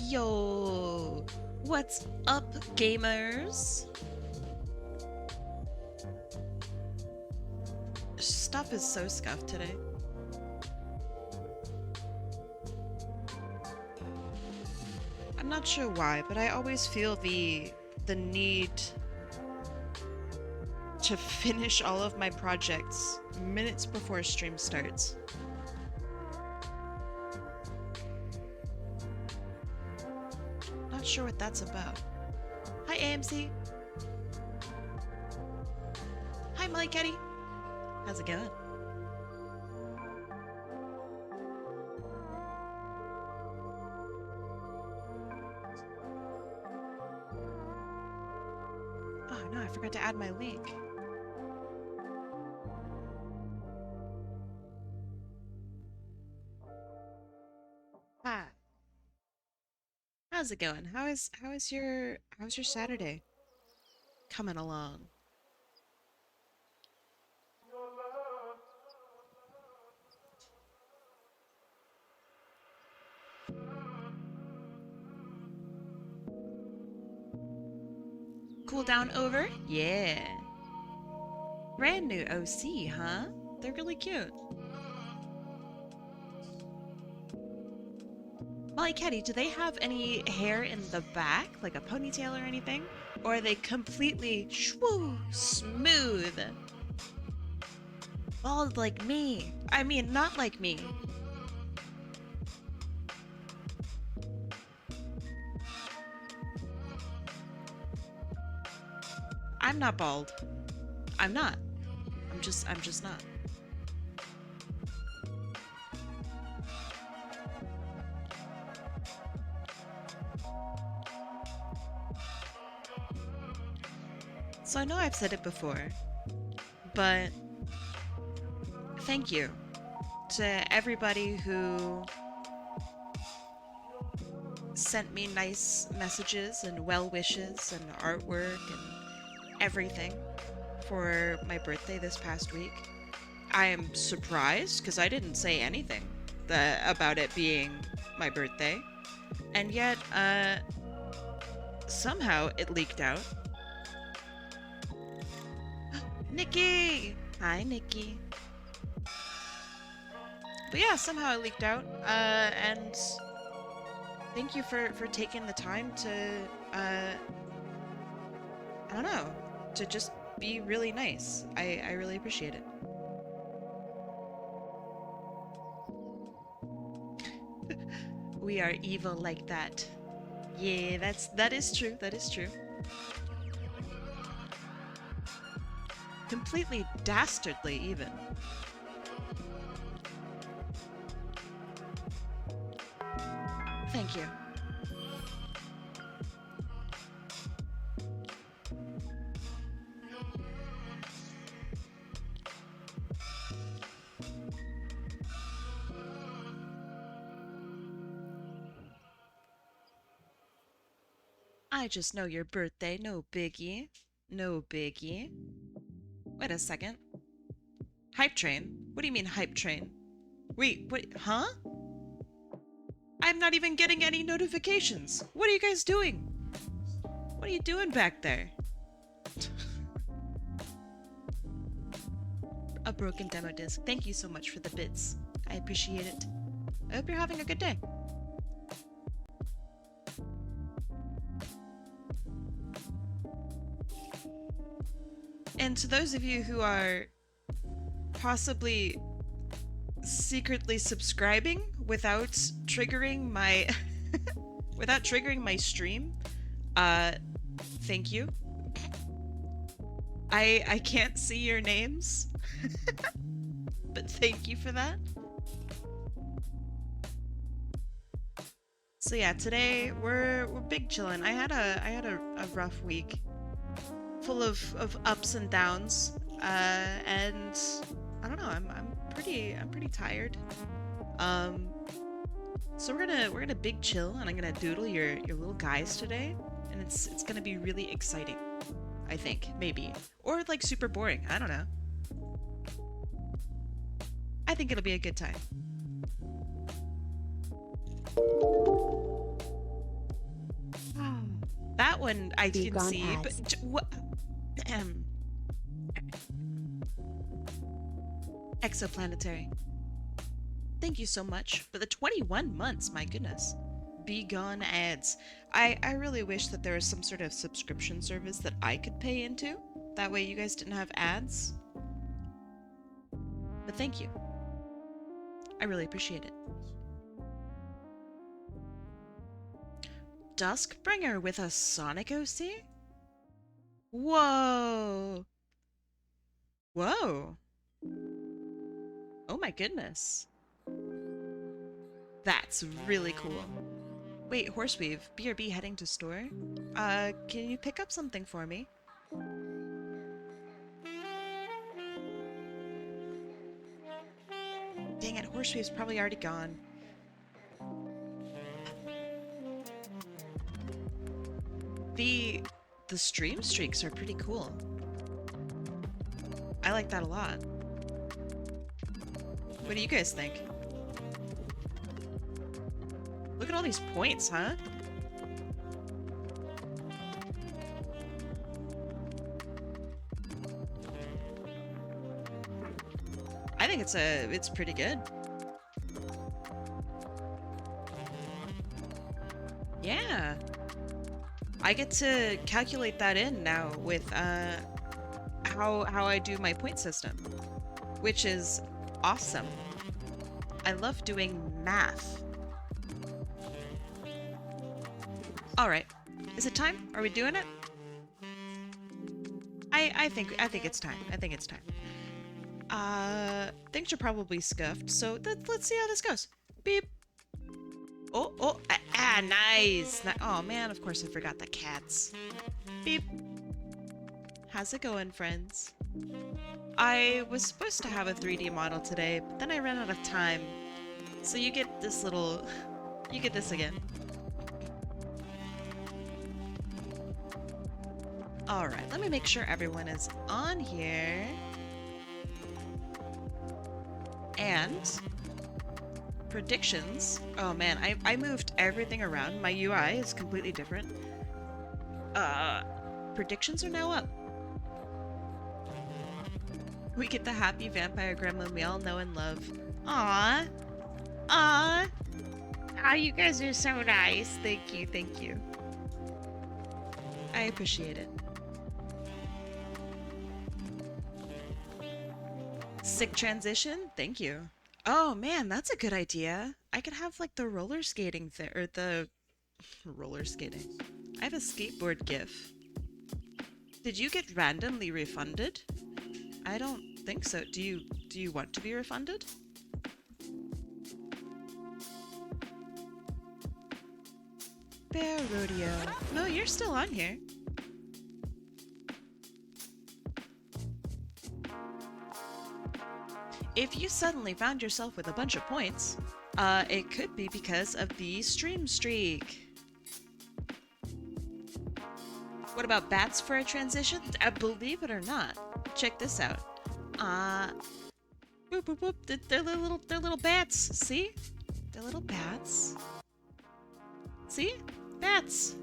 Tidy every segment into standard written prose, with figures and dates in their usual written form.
Yo, what's up, gamers? Stuff is so scuffed today. I'm not sure why, but I always feel the need to finish all of my projects minutes before stream starts. Not sure what that's about. Hi, AMC. Hi, Molly Ketty. How's it going? Oh no, I forgot to add my link. Hi. How's it going? How's your Saturday coming along? Cool down over? Yeah. Brand new OC, huh? They're really cute. Molly Ketty, do they have any hair in the back, like a ponytail or anything? Or are they completely shwoo, smooth? Bald like me. I mean, not like me. I'm not bald. I'm not. I'm just not. So I know I've said it before, but thank you to everybody who sent me nice messages and well wishes and artwork and everything for my birthday this past week. I am surprised because I didn't say anything about it being my birthday, and yet somehow it leaked out. Nikki! Hi, Nikki. But yeah, somehow it leaked out, and thank you for taking the time to, I don't know, to just be really nice. I really appreciate it. We are evil like that. Yeah, that is true, that is true. Completely dastardly, even. Thank you. I just know your birthday, no biggie. No biggie. Wait a second. Hype train? What do you mean hype train? Wait, what, huh? I'm not even getting any notifications. What are you guys doing? What are you doing back there? A broken demo disc. Thank you so much for the bits. I appreciate it. I hope you're having a good day. And to those of you who are possibly secretly subscribing without triggering my without triggering my stream, thank you. I can't see your names, but thank you for that. So yeah, today we're big chillin'. I had a rough week, full of ups and downs, and I don't know. I'm pretty tired. So we're gonna big chill, and I'm gonna doodle your little guys today, and it's gonna be really exciting. I think, maybe, or like super boring. I don't know. I think it'll be a good time. That one I Be can gone see, ads. but what? Exoplanetary. Thank you so much for the 21 months, my goodness. Be gone ads. I really wish that there was some sort of subscription service that I could pay into. That way you guys didn't have ads. But thank you. I really appreciate it. Duskbringer with a Sonic OC? Whoa! Whoa! Oh my goodness. That's really cool. Wait, Horseweave, BRB heading to store? Can you pick up something for me? Dang it, Horseweave's probably already gone. The stream streaks are pretty cool. I like that a lot. What do you guys think? Look at all these points, huh? I think it's pretty good. Yeah. I get to calculate that in now with how I do my point system, which is awesome. I love doing math. All right, is it time? Are we doing it? I think it's time. I think it's time. Things are probably scuffed, so let's see how this goes. Beep. Oh, nice. Oh man, of course I forgot the cats. Beep. How's it going, friends? I was supposed to have a 3D model today, but then I ran out of time. So you get this little... You get this again. Alright, let me make sure everyone is on here. And... predictions. Oh man, I moved everything around. My UI is completely different. Predictions are now up. We get the happy vampire gremlin we all know and love. Aww. Aww. Aw, you guys are so nice. Thank you, thank you. I appreciate it. Sick transition? Thank you. Oh man, that's a good idea. I could have like the roller skating thing, or the roller skating. I have a skateboard gif. Did you get randomly refunded? I don't think so. Do you want to be refunded? Bear Rodeo. No, you're still on here. If you suddenly found yourself with a bunch of points, it could be because of the stream streak. What about bats for a transition? Believe it or not, check this out. Boop boop boop. They're little bats. See? They're little bats. See? Bats.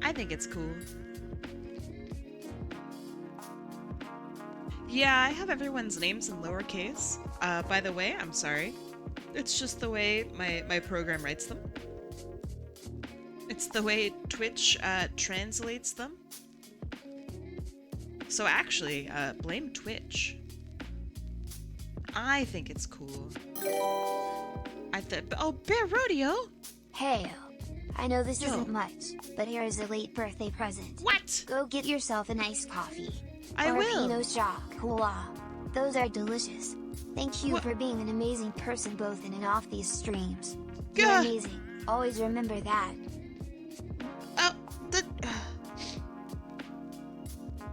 I think it's cool. Yeah, I have everyone's names in lowercase. By the way, I'm sorry. It's just the way my program writes them. It's the way Twitch translates them. So actually, blame Twitch. I think it's cool. Oh, Bear Rodeo! Hey, I know this isn't much, but here is a late birthday present. What? Go get yourself a nice coffee. I or will. A Pinot Choc Cola. Those are delicious. Thank you for being an amazing person both in and off these streams. You're amazing. Always remember that. Oh,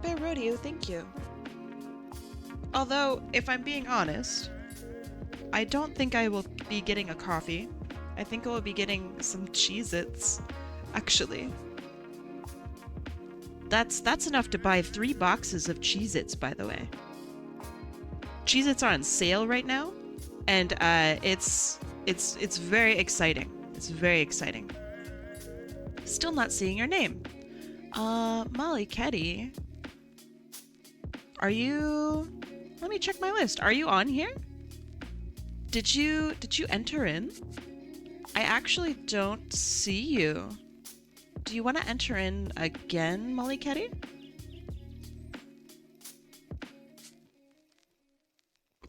Bear Rodeo, thank you. Although, if I'm being honest, I don't think I will be getting a coffee. I think I will be getting some Cheez-Its, actually. That's enough to buy 3 boxes of Cheez-Its, by the way. Cheez-Its are on sale right now, and it's very exciting. It's very exciting. Still not seeing your name. Molly Ketty. Are you... Let me check my list. Are you on here? Did you enter in? I actually don't see you. Do you want to enter in again, Molly Ketty?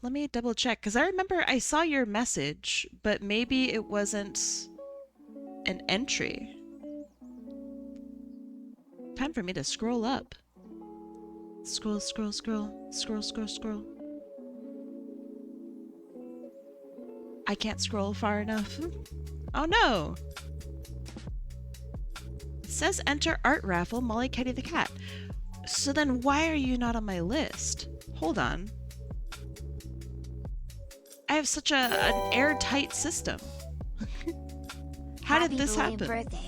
Let me double check, because I remember I saw your message, but maybe it wasn't an entry. Time for me to scroll up. Scroll, scroll, scroll, scroll, scroll, scroll. I can't scroll far enough. Oh no! It says enter art raffle, Molly Ketty the cat. So then why are you not on my list? Hold on. I have such an airtight system. How did this happen? Birthday.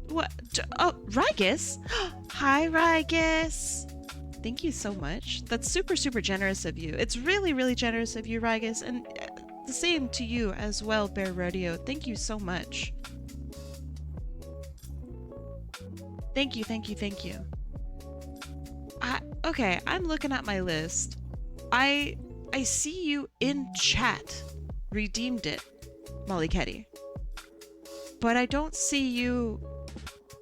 What? Oh, Rygus! Hi, Rygus! Thank you so much. That's super, super generous of you. It's really, really generous of you, Rygus. And the same to you as well, Bear Rodeo. Thank you so much. Thank you, thank you, thank you. Okay, I'm looking at my list. I see you in chat. Redeemed it, Molly Ketty. But I don't see you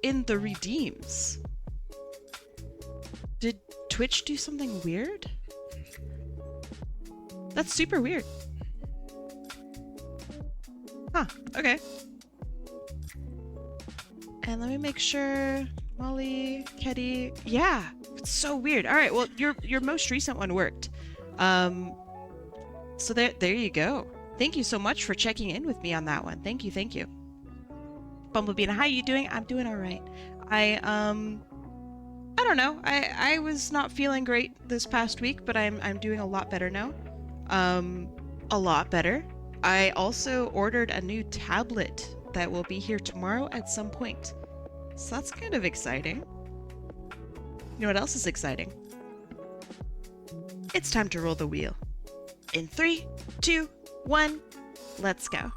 in the redeems. Did Twitch do something weird? That's super weird. Huh, okay. And let me make sure Molly Ketty. Yeah, it's so weird. All right, well, your most recent one worked. So there you go. Thank you so much for checking in with me on that one. Thank you, thank you. Bumblebee, how you doing? I'm doing all right. I don't know. I was not feeling great this past week, but I'm doing a lot better now. A lot better. I also ordered a new tablet that will be here tomorrow at some point. So that's kind of exciting. You know what else is exciting? It's time to roll the wheel. In 3, 2, 1, let's go.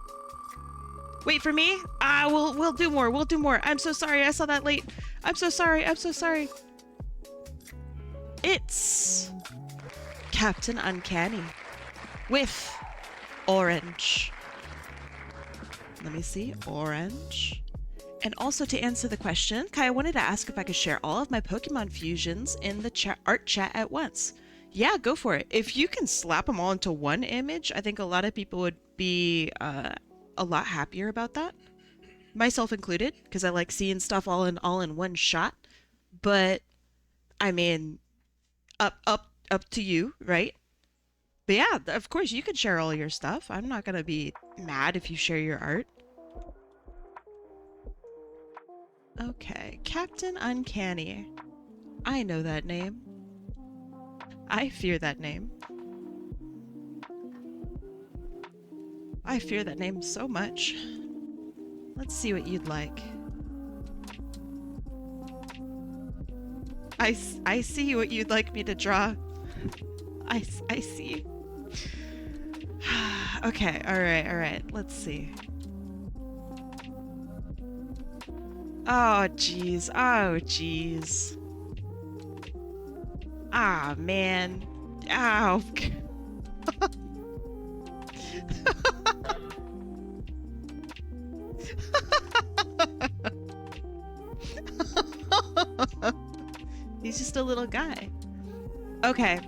Wait for me? We'll do more. We'll do more. I'm so sorry. I saw that late. I'm so sorry. I'm so sorry. It's Captain Uncanny with orange. Let me see. Orange. And also to answer the question, Kai, I wanted to ask if I could share all of my Pokemon fusions in the art chat at once. Yeah, go for it. If you can slap them all into one image, I think a lot of people would be a lot happier about that. Myself included, because I like seeing stuff all in one shot. But I mean, up to you, right? But yeah, of course you can share all your stuff. I'm not gonna be mad if you share your art. Okay, Captain Uncanny. I know that name. I fear that name. I fear that name so much. Let's see what you'd like. I see what you'd like me to draw. I see. Okay, alright. Let's see. Oh, jeez. Ah, man. Ow. He's just a little guy. Okay.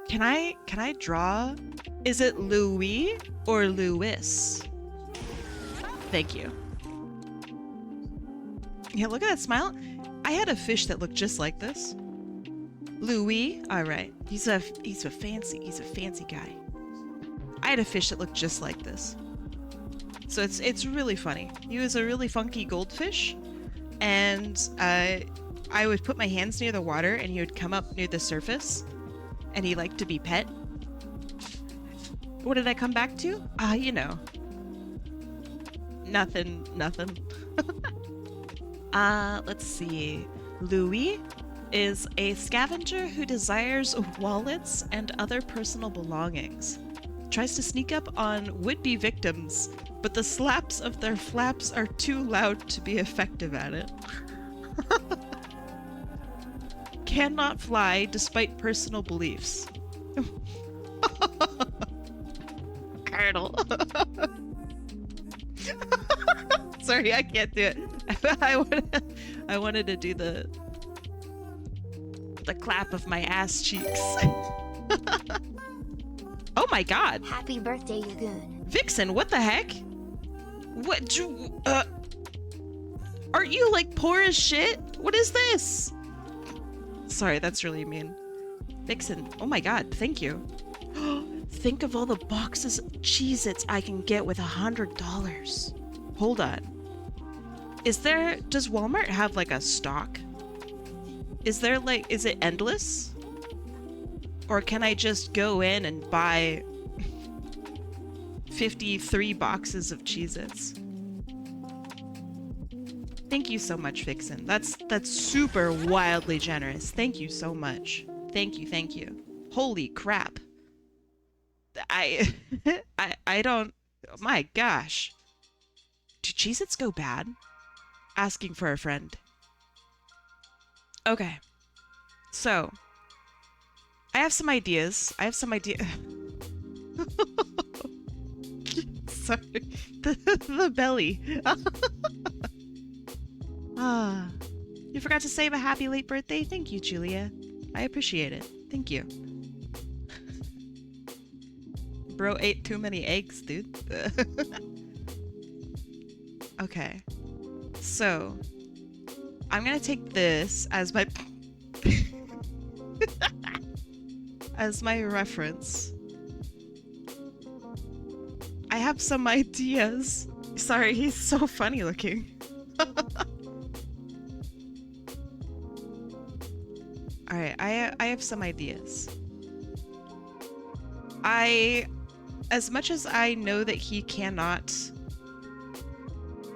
Can I draw? Is it Louis or Louis? Thank you. Yeah, look at that smile. I had a fish that looked just like this. Louis. All right. He's a fancy guy. I had a fish that looked just like this. So it's really funny. He was a really funky goldfish, and I would put my hands near the water and he would come up near the surface, and he liked to be pet. What did I come back to? You know. Nothing. Let's see. Louis is a scavenger who desires wallets and other personal belongings. Tries to sneak up on would-be victims but the slaps of their flaps are too loud to be effective at it. Cannot fly despite personal beliefs. Colonel. Sorry, I can't do it. I wanted to do the clap of my ass cheeks. Oh my god. Happy birthday, Yagoon. Vixen, what the heck? What do aren't you like poor as shit? What is this? Sorry, that's really mean. Vixen, oh my god, thank you. Think of all the boxes of Cheez-Its I can get with $100. Hold on. Does Walmart have like a stock? Is it endless? Or can I just go in and buy 53 boxes of Cheez-Its? Thank you so much, Vixen. That's super wildly generous. Thank you so much. Thank you. Holy crap. I don't... Oh my gosh. Do Cheez-Its go bad? Asking for a friend. Okay. So, I have some ideas. Sorry. The belly. You forgot to say a happy late birthday? Thank you, Julia. I appreciate it. Thank you. Bro ate too many eggs, dude. Okay. So, I'm gonna take this as my as my reference. I have some ideas. Sorry, he's so funny looking. Alright, I have some ideas. As much as I know that he cannot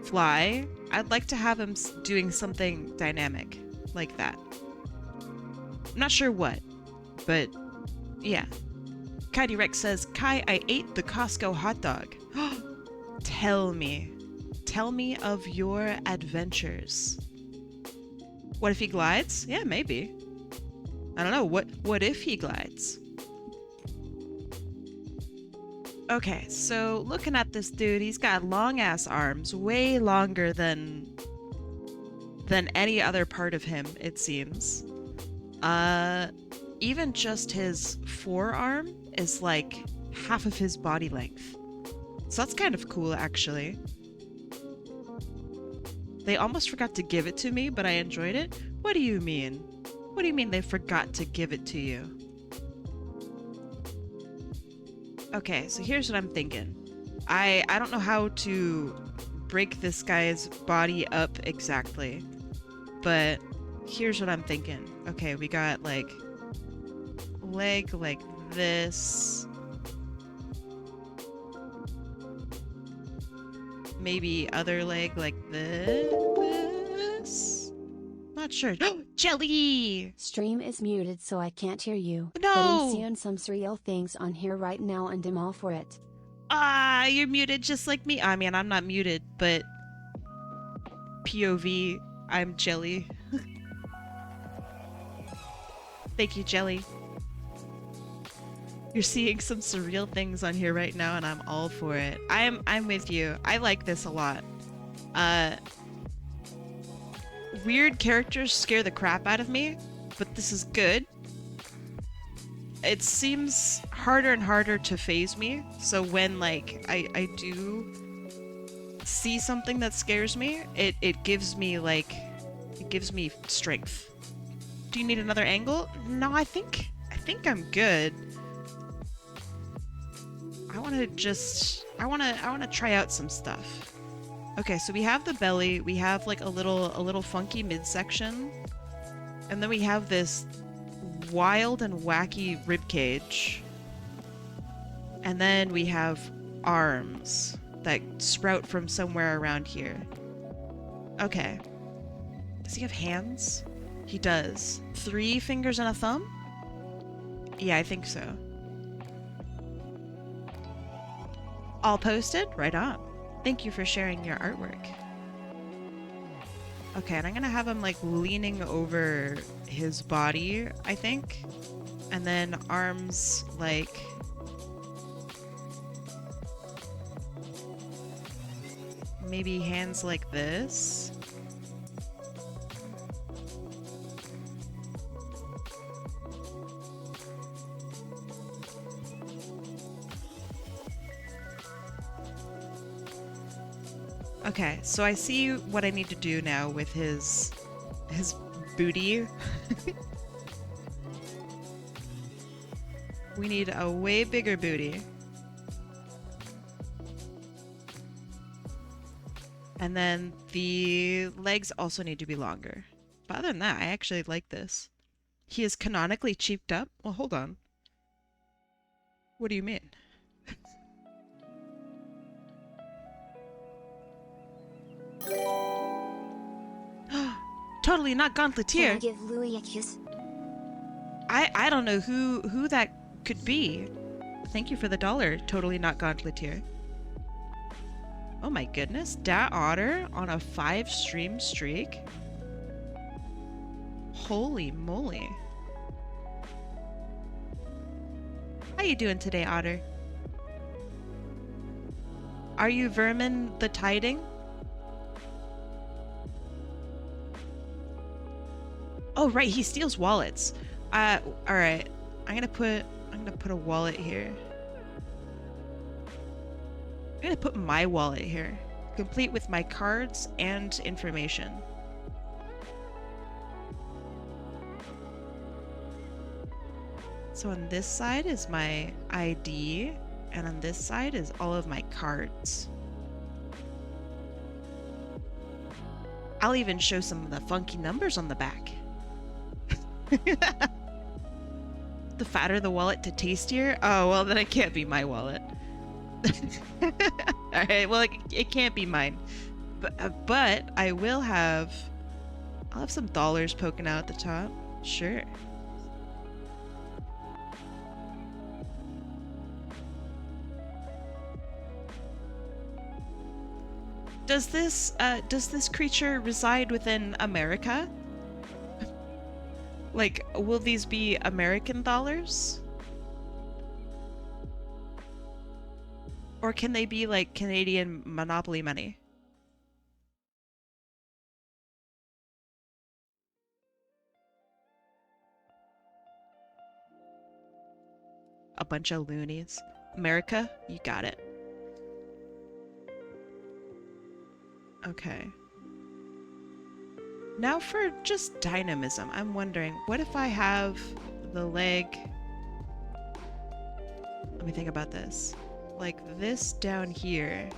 fly, I'd like to have him doing something dynamic like that. I'm not sure what, but yeah. Kaidi Rex says, Kai, I ate the Costco hot dog. Tell me of your adventures. What if he glides? Yeah, maybe. I don't know. What if he glides? Okay, so looking at this dude, he's got long ass arms, way longer than any other part of him, it seems. Even just his forearm is like half of his body length. So that's kind of cool, actually. They almost forgot to give it to me, but I enjoyed it. What do you mean? What do you mean they forgot to give it to you? Okay, so here's what I'm thinking. I don't know how to break this guy's body up exactly, but here's what I'm thinking. Okay, we got like leg like this. Maybe other leg like this. Not sure. Jelly! Stream is muted so I can't hear you. No! But I'm seeing some surreal things on here right now and I'm all for it. Ah, you're muted just like me. I mean, I'm not muted, but POV, I'm Jelly. Thank you, Jelly. You're seeing some surreal things on here right now and I'm all for it. I'm with you. I like this a lot. Weird characters scare the crap out of me, but this is good. It seems harder and harder to phase me, so when like I do see something that scares me, it gives me strength. Do you need another angle? No, I think I'm good. I want to try out some stuff. Okay, so we have the belly, we have like a little funky midsection, and then we have this wild and wacky ribcage, and then we have arms that sprout from somewhere around here. Okay. Does he have hands? He does. 3 fingers and a thumb? Yeah, I think so. All posted? Right on. Thank you for sharing your artwork. Okay, and I'm gonna have him like leaning over his body, I think. And then arms like... maybe hands like this. Okay, so I see what I need to do now with his booty. We need a way bigger booty. And then the legs also need to be longer. But other than that, I actually like this. He is canonically cheaped up? Well, hold on. What do you mean? Totally not Can Gauntleteer. I give Louis a kiss? I don't know who that could be. Thank you for the $1. Totally not Gauntleteer. Oh my goodness, Dat Otter on a 5-stream streak? Holy moly. How you doing today, Otter? Are you Vermin the Tiding? Oh right, he steals wallets. Alright. I'm gonna put a wallet here. I'm gonna put my wallet here, complete with my cards and information. So on this side is my ID, and on this side is all of my cards. I'll even show some of the funky numbers on the back. The fatter the wallet, the tastier? Oh, well then it can't be my wallet. Alright, well it can't be mine. But I will have... I'll have some dollars poking out at the top. Sure. Does this creature reside within America? Like, will these be American dollars? Or can they be like Canadian Monopoly money? A bunch of loonies. America, you got it. Okay. Now for just dynamism, I'm wondering, what if I have the leg... Let me think about this. Like this down here.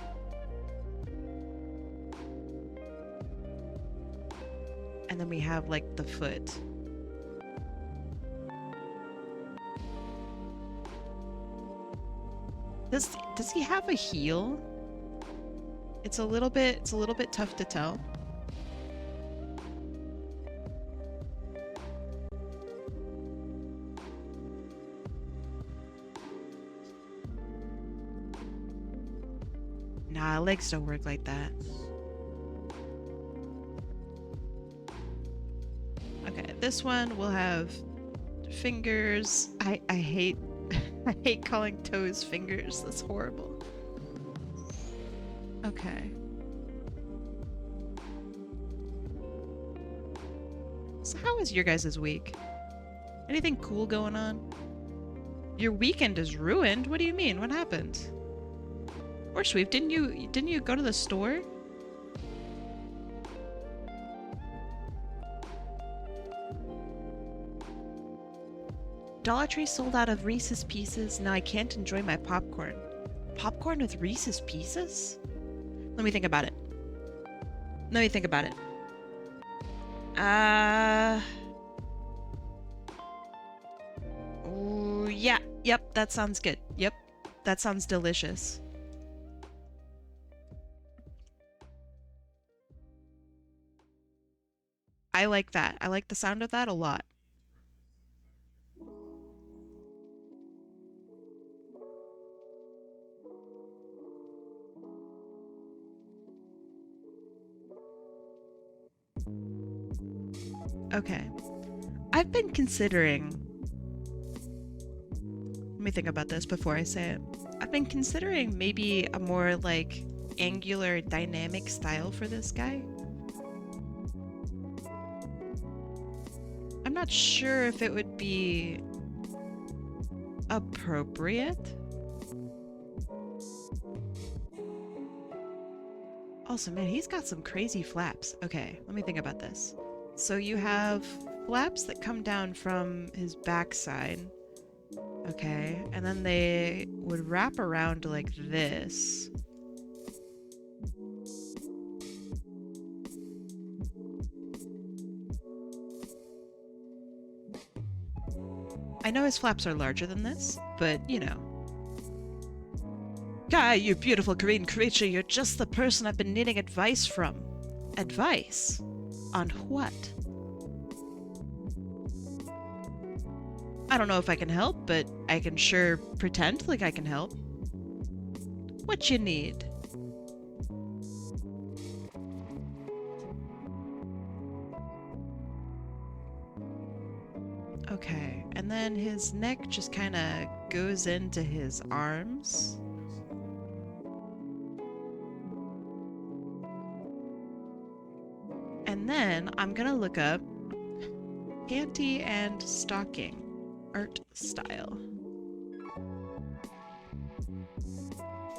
And then we have like the foot. Does he have a heel? It's a little bit tough to tell. Nah, legs don't work like that. Okay, this one will have fingers. I hate I hate calling toes fingers. That's horrible. Okay. So how was your guys' week? Anything cool going on? Your weekend is ruined? What do you mean? What happened? Or Sweep, didn't you go to the store? Dollar Tree sold out of Reese's Pieces. Now I can't enjoy my popcorn. Popcorn with Reese's Pieces? Let me think about it. Let me think about it. Ooh, yeah. Yep, that sounds good. Yep. That sounds delicious. I like that. I like the sound of that a lot. Okay. I've been considering... Let me think about this before I say it. I've been considering maybe a more, like, angular, dynamic style for this guy. I'm not sure if it would be appropriate. Also, man, he's got some crazy flaps. Okay, let me think about this. So you have flaps that come down from his backside. Okay, and then they would wrap around like this. I know his flaps are larger than this, but you know. Guy, you beautiful green creature, you're just the person I've been needing advice from. Advice? On what? I don't know if I can help, but I can sure pretend like I can help. What you need? Okay, and then his neck just kind of goes into his arms. And then I'm gonna look up panty and stocking art style.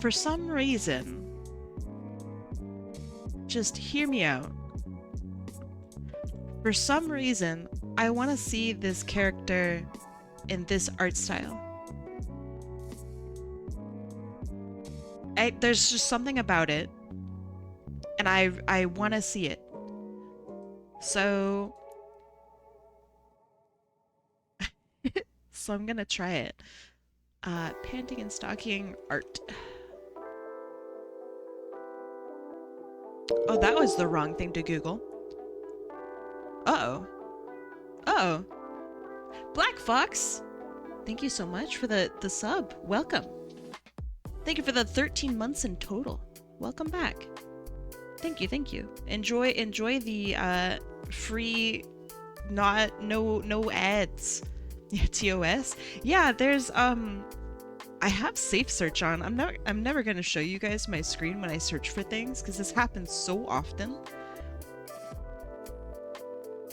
For some reason, just hear me out. For some reason, I want to see this character in this art style. There's just something about it, and I want to see it. So I'm gonna try it. Panting and stocking art. Oh, that was the wrong thing to Google. Uh-oh. Uh-oh. Black Fox! Thank you so much for the sub. Welcome. Thank you for the 13 months in total. Welcome back. Thank you, thank you. Enjoy the free no ads. Yeah, TOS. Yeah, there's I have safe search on. I'm never gonna show you guys my screen when I search for things because this happens so often.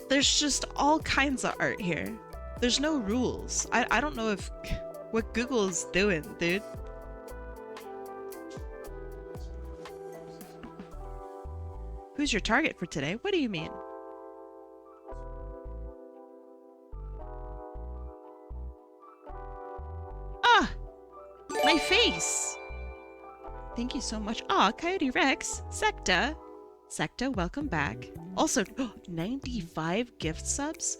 There's just all kinds of art here. There's no rules. I don't know if what Google's doing, dude. Who's your target for today? What do you mean? Ah! My face! Thank you so much. Ah, Coyote Rex. Secta, welcome back. Also, 95 gift subs?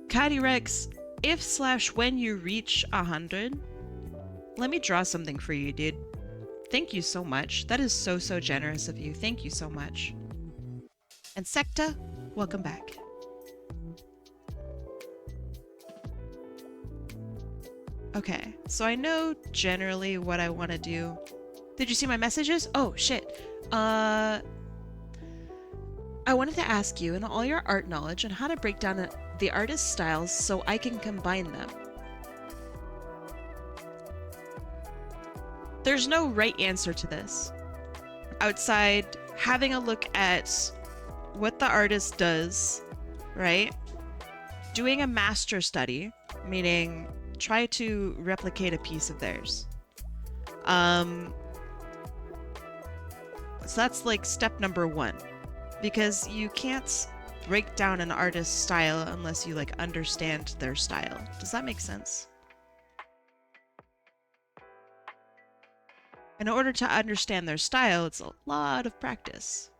Coyote Rex, if/when you reach 100, let me draw something for you, dude. Thank you so much. That is so generous of you. Thank you so much. And Secta, welcome back. Okay, so I know generally what I want to do. Did you see my messages? Oh, shit. I wanted to ask you, in all your art knowledge, on how to break down the artist's styles so I can combine them. There's no right answer to this. Outside having a look at what the artist does, right? Doing a master study, meaning try to replicate a piece of theirs. So that's like step number 1. Because you can't break down an artist's style unless you like understand their style. Does that make sense? In order to understand their style, it's a lot of practice.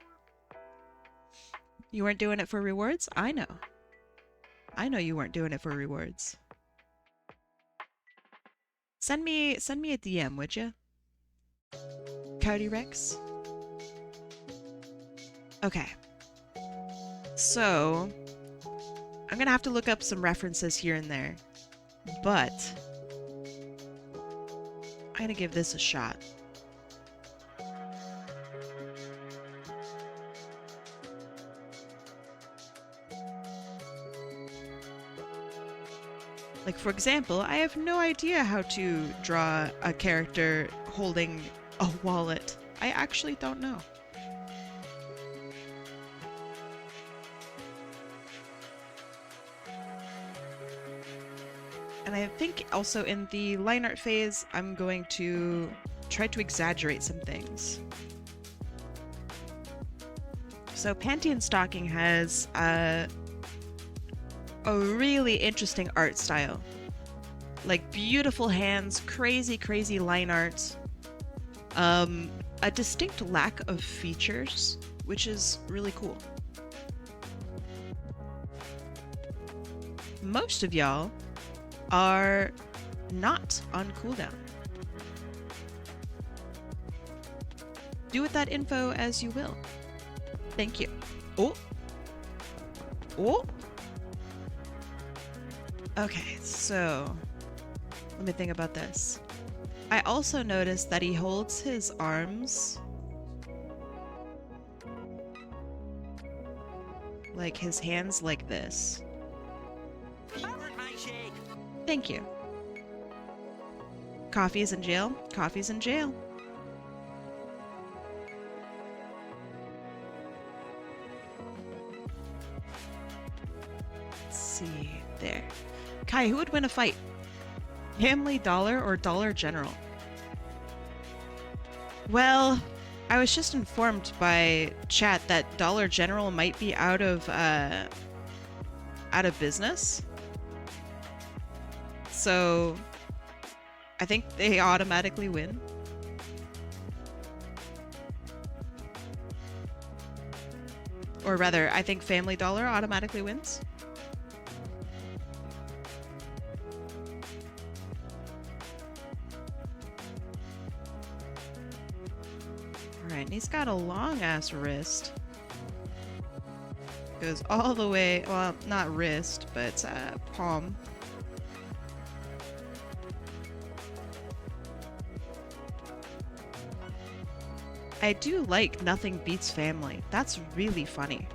You weren't doing it for rewards? I know. I know you weren't doing it for rewards. Send me a DM, would you? Coyote Rex? Okay. So, I'm gonna have to look up some references here and there, but I'm gonna give this a shot. Like, for example, I have no idea how to draw a character holding a wallet. I actually don't know. And I think also in the line art phase, I'm going to try to exaggerate some things. So Panty and Stocking has a really interesting art style. Like beautiful hands, crazy, crazy line art. A distinct lack of features, which is really cool. Most of y'all are not on cooldown. Do with that info as you will. Thank you. Oh. Oh. Okay, so let me think about this. I also noticed that he holds his arms like his hands like this. Thank you. Coffee's in jail. Coffee's in jail. Let's see there. Kai, who would win a fight? Family Dollar or Dollar General? Well, I was just informed by chat that Dollar General might be out of business. So I think they automatically win. Or rather, I think Family Dollar automatically wins. Alright, and he's got a long-ass wrist. Goes all the way, well, not wrist, but palm. I do like Nothing Beats Family. That's really funny.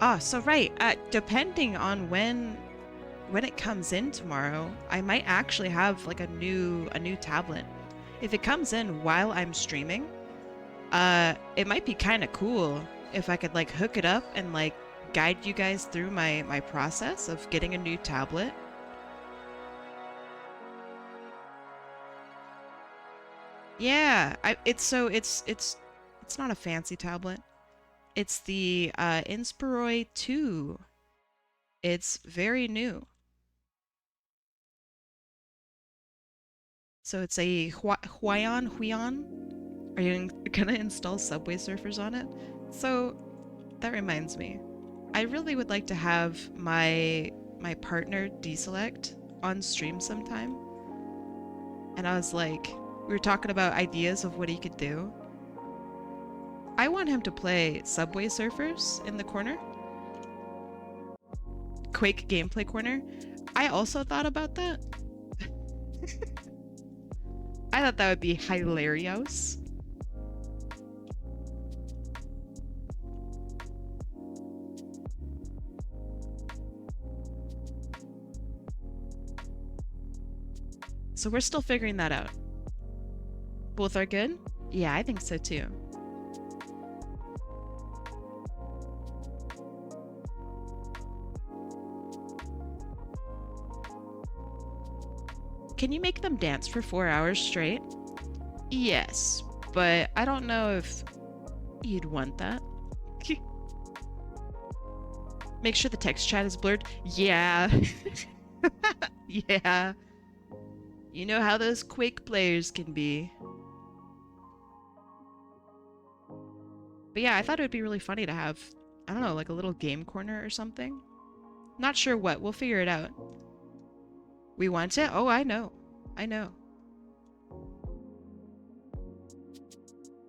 Ah, so right, depending on when it comes in tomorrow, I might actually have like a new tablet. If it comes in while I'm streaming, it might be kind of cool if I could like hook it up and like guide you guys through my process of getting a new tablet. Yeah, it's not a fancy tablet. It's the Inspiroi 2. It's very new. So it's a Huion. Are you gonna install Subway Surfers on it? So that reminds me. I really would like to have my partner Deselect on stream sometime. And I was like, we were talking about ideas of what he could do. I want him to play Subway Surfers in the corner. Quake gameplay corner. I also thought about that. I thought that would be hilarious. So we're still figuring that out. Both are good? Yeah, I think so too. Can you make them dance for 4 hours straight? Yes, but I don't know if you'd want that. Make sure the text chat is blurred. Yeah. Yeah. You know how those Quake players can be. But yeah, I thought it would be really funny to have, I don't know, like a little game corner or something. Not sure what. We'll figure it out. We want it? Oh, I know. I know.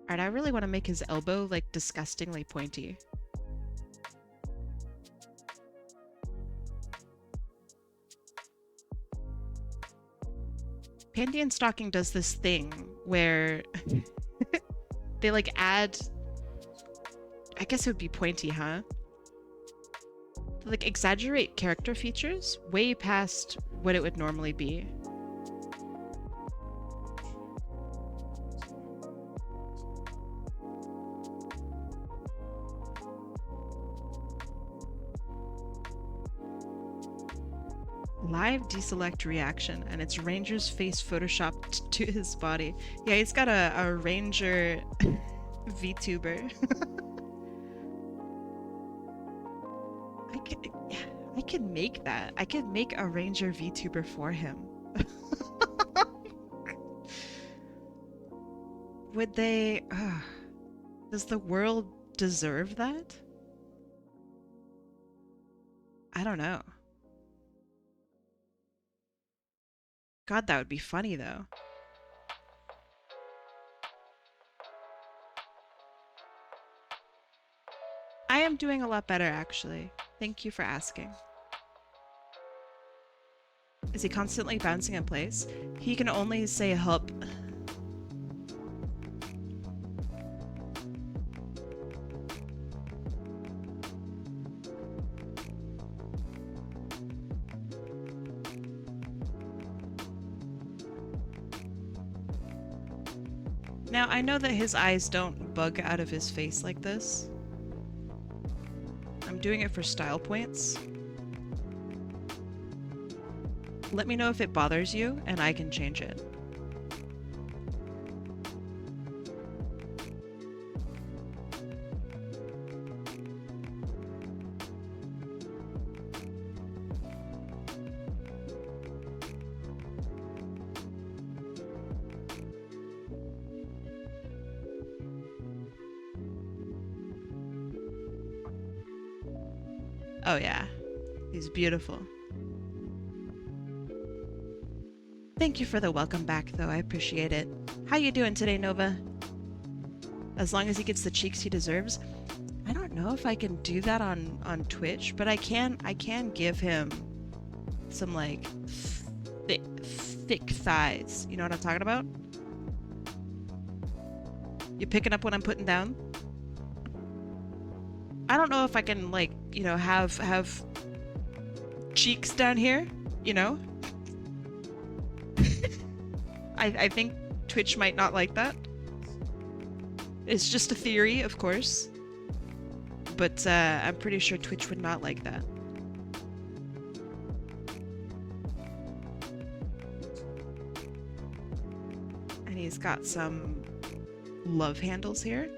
Alright, I really want to make his elbow, like, disgustingly pointy. Panty and Stocking does this thing where they, like, add I guess it would be pointy, huh? Like, exaggerate character features way past what it would normally be. Live deselect reaction, and it's Ranger's face photoshopped to his body. Yeah, he's got a Ranger VTuber. I could make that. I could make a Ranger VTuber for him. Would they... does the world deserve that? I don't know. God, that would be funny, though. I am doing a lot better, actually. Thank you for asking. Is he constantly bouncing in place? He can only say help. Now, I know that his eyes don't bug out of his face like this. I'm doing it for style points. Let me know if it bothers you, and I can change it. Oh yeah, he's beautiful. Thank you for the welcome back, though. I appreciate it. How you doing today, Nova? As long as he gets the cheeks he deserves. I don't know if I can do that on Twitch, but I can give him some like thick thighs. You know what I'm talking about? You picking up what I'm putting down? I don't know if I can, like, you know, have cheeks down here, you know? I think Twitch might not like that. It's just a theory, of course. But I'm pretty sure Twitch would not like that. And he's got some love handles here.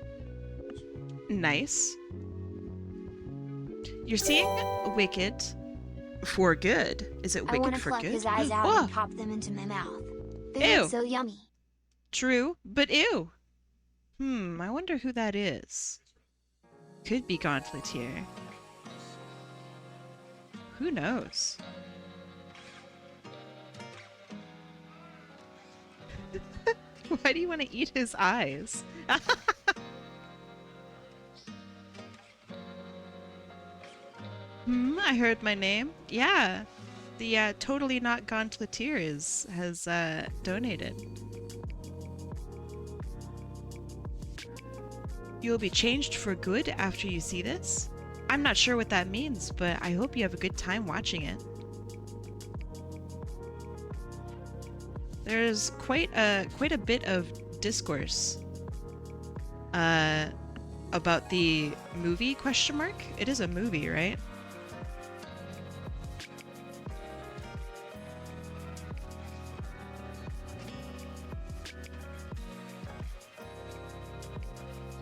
Nice. You're seeing Wicked for good. Is it Wicked for good? I want to pluck his eyes out and pop them into my mouth. They look so yummy. True, but ew. I wonder who that is. Could be Gauntleteer. Who knows? Why do you want to eat his eyes? I heard my name. Yeah. The Totally Not Gauntleteer has donated. You'll be changed for good after you see this? I'm not sure what that means, but I hope you have a good time watching it. There's quite a bit of discourse about the movie ? It is a movie, right?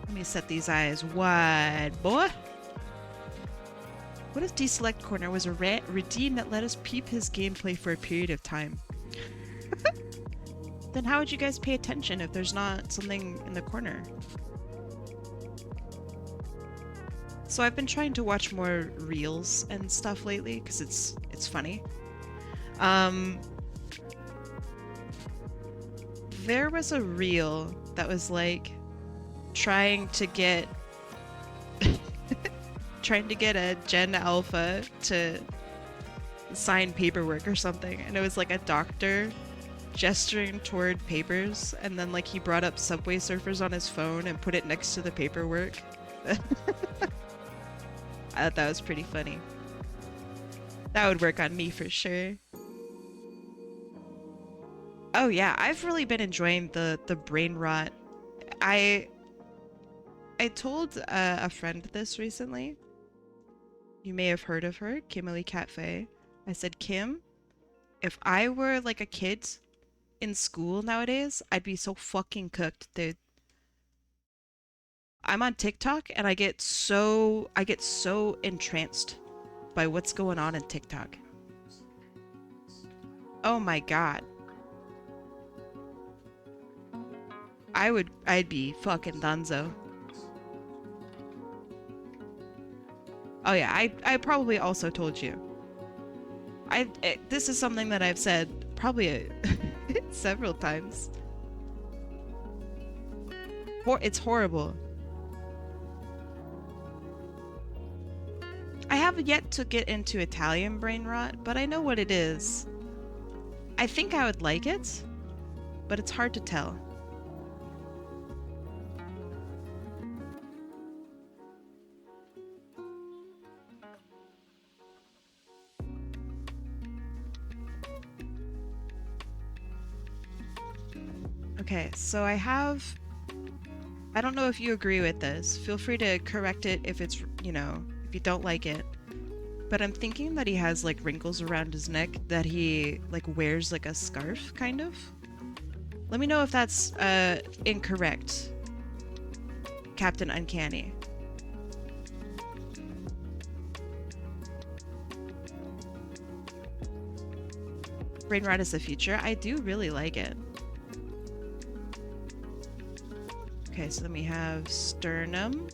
Let me set these eyes wide, boy. What if Deselect Corner was a redeem that let us peep his gameplay for a period of time? Then how would you guys pay attention if there's not something in the corner? So I've been trying to watch more reels and stuff lately because it's funny. There was a reel that was like trying to get a Gen Alpha to sign paperwork or something, and it was like a doctor gesturing toward papers, and then like he brought up Subway Surfers on his phone and put it next to the paperwork, I thought that was pretty funny. That would work on me for sure. Oh yeah, I've really been enjoying the brain rot. I told a friend this recently. You may have heard of her, Kimberly Cafe. I said, Kim, if I were like a kid in school nowadays, I'd be so fucking cooked, dude. I'm on TikTok and I get so entranced by what's going on in TikTok. Oh my god. I'd be fucking dunzo. Oh yeah, I probably also told you. This is something that I've said probably several times. It's horrible. I have yet to get into Italian brain rot, but I know what it is. I think I would like it, but it's hard to tell. Okay, so I don't know if you agree with this. Feel free to correct it if it's, you know, if you don't like it. But I'm thinking that he has like wrinkles around his neck that he like wears like a scarf, kind of. Let me know if that's incorrect, Captain Uncanny. Brain rot is the future. I do really like it. Okay, so then we have sternum.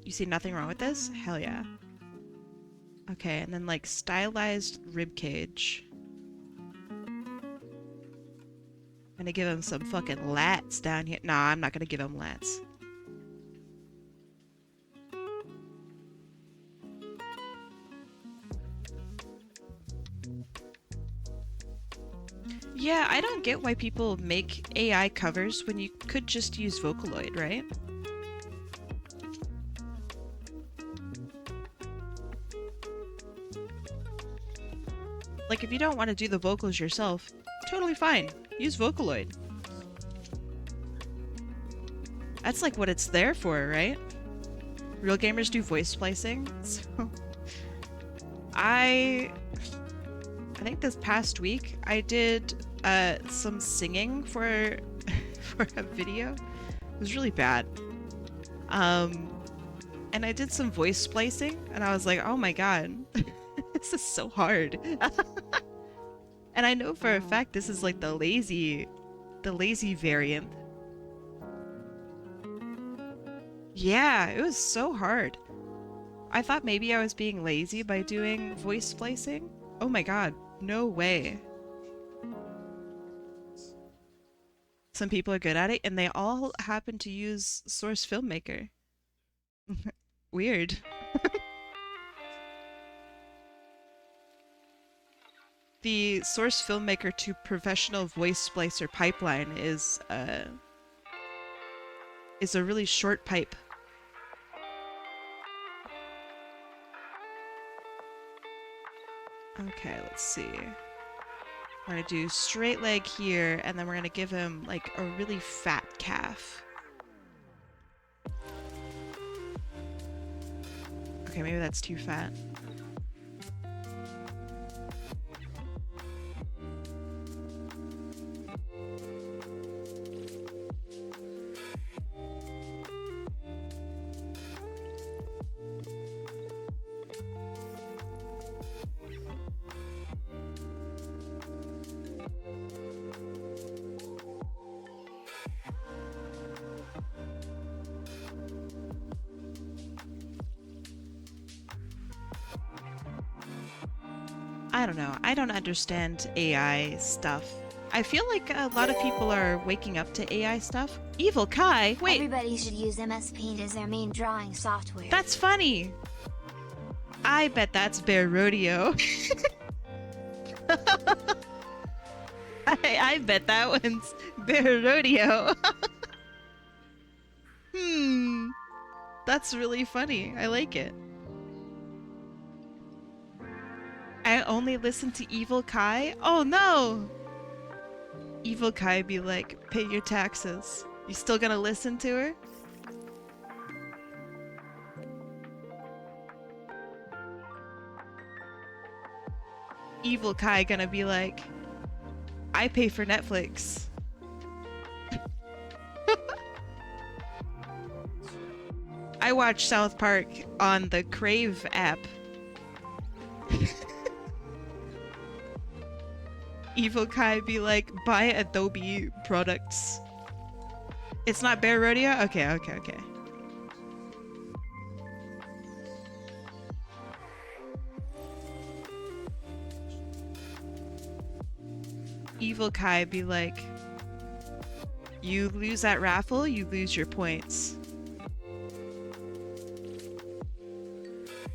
You see nothing wrong with this? Hell yeah. Okay, and then like stylized rib cage. I'm gonna give him some fucking lats down here. Nah, I'm not gonna give him lats. Yeah, I don't get why people make AI covers when you could just use Vocaloid, right? Like, if you don't want to do the vocals yourself, totally fine. Use Vocaloid. That's like what it's there for, right? Real gamers do voice splicing, so... I think this past week I did some singing for for a video. It was really bad. And I did some voice splicing and I was like, oh my god, this is so hard. And I know for a fact this is like the lazy variant. Yeah, it was so hard. I thought maybe I was being lazy by doing voice splicing. Oh my god, no way. Some people are good at it, and they all happen to use Source Filmmaker. Weird. The Source Filmmaker to professional voice splicer pipeline is a really short pipe. Okay, let's see. We're gonna do straight leg here, and then we're gonna give him like a really fat calf. Okay, maybe that's too fat. I don't know. I don't understand AI stuff. I feel like a lot of people are waking up to AI stuff. Evil Kai! Wait! Everybody should use MS Paint as their main drawing software. That's funny! I bet that's Bear Rodeo. I I bet that one's Bear Rodeo. That's really funny. I like it. I only listen to Evil Kai? Oh no! Evil Kai be like, pay your taxes. You still gonna listen to her? Evil Kai gonna be like, I pay for Netflix. I watch South Park on the Crave app. Evil Kai be like, buy Adobe products. It's not Bear Rodeo? Okay, okay, okay. Evil Kai be like, you lose that raffle, you lose your points.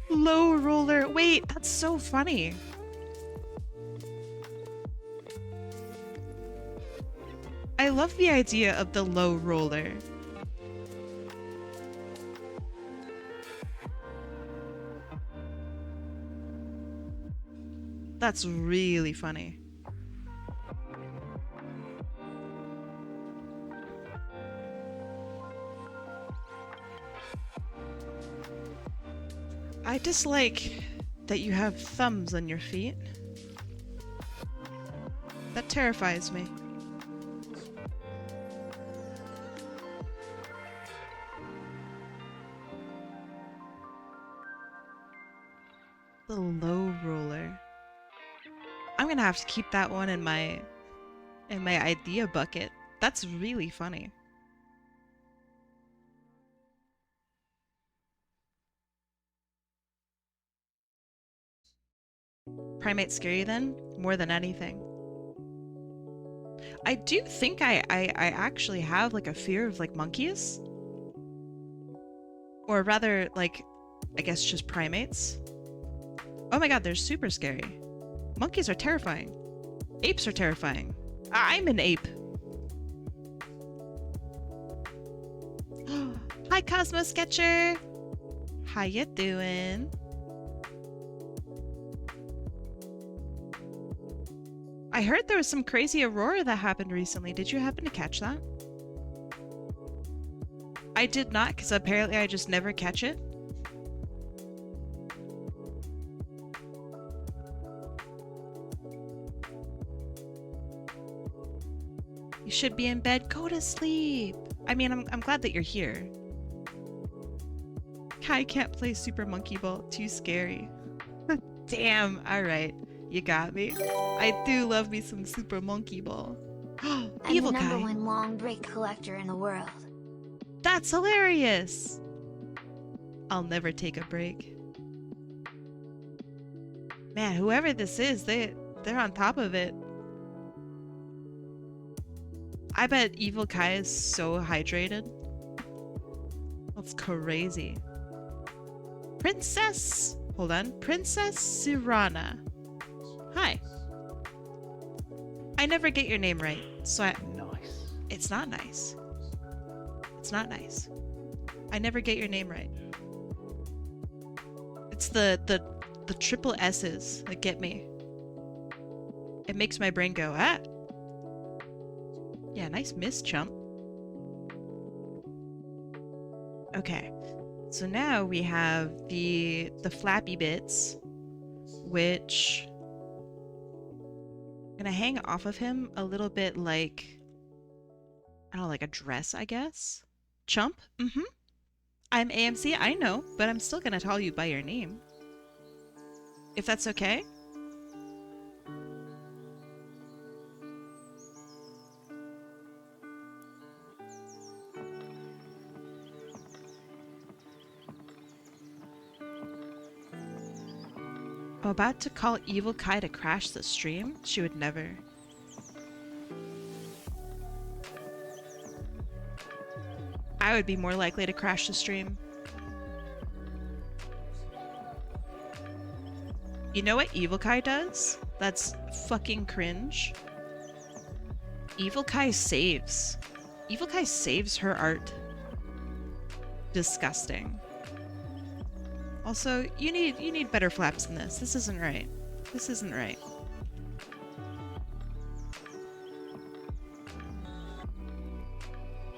Low roller. Wait, that's so funny. I love the idea of the low roller. That's really funny. I dislike that you have thumbs on your feet. That terrifies me. The low roller. I'm gonna have to keep that one in my idea bucket. That's really funny. Primate scary then? More than anything. I do think I actually have like a fear of like monkeys. Or rather like, I guess just primates. Oh my god, they're super scary. Monkeys are terrifying. Apes are terrifying. I'm an ape. Hi Cosmo Sketcher! How you doing? I heard there was some crazy aurora that happened recently. Did you happen to catch that? I did not, because apparently I just never catch it. You should be in bed. Go to sleep. I mean, I'm glad that you're here. I can't play Super Monkey Ball. Too scary. Damn. All right. You got me. I do love me some Super Monkey Ball. Evil I'm the guy. #1 long break collector in the world. That's hilarious. I'll never take a break. Man, whoever this is, they're on top of it. I bet Evil Kai is so hydrated. That's crazy. Princess! Hold on. Princess Sirana. Hi. I never get your name right, so I... Nice. It's not nice. It's not nice. I never get your name right. It's the triple S's that get me. It makes my brain go, ah! Yeah, nice miss, chump. Okay. So now we have the flappy bits, which I'm gonna hang off of him a little bit like, I don't know, like a dress, I guess. Chump? Mm-hmm. I'm AMC, I know, but I'm still gonna call you by your name. If that's okay? I'm about to call Evil Kai to crash the stream? She would never. I would be more likely to crash the stream. You know what Evil Kai does? That's fucking cringe. Evil Kai saves. Evil Kai saves her art. Disgusting. Also, you need better flaps than this. This isn't right. This isn't right.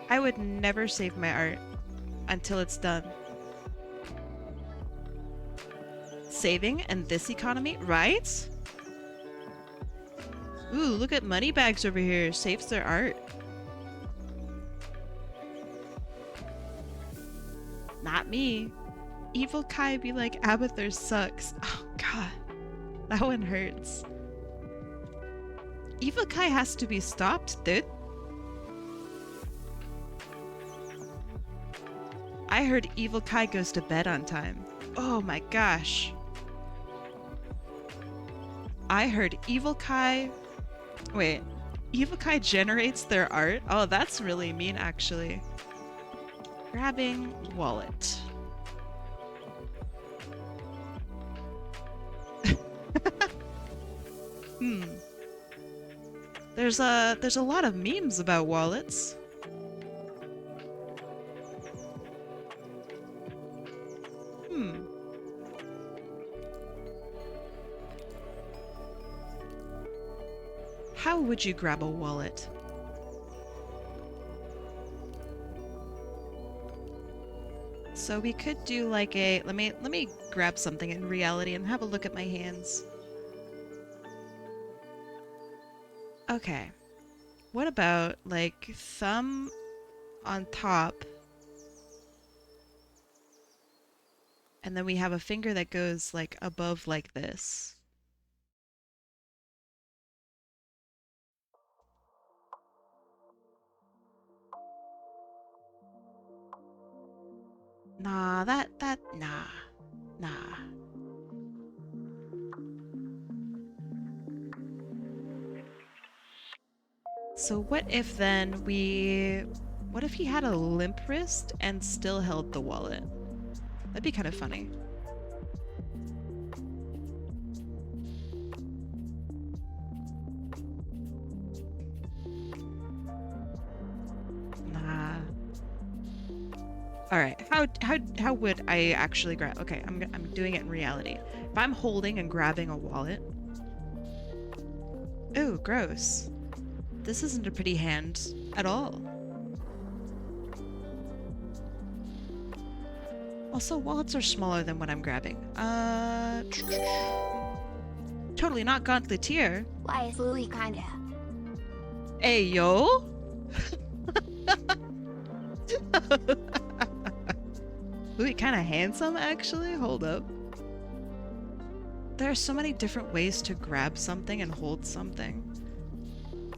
I would never save my art until it's done. Saving and this economy, right? Ooh, look at Moneybags over here. Saves their art. Not me. Evil Kai be like, Abathur sucks. Oh god. That one hurts. Evil Kai has to be stopped, dude. I heard Evil Kai goes to bed on time. Oh my gosh. I heard Evil Kai... Wait. Evil Kai generates their art? Oh, that's really mean, actually. Grabbing wallet. There's a lot of memes about wallets. How would you grab a wallet? So we could do like a let me grab something in reality and have a look at my hands. Okay. What about like thumb on top? And then we have a finger that goes like above like this. Nah, nah. So what if then what if he had a limp wrist and still held the wallet? That'd be kind of funny. Nah. All right. How would I actually grab? Okay, I'm doing it in reality. If I'm holding and grabbing a wallet. Ooh, gross. This isn't a pretty hand at all. Also, wallets are smaller than what I'm grabbing. Totally not Gauntleteer. Why is Louis kinda? Hey, yo! Louis kinda handsome, actually? Hold up. There are so many different ways to grab something and hold something.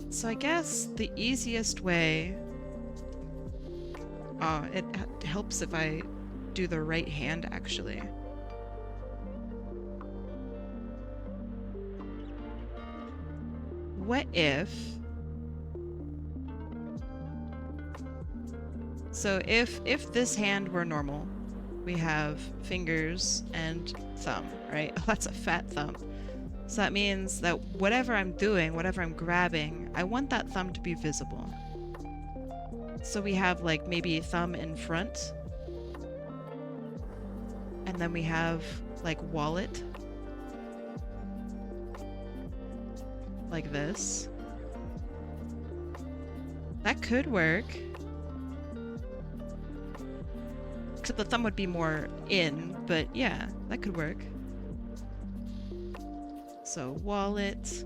So I guess the easiest way... Oh, it helps if I do the right hand, actually. What if... So if this hand were normal, we have fingers and thumb, right? Oh, that's a fat thumb. So that means that whatever I'm doing, whatever I'm grabbing, I want that thumb to be visible. So we have like maybe thumb in front. And then we have like wallet. Like this. That could work. Except the thumb would be more in, but yeah, that could work. So, wallet.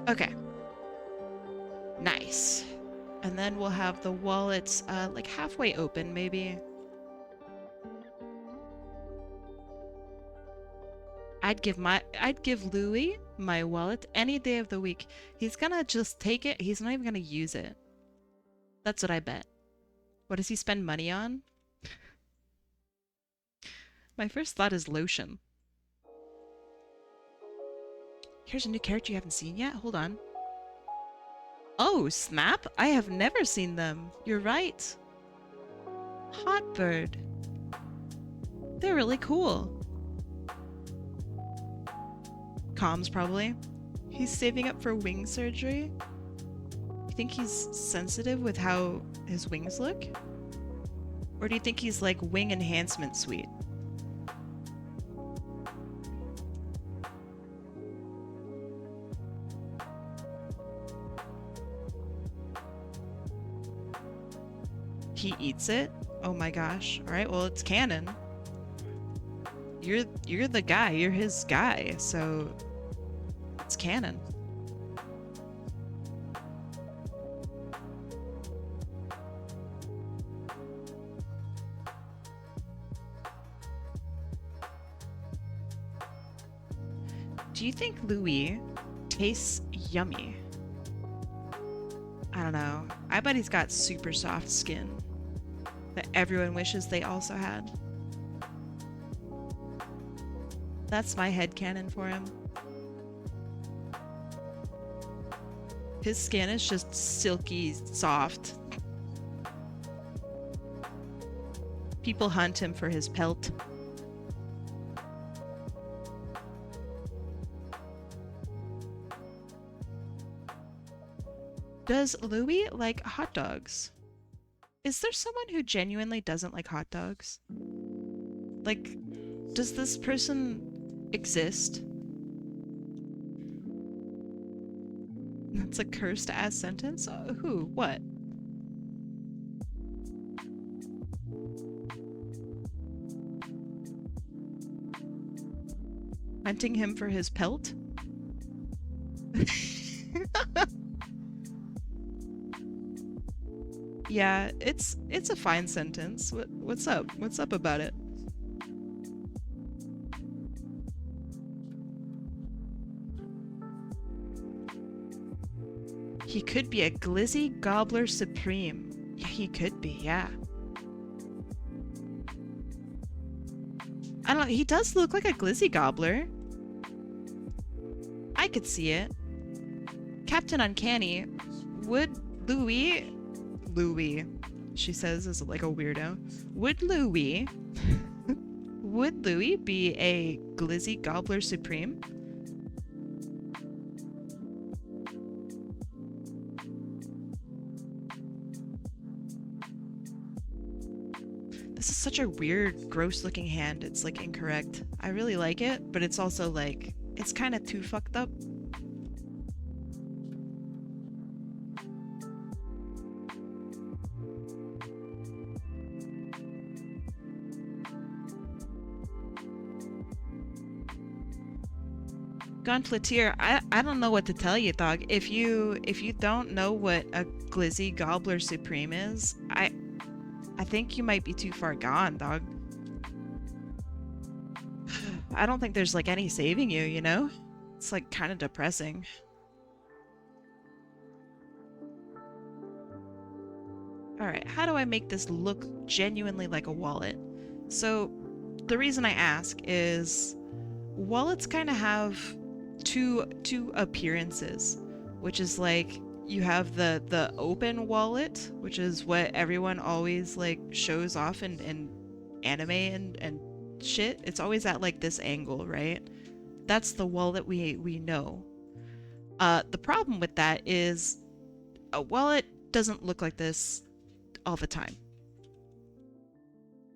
Okay. Nice. And then we'll have the wallets like halfway open, maybe. I'd give Louis my wallet any day of the week. He's gonna just take it. He's not even gonna use it. That's what I bet. What does he spend money on? My first thought is lotion. Here's a new character you haven't seen yet. Hold on. Oh, snap! I have never seen them. You're right. Hot bird. They're really cool. Comms, probably. He's saving up for wing surgery. You think he's sensitive with how his wings look? Or do you think he's like wing enhancement suite? He eats it? Oh my gosh. Alright, well it's canon. You're the guy, you're his guy, so it's canon. Do you think Louis tastes yummy? I don't know. I bet he's got super soft skin that everyone wishes they also had. That's my headcanon for him. His skin is just silky soft. People hunt him for his pelt. Does Louis like hot dogs? Is there someone who genuinely doesn't like hot dogs? Like, does this person exist? That's a cursed ass sentence? Who? What? Hunting him for his pelt? Yeah, it's a fine sentence. What's up? What's up about it? He could be a glizzy gobbler supreme. Yeah, he could be, yeah. I don't know, he does look like a glizzy gobbler. I could see it. Captain Uncanny, would Louis, she says is like a weirdo. Would Louis be a glizzy gobbler supreme? This is such a weird, gross looking hand. It's like incorrect. I really like it, but it's also like, it's kind of too fucked up. Gauntleteer, I don't know what to tell you, dog. If you don't know what a glizzy gobbler supreme is, I think you might be too far gone, dog. I don't think there's like any saving you, you know? It's like kind of depressing. Alright, how do I make this look genuinely like a wallet? So, the reason I ask is wallets kind of have two appearances, which is like you have the open wallet, which is what everyone always like shows off in anime and shit. It's always at like this angle, right? That's the wallet we know. The problem with that is a wallet doesn't look like this all the time.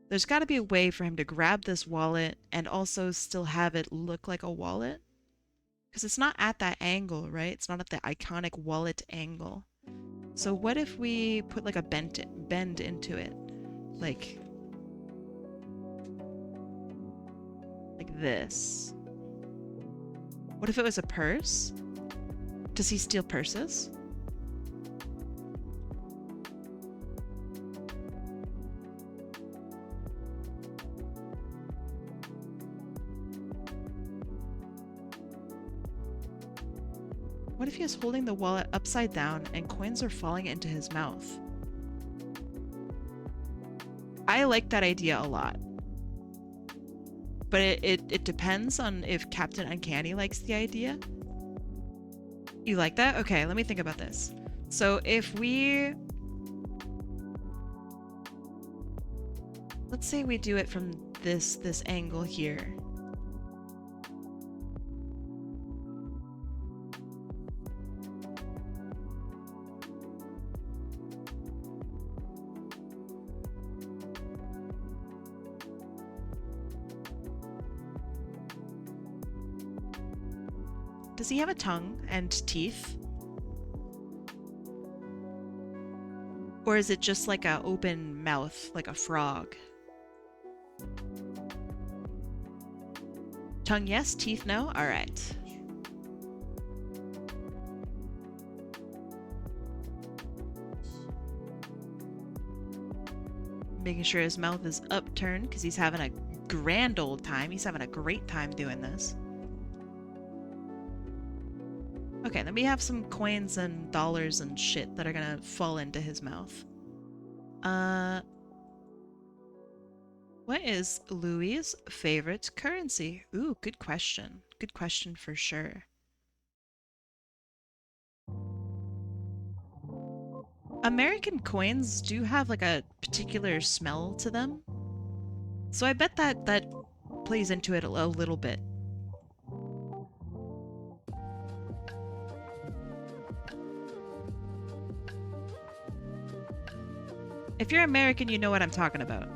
There's got to be a way for him to grab this wallet and also still have it look like a wallet. Because it's not at that angle, right? It's not at the iconic wallet angle. So what if we put like a bend into it? Like this. What if it was a purse? Does he steal purses? What if he is holding the wallet upside down and coins are falling into his mouth? I like that idea a lot. But it depends on if Captain Uncanny likes the idea. You like that? Okay, let me think about this. So if we... let's say we do it from this angle here. Does he have a tongue and teeth? Or is it just like an open mouth, like a frog? Tongue yes, teeth no? Alright. Making sure his mouth is upturned because he's having a grand old time. He's having a great time doing this. Okay, then we have some coins and dollars and shit that are gonna fall into his mouth. What is Louis' favorite currency? Ooh, good question. Good question for sure. American coins do have like a particular smell to them. So I bet that plays into it a little bit. If you're American, you know what I'm talking about.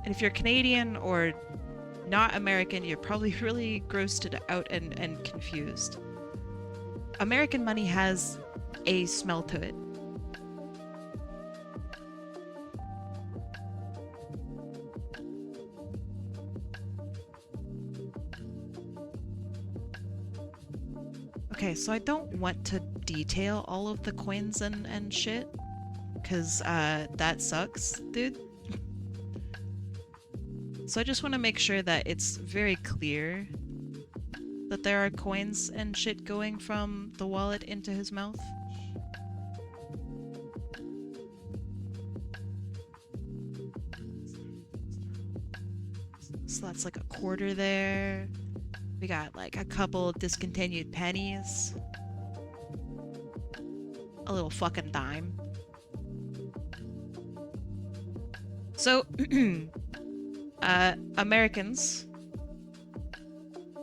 And if you're Canadian or not American, you're probably really grossed out and confused. American money has a smell to it. Okay, so I don't want to detail all of the coins and shit, because that sucks, dude. So I just want to make sure that it's very clear that there are coins and shit going from the wallet into his mouth. So that's like a quarter there. We got like a couple discontinued pennies. A little fucking dime. So, Americans,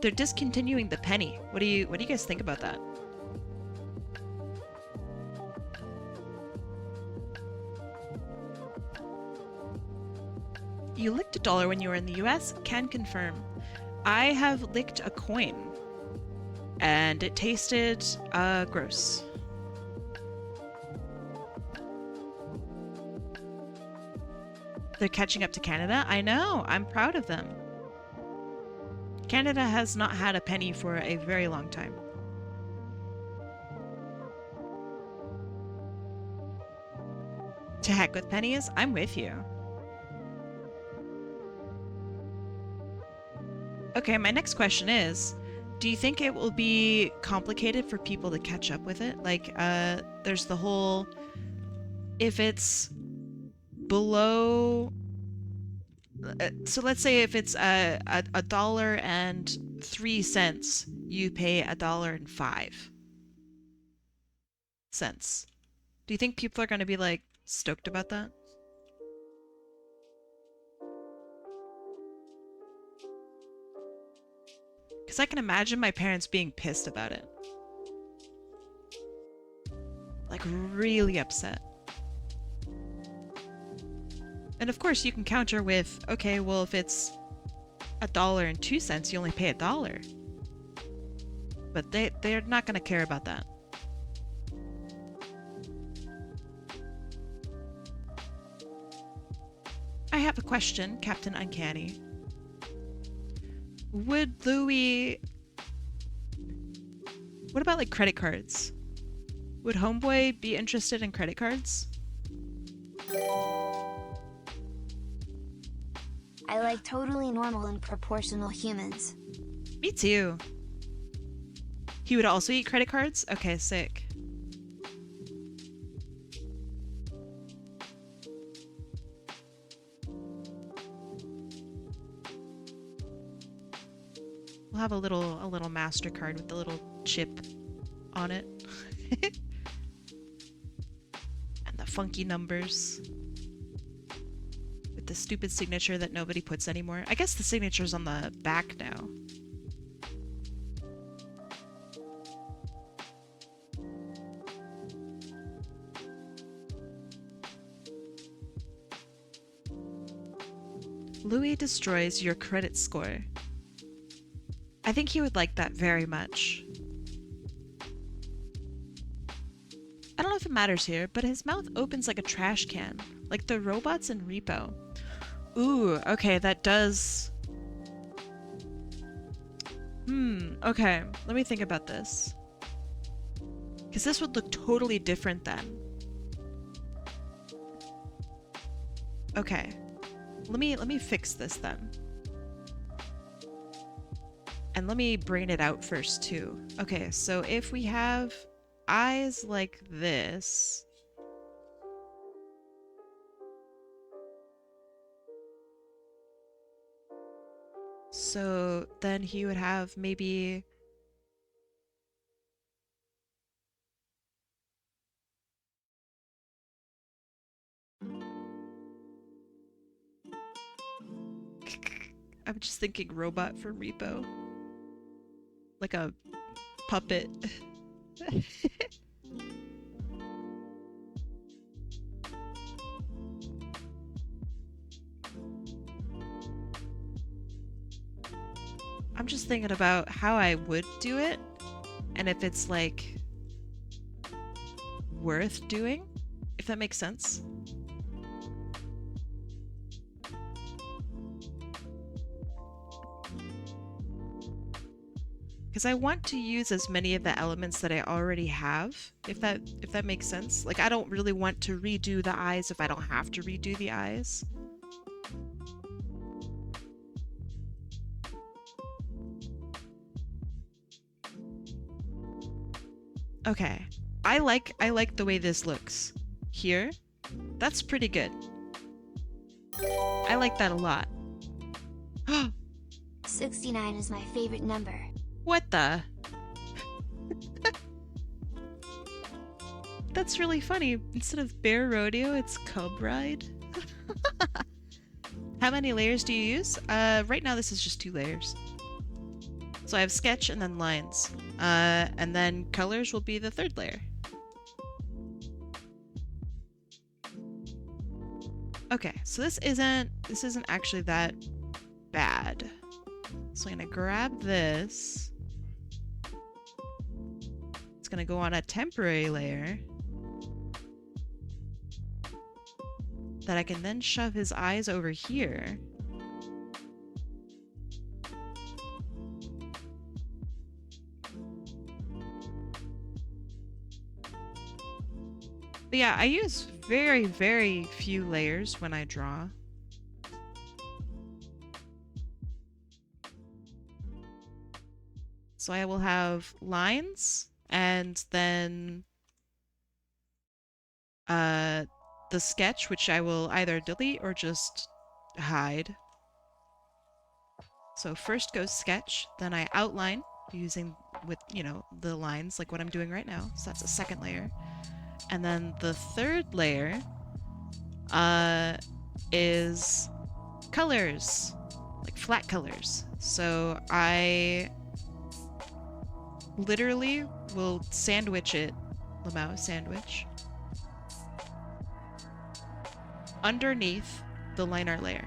they're discontinuing the penny. What do you guys think about that? You licked a dollar when you were in the US? Can confirm. I have licked a coin, and it tasted gross. They're catching up to Canada? I know, I'm proud of them. Canada has not had a penny for a very long time. To heck with pennies? I'm with you. Okay, my next question is, do you think it will be complicated for people to catch up with it? Like, there's the whole, if it's below, so let's say if it's $1.03, you pay $1.05. Do you think people are going to be like stoked about that? Because I can imagine my parents being pissed about it. Like, really upset. And of course, you can counter with, okay, well, if it's $1.02, you only pay $1. But they're not going to care about that. I have a question, Captain Uncanny. Would Louis... What about, like, credit cards? Would Homeboy be interested in credit cards? I like totally normal and proportional humans. Me too. He would also eat credit cards? Okay, sick. We'll have a little MasterCard with the little chip on it. And the funky numbers. the stupid signature that nobody puts anymore. I guess the signature's on the back now. Louis destroys your credit score. I think he would like that very much. I don't know if it matters here, but his mouth opens like a trash can, like the robots in Repo. Ooh, okay, that does... Okay, let me think about this. Because this would look totally different then. Okay, let me fix this then. And let me brain it out first too. Okay, so if we have eyes like this, so then he would have maybe I'm just thinking robot from Repo. Like a puppet. I'm just thinking about how I would do it and if it's like worth doing, if that makes sense. Because I want to use as many of the elements that I already have, if that makes sense. Like, I don't really want to redo the eyes if I don't have to redo the eyes. Okay, I like the way this looks. Here, that's pretty good. I like that a lot. 69 is my favorite number. What the? That's really funny. Instead of bear rodeo, it's cub ride. How many layers do you use? Right now this is just 2 layers. So I have sketch and then lines. And then colors will be the 3rd layer. Okay, so this isn't actually that bad. So I'm gonna grab this. It's gonna go on a temporary layer that I can then shove his eyes over here. But yeah, I use very, very few layers when I draw. So I will have lines and then the sketch, which I will either delete or just hide. So first goes sketch, then I outline using with, you know, the lines like what I'm doing right now. So that's a 2nd layer. And then the 3rd layer is colors, like flat colors. So I literally will sandwich it, Lamau sandwich, underneath the line art layer.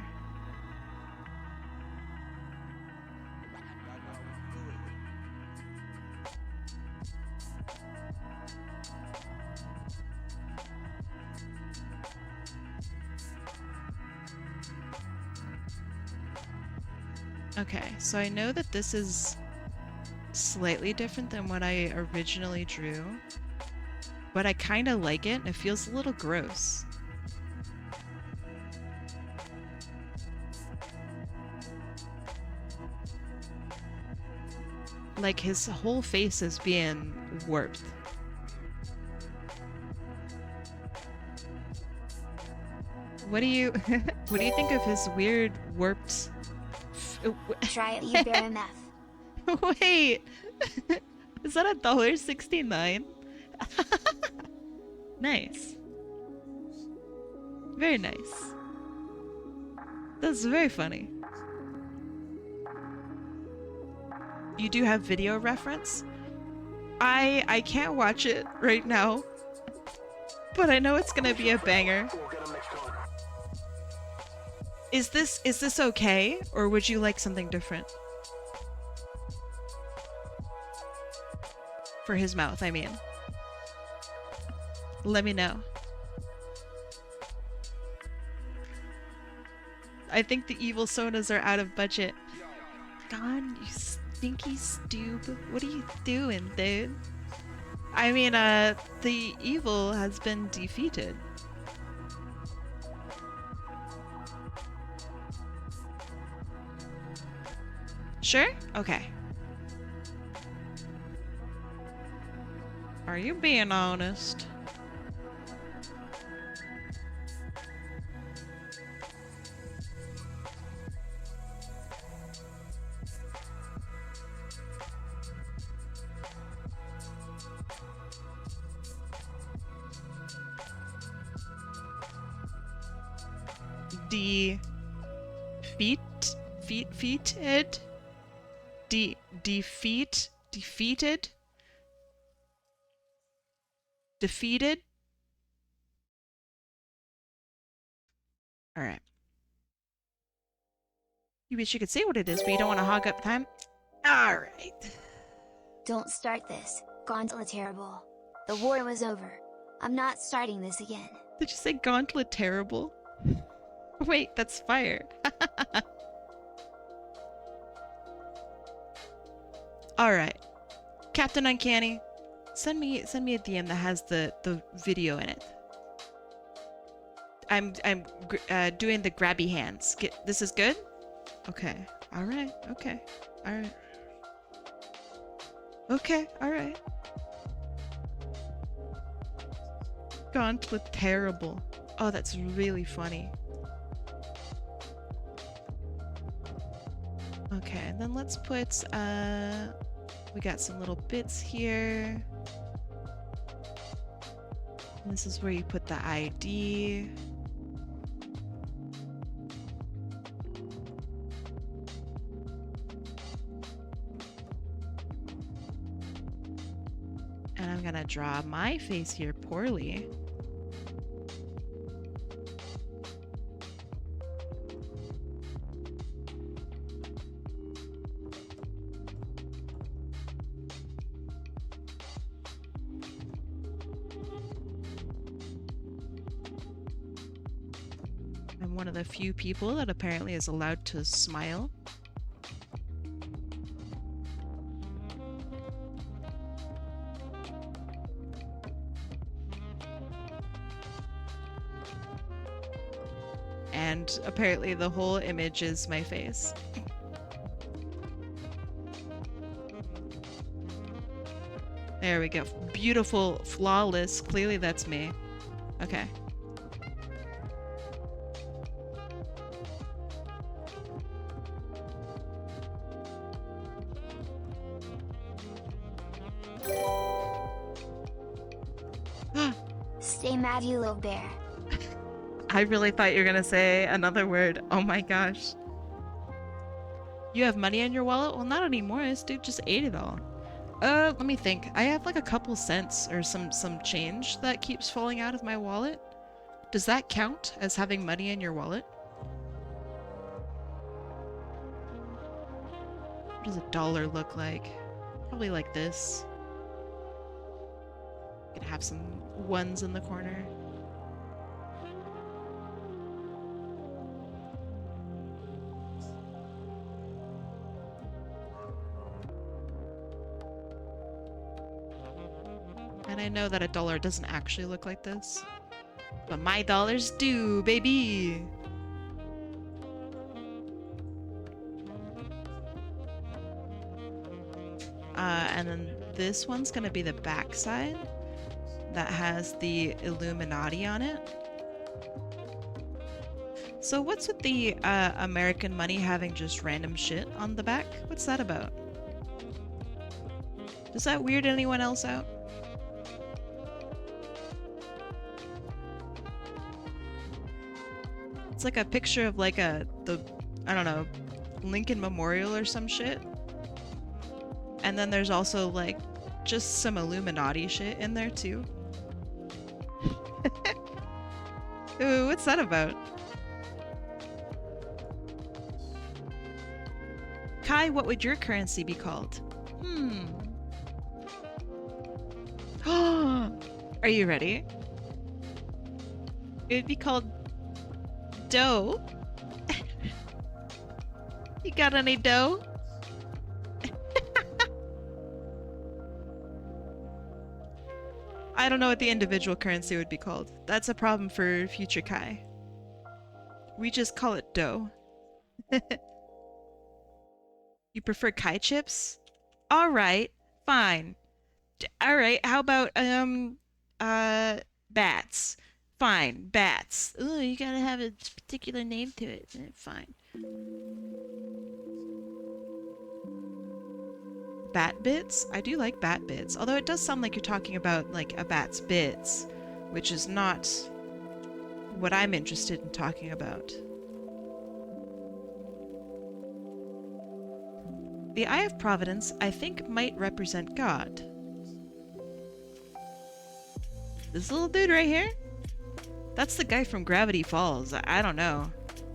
Okay, so I know that this is slightly different than what I originally drew, but I kind of like it and it feels a little gross. Like his whole face is being warped. What do you what do you think of his weird warped Try it, you bear MF. Wait, is that $1.69? Nice. Very nice. That's very funny. You do have video reference? I can't watch it right now, but I know it's gonna be a banger. Is this okay, or would you like something different? For his mouth, I mean. Let me know. I think the evil sodas are out of budget. Gone, you stinky stoob. What are you doing, dude? I mean, the evil has been defeated. Sure? Okay. Are you being honest? Defeated? Alright. You wish you could say what it is, but you don't want to hog up time? Alright. Don't start this, Gauntlet Terrible. The war was over. I'm not starting this again. Did you say Gauntlet Terrible? Wait, that's fire. Alright. Captain Uncanny, send me a DM that has the video in it. I'm doing the grabby hands. This is good? Okay. Alright. Okay. Alright. Okay. Alright. Gauntlet Terrible. Oh, that's really funny. Okay, and then let's put, we got some little bits here. And this is where you put the ID. And I'm gonna draw my face here poorly. I'm one of the few people that apparently is allowed to smile. And apparently the whole image is my face. There we go. Beautiful, flawless. Clearly that's me. Okay. Stay mad, you little bear. I really thought you were gonna say another word. Oh my gosh. You have money in your wallet? Well, not anymore. This dude just ate it all. Let me think. I have like a couple cents or some change that keeps falling out of my wallet. Does that count as having money in your wallet? What does a dollar look like? Probably like this. Gonna have some ones in the corner. And I know that a dollar doesn't actually look like this, but my dollars do, baby! And then this one's gonna be the back side that has the Illuminati on it. So what's with the American money having just random shit on the back? What's that about? Does that weird anyone else out? It's like a picture of like I don't know, Lincoln Memorial or some shit. And then there's also like just some Illuminati shit in there too. Ooh, what's that about? Kai, what would your currency be called? Are you ready? It would be called dough. You got any dough? I don't know what the individual currency would be called. That's a problem for future Kai. We just call it dough. You prefer Kai chips? Alright, fine. Alright, how about, bats? Fine, bats. Ooh, you gotta have a particular name to it. Fine. Bat bits? I do like bat bits, although it does sound like you're talking about, like, a bat's bits, which is not what I'm interested in talking about. The Eye of Providence, I think, might represent God. This little dude right here? That's the guy from Gravity Falls. I don't know.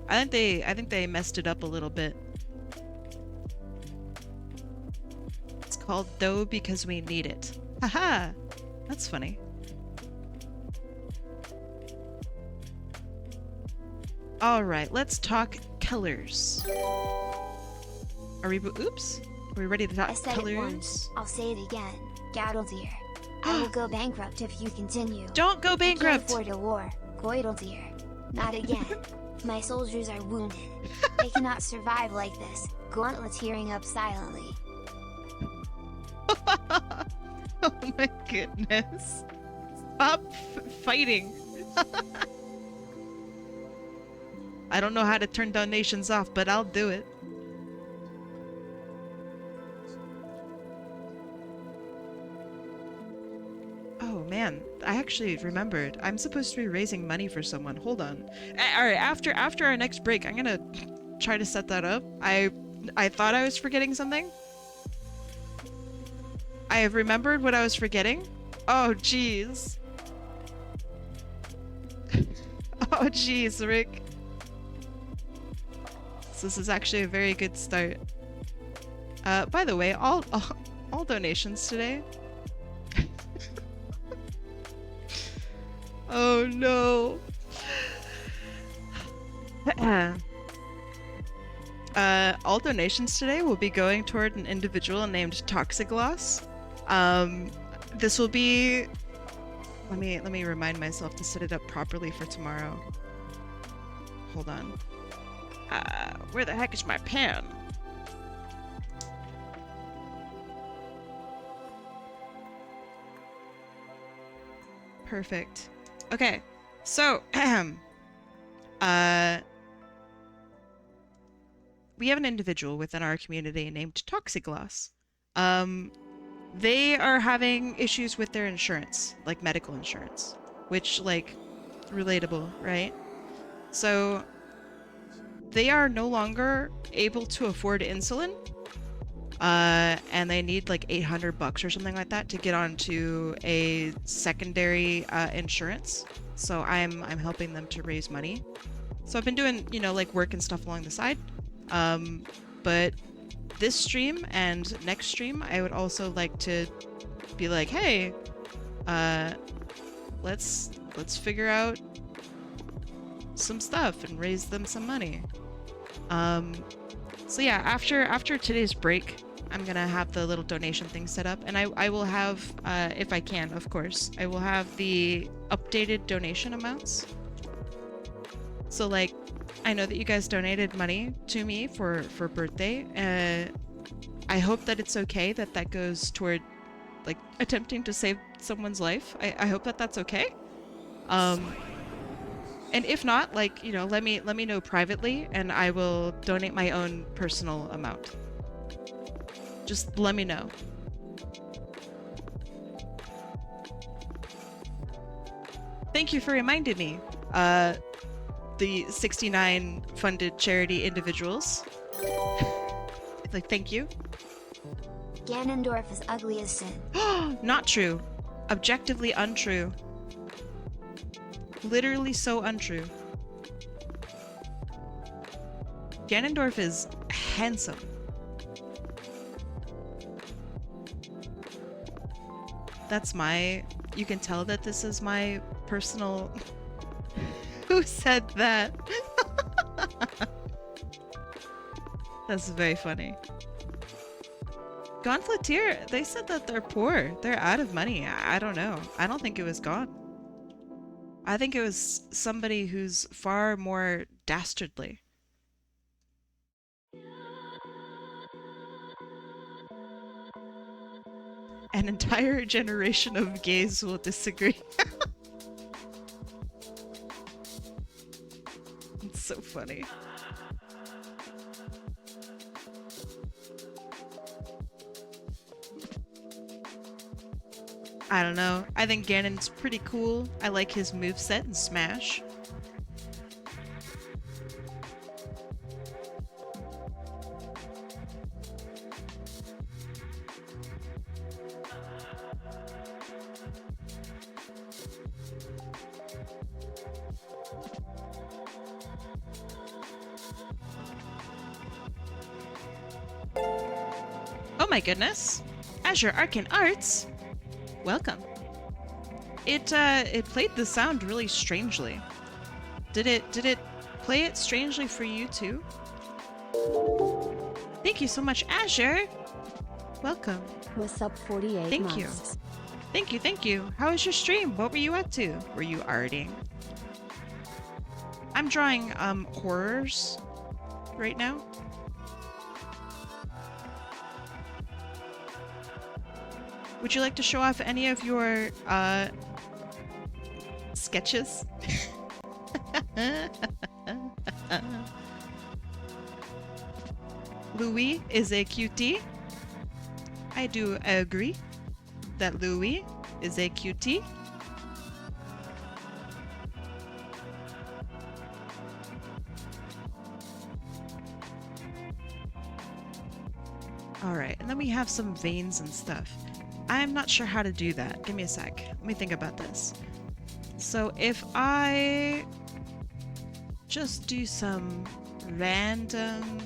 I think they messed it up a little bit. It's called dough because we need it. Haha! That's funny. Alright, let's talk colors. Are we oops? Are we ready to talk I said colors? it once, I'll say it again. Gaddledeer. I will go bankrupt if you continue. Don't go bankrupt! I can't afford a war. Goideldeer. Not again. My soldiers are wounded. They cannot survive like this. Gauntlet tearing up silently. Oh my goodness. Stop fighting. I don't know how to turn donations off, but I'll do it. Oh man, I actually remembered. I'm supposed to be raising money for someone. Hold on. Alright, after our next break, I'm gonna try to set that up. I thought I was forgetting something. I have remembered what I was forgetting. Oh jeez. Oh jeez, Rick. So this is actually a very good start. By the way, all donations today. Oh no. All donations today will be going toward an individual named Toxigloss. This will be. Let me remind myself to set it up properly for tomorrow. Hold on. Where the heck is my pen? Perfect. Okay, so we have an individual within our community named Toxigloss. They are having issues with their insurance, like medical insurance, which, like, relatable, right? So they are no longer able to afford insulin, and they need like $800 or something like that to get onto a secondary insurance. So I'm helping them to raise money. So I've been doing, you know, like work and stuff along the side. But this stream and next stream, I would also like to be like, hey, let's figure out some stuff and raise them some money. So yeah, after today's break, I'm gonna have the little donation thing set up, and I will have, if I can, of course, I will have the updated donation amounts. So like, I know that you guys donated money to me for birthday. I hope that it's okay that that goes toward like attempting to save someone's life. I hope that that's okay. And if not, like, you know, let me know privately, and I will donate my own personal amount. Just let me know. Thank you for reminding me. the 69 funded charity individuals. Like, thank you. Ganondorf is ugly as sin. Not true. Objectively untrue. Literally so untrue. Ganondorf is handsome. That's my... You can tell that this is my personal... Who said that? That's very funny. Gonfletier, they said that they're poor. They're out of money. I don't know. I don't think it was God. I think it was somebody who's far more dastardly. An entire generation of gays will disagree. It's so funny. I don't know. I think Ganon's pretty cool. I like his moveset in Smash. Oh my goodness. Azure Arcane Arts? Welcome. It played the sound really strangely. Did it play it strangely for you too? Thank you so much, Azure. Welcome. What's up, 48 Thank months? you. Thank you, thank you. How was your stream? What were you up to? Were you arting? I'm drawing horrors right now. Would you like to show off any of your sketches? Louis is a cutie. I do agree that Louis is a cutie. Alright, and then we have some veins and stuff. I'm not sure how to do that. Give me a sec. Let me think about this. So if I just do some random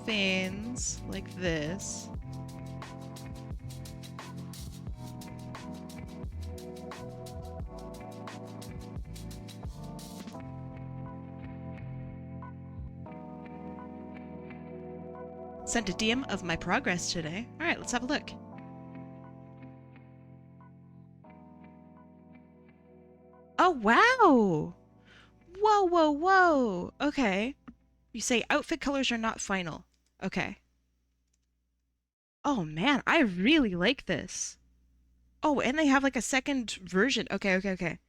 veins like this. Sent a DM of my progress today. All right, let's have a look. Oh, wow. Whoa, whoa, whoa. Okay. You say outfit colors are not final. Okay. Oh, man, I really like this. Oh, and they have like a second version. Okay, okay, okay.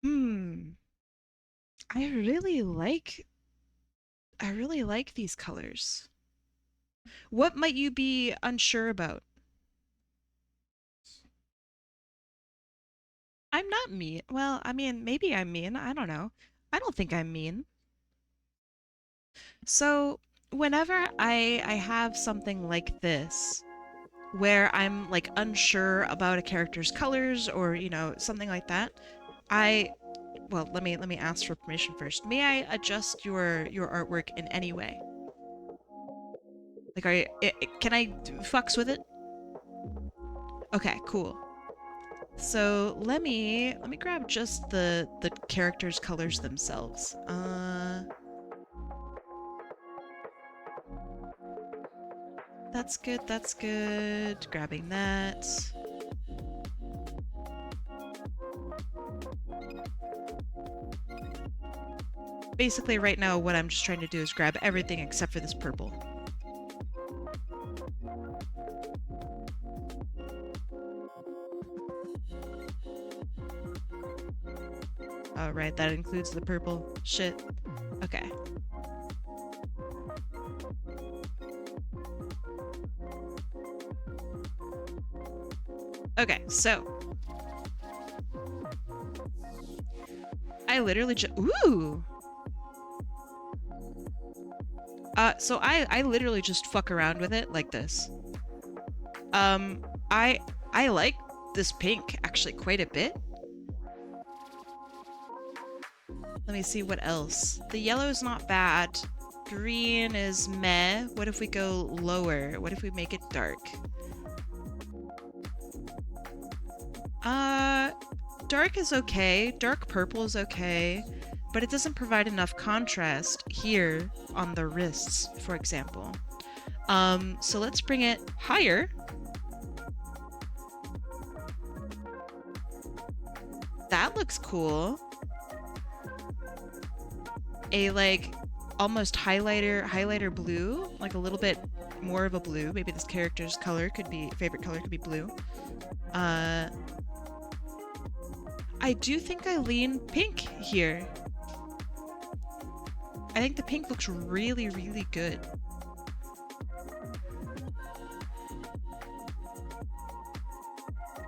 I really like these colors. What might you be unsure about? I'm not mean. Well, I mean, maybe I'm mean. I don't know. I don't think I'm mean. So, whenever I have something like this, where I'm like unsure about a character's colors or, you know, something like that, well, let me ask for permission first. May I adjust your artwork in any way? Like, can I fucks with it? Okay, cool. So let me grab just the characters' colors themselves. That's good, that's good. Grabbing that. Basically right now what I'm just trying to do is grab everything except for this purple. Oh, right, that includes the purple. Shit. Okay. Okay, so I literally just... Ooh! So I literally just fuck around with it like this. I like this pink actually quite a bit. Let me see what else. The yellow is not bad. Green is meh. What if we go lower? What if we make it dark? Dark is okay. Dark purple is okay. But it doesn't provide enough contrast here on the wrists, for example. So let's bring it higher. That looks cool. A like almost highlighter blue, like a little bit more of a blue. Maybe this character's color could be favorite color could be blue. I do think I lean pink here. I think the pink looks really, really good.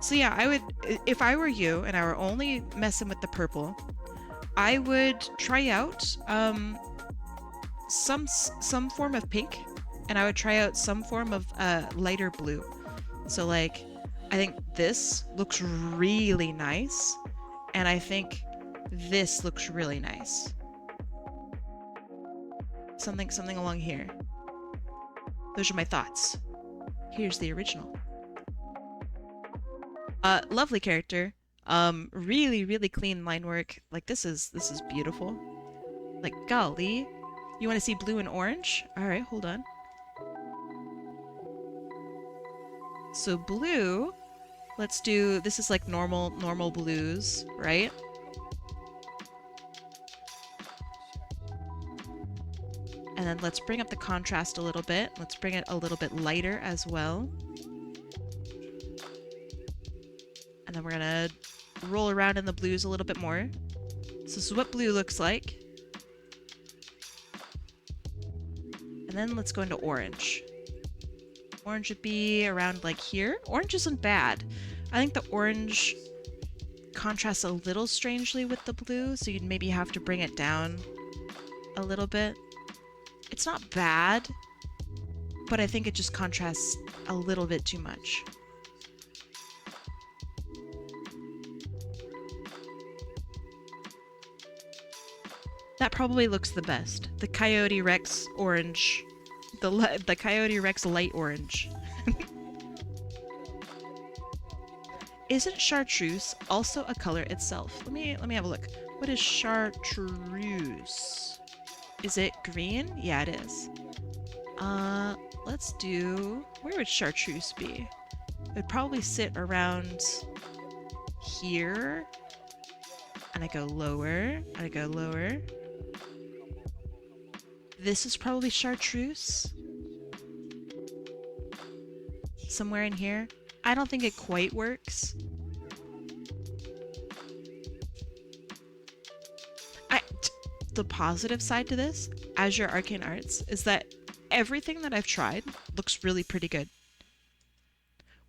So yeah, I would, if I were you and I were only messing with the purple, I would try out some form of pink, and I would try out some form of lighter blue. So like, I think this looks really nice, and I think this looks really nice. Something along here. Those are my thoughts. Here's the original. Lovely character. Really, really clean line work. Like this is beautiful. Like golly. You want to see blue and orange? Alright, hold on. So blue, let's do, this is like normal blues, right? And then let's bring up the contrast a little bit. Let's bring it a little bit lighter as well. And then we're gonna roll around in the blues a little bit more. So this is what blue looks like. And then let's go into orange. Orange would be around like here. Orange isn't bad. I think the orange contrasts a little strangely with the blue, so you'd maybe have to bring it down a little bit. It's not bad, but I think it just contrasts a little bit too much. That probably looks the best. The Coyote Rex orange. The Coyote Rex light orange. Isn't chartreuse also a color itself? Let me have a look. What is chartreuse? Is it green? Yeah, it is. Let's do... Where would chartreuse be? It would probably sit around here. And I go lower. And I go lower. This is probably chartreuse. Somewhere in here. I don't think it quite works. The positive side to this, Azure Arcane Arts, is that everything that I've tried looks really pretty good.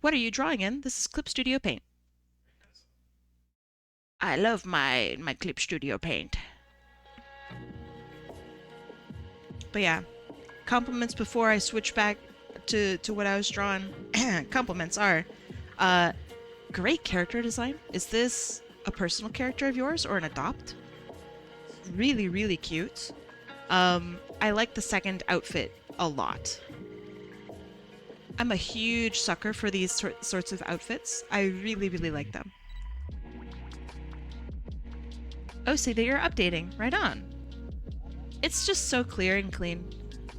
What are you drawing in? This is Clip Studio Paint. I love my Clip Studio Paint. But yeah, compliments before I switch back to what I was drawing. Compliments are, great character design. Is this a personal character of yours or an adopt? Really, really cute. I like the second outfit a lot. I'm a huge sucker for these sorts of outfits. I really, really like them. Oh, see that you're updating. Right on. It's just so clear and clean.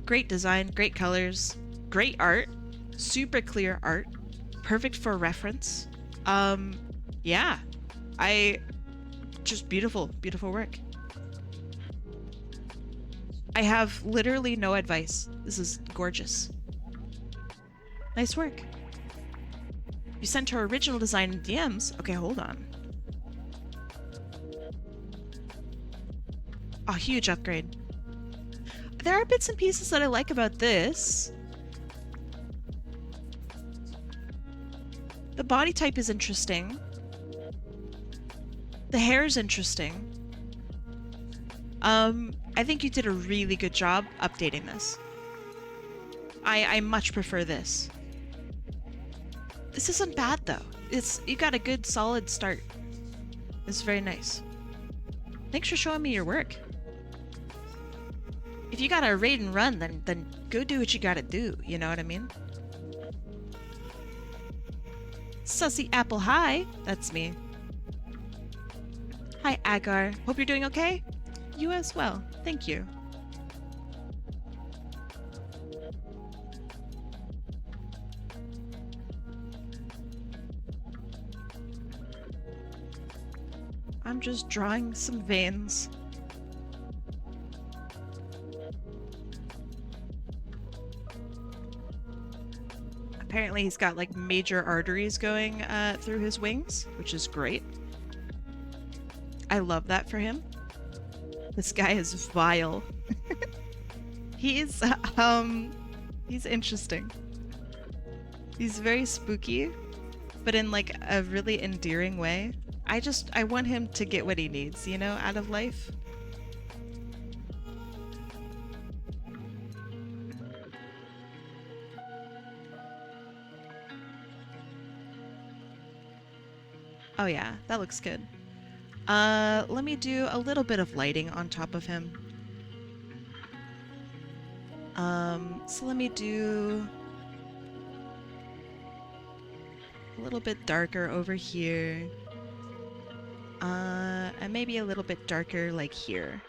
Great design, great colors, great art, super clear art, perfect for reference. Yeah. Just beautiful, beautiful work. I have literally no advice. This is gorgeous. Nice work. You sent her original design in DMs? Okay, hold on. A huge upgrade. There are bits and pieces that I like about this. The body type is interesting. The hair is interesting. I think you did a really good job updating this. I much prefer this. This isn't bad though. You got a good solid start. It's very nice. Thanks for showing me your work. If you gotta raid and run, then go do what you gotta do, you know what I mean? Sussy Apple Hi! That's me. Hi Agar. Hope you're doing okay? You as well. Thank you. I'm just drawing some veins. Apparently he's got like major arteries going through his wings, which is great. I love that for him. This guy is vile. He's interesting. He's very spooky, but in like a really endearing way. I want him to get what he needs, you know, out of life. Oh yeah, that looks good. Let me do a little bit of lighting on top of him. So let me do a little bit darker over here. And maybe a little bit darker like here.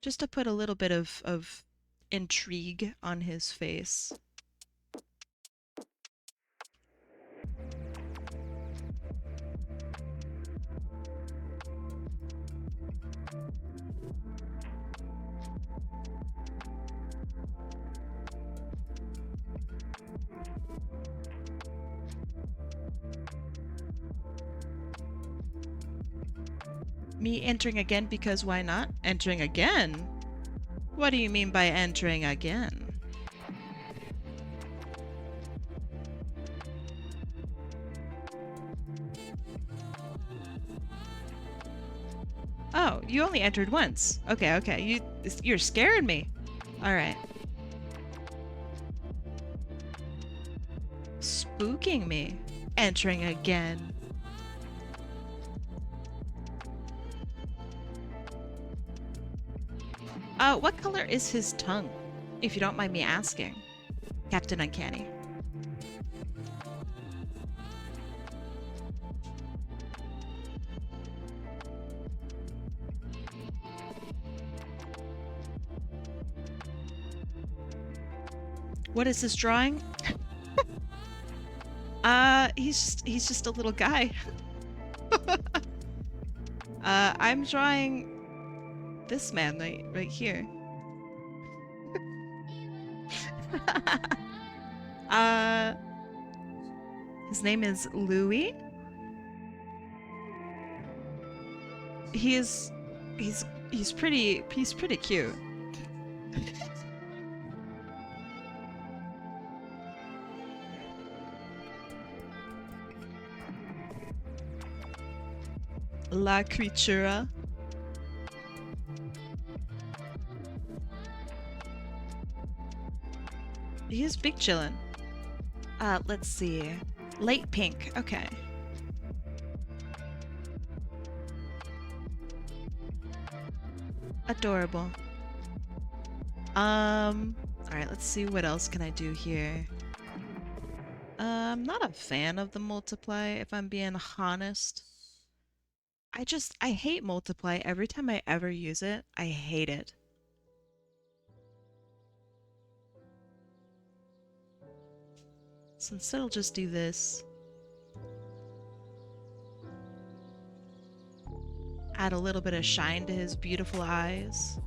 Just to put a little bit of intrigue on his face. Me entering again because why not? Entering again? What do you mean by entering again? Oh, you only entered once. Okay, okay. You're scaring me. All right. Spooking me. Entering again. What color is his tongue? If you don't mind me asking. Captain Uncanny. What is this drawing? He's just a little guy. I'm drawing this man right here. His name is Louis. He's pretty cute. La Creatura. He's big chillin'. Let's see. Light pink. Okay. Adorable. Alright, let's see what else can I do here. I'm not a fan of the multiply, if I'm being honest. I hate multiply. Every time I ever use it, I hate it. So instead I'll just do this. Add a little bit of shine to his beautiful eyes.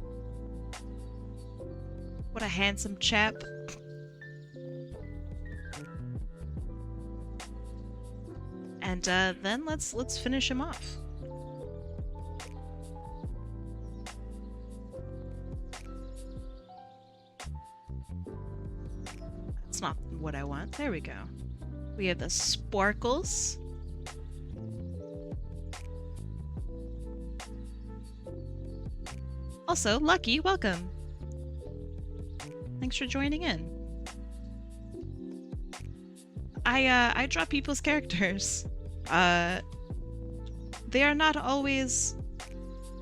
What a handsome chap. And then let's finish him off. That's not what I want. There we go. We have the sparkles. Also, Lucky, welcome. Thanks for joining in. I draw people's characters. They are not always,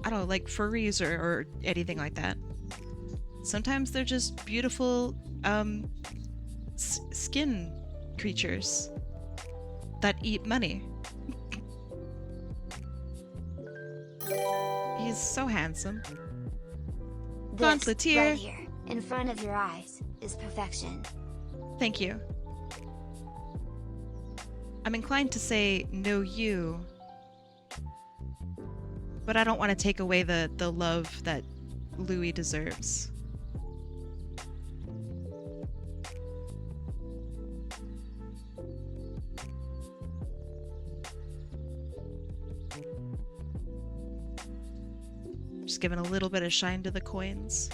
I don't know, like furries or anything like that. Sometimes they're just beautiful, skin creatures that eat money. He's so handsome. This, Gauntleteer. right here, in front of your eyes, is perfection. Thank you. I'm inclined to say no you, but I don't want to take away the love that Louis deserves. Just giving a little bit of shine to the coins.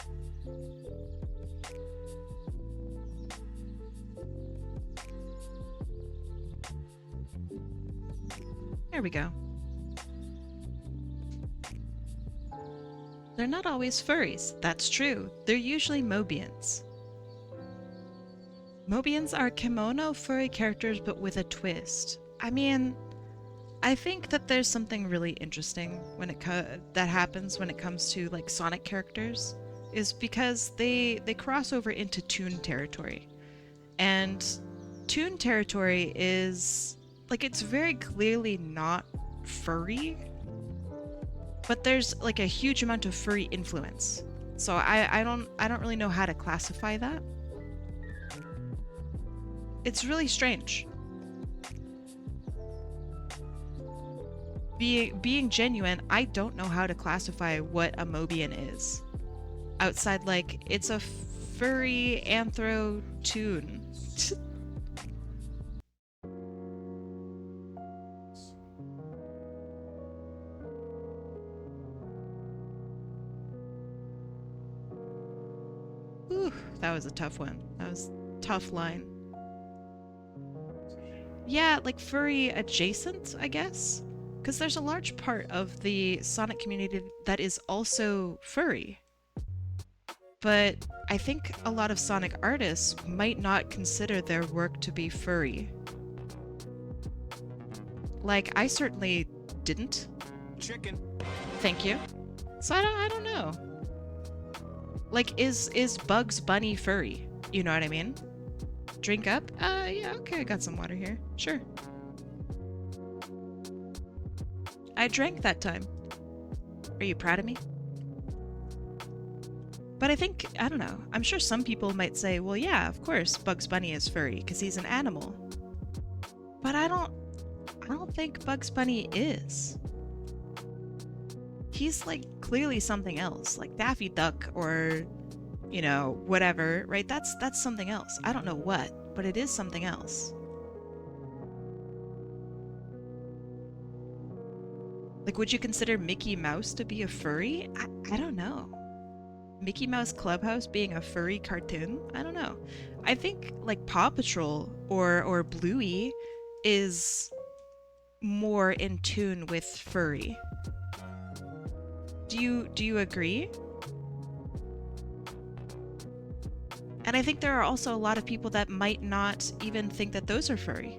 There we go. They're not always furries, that's true. They're usually Mobians. Mobians are kimono furry characters but with a twist. I mean, I think that there's something really interesting when that happens when it comes to like Sonic characters, is because they cross over into Toon territory. And Toon territory is like, it's very clearly not furry, but there's like a huge amount of furry influence. So I don't really know how to classify that. It's really strange. Being genuine, I don't know how to classify what a Mobian is. Outside, like, it's a furry anthro toon. Ooh, that was a tough one. That was a tough line. Yeah, like furry adjacent, I guess? Because there's a large part of the Sonic community that is also furry. But I think a lot of Sonic artists might not consider their work to be furry. Like, I certainly didn't. Chicken. Thank you. So I don't know. Like, is Bugs Bunny furry? You know what I mean? Drink up? Yeah, okay, I got some water here. Sure. I drank that time. Are you proud of me? But I think, I don't know, I'm sure some people might say, well, yeah, of course, Bugs Bunny is furry, because he's an animal. But I don't think Bugs Bunny is. He's, like, clearly something else, like Daffy Duck or, you know, whatever, right? That's something else. I don't know what, but it is something else. Like, would you consider Mickey Mouse to be a furry? I don't know. Mickey Mouse Clubhouse being a furry cartoon? I don't know. I think, like, Paw Patrol or Bluey is more in tune with furry. Do you agree? And I think there are also a lot of people that might not even think that those are furry.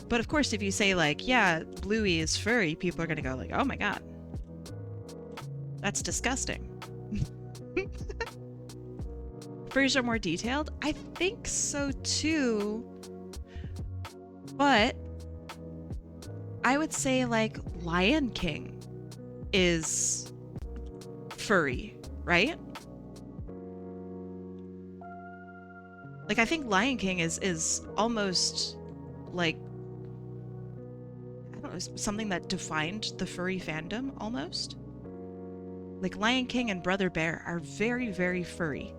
But of course, if you say like, yeah, Bluey is furry, people are gonna go like, oh my god. That's disgusting. Furries are more detailed? I think so too. But I would say like Lion King is furry, right? Like I think Lion King is almost like, I don't know, something that defined the furry fandom almost. Like Lion King and Brother Bear are very, very furry.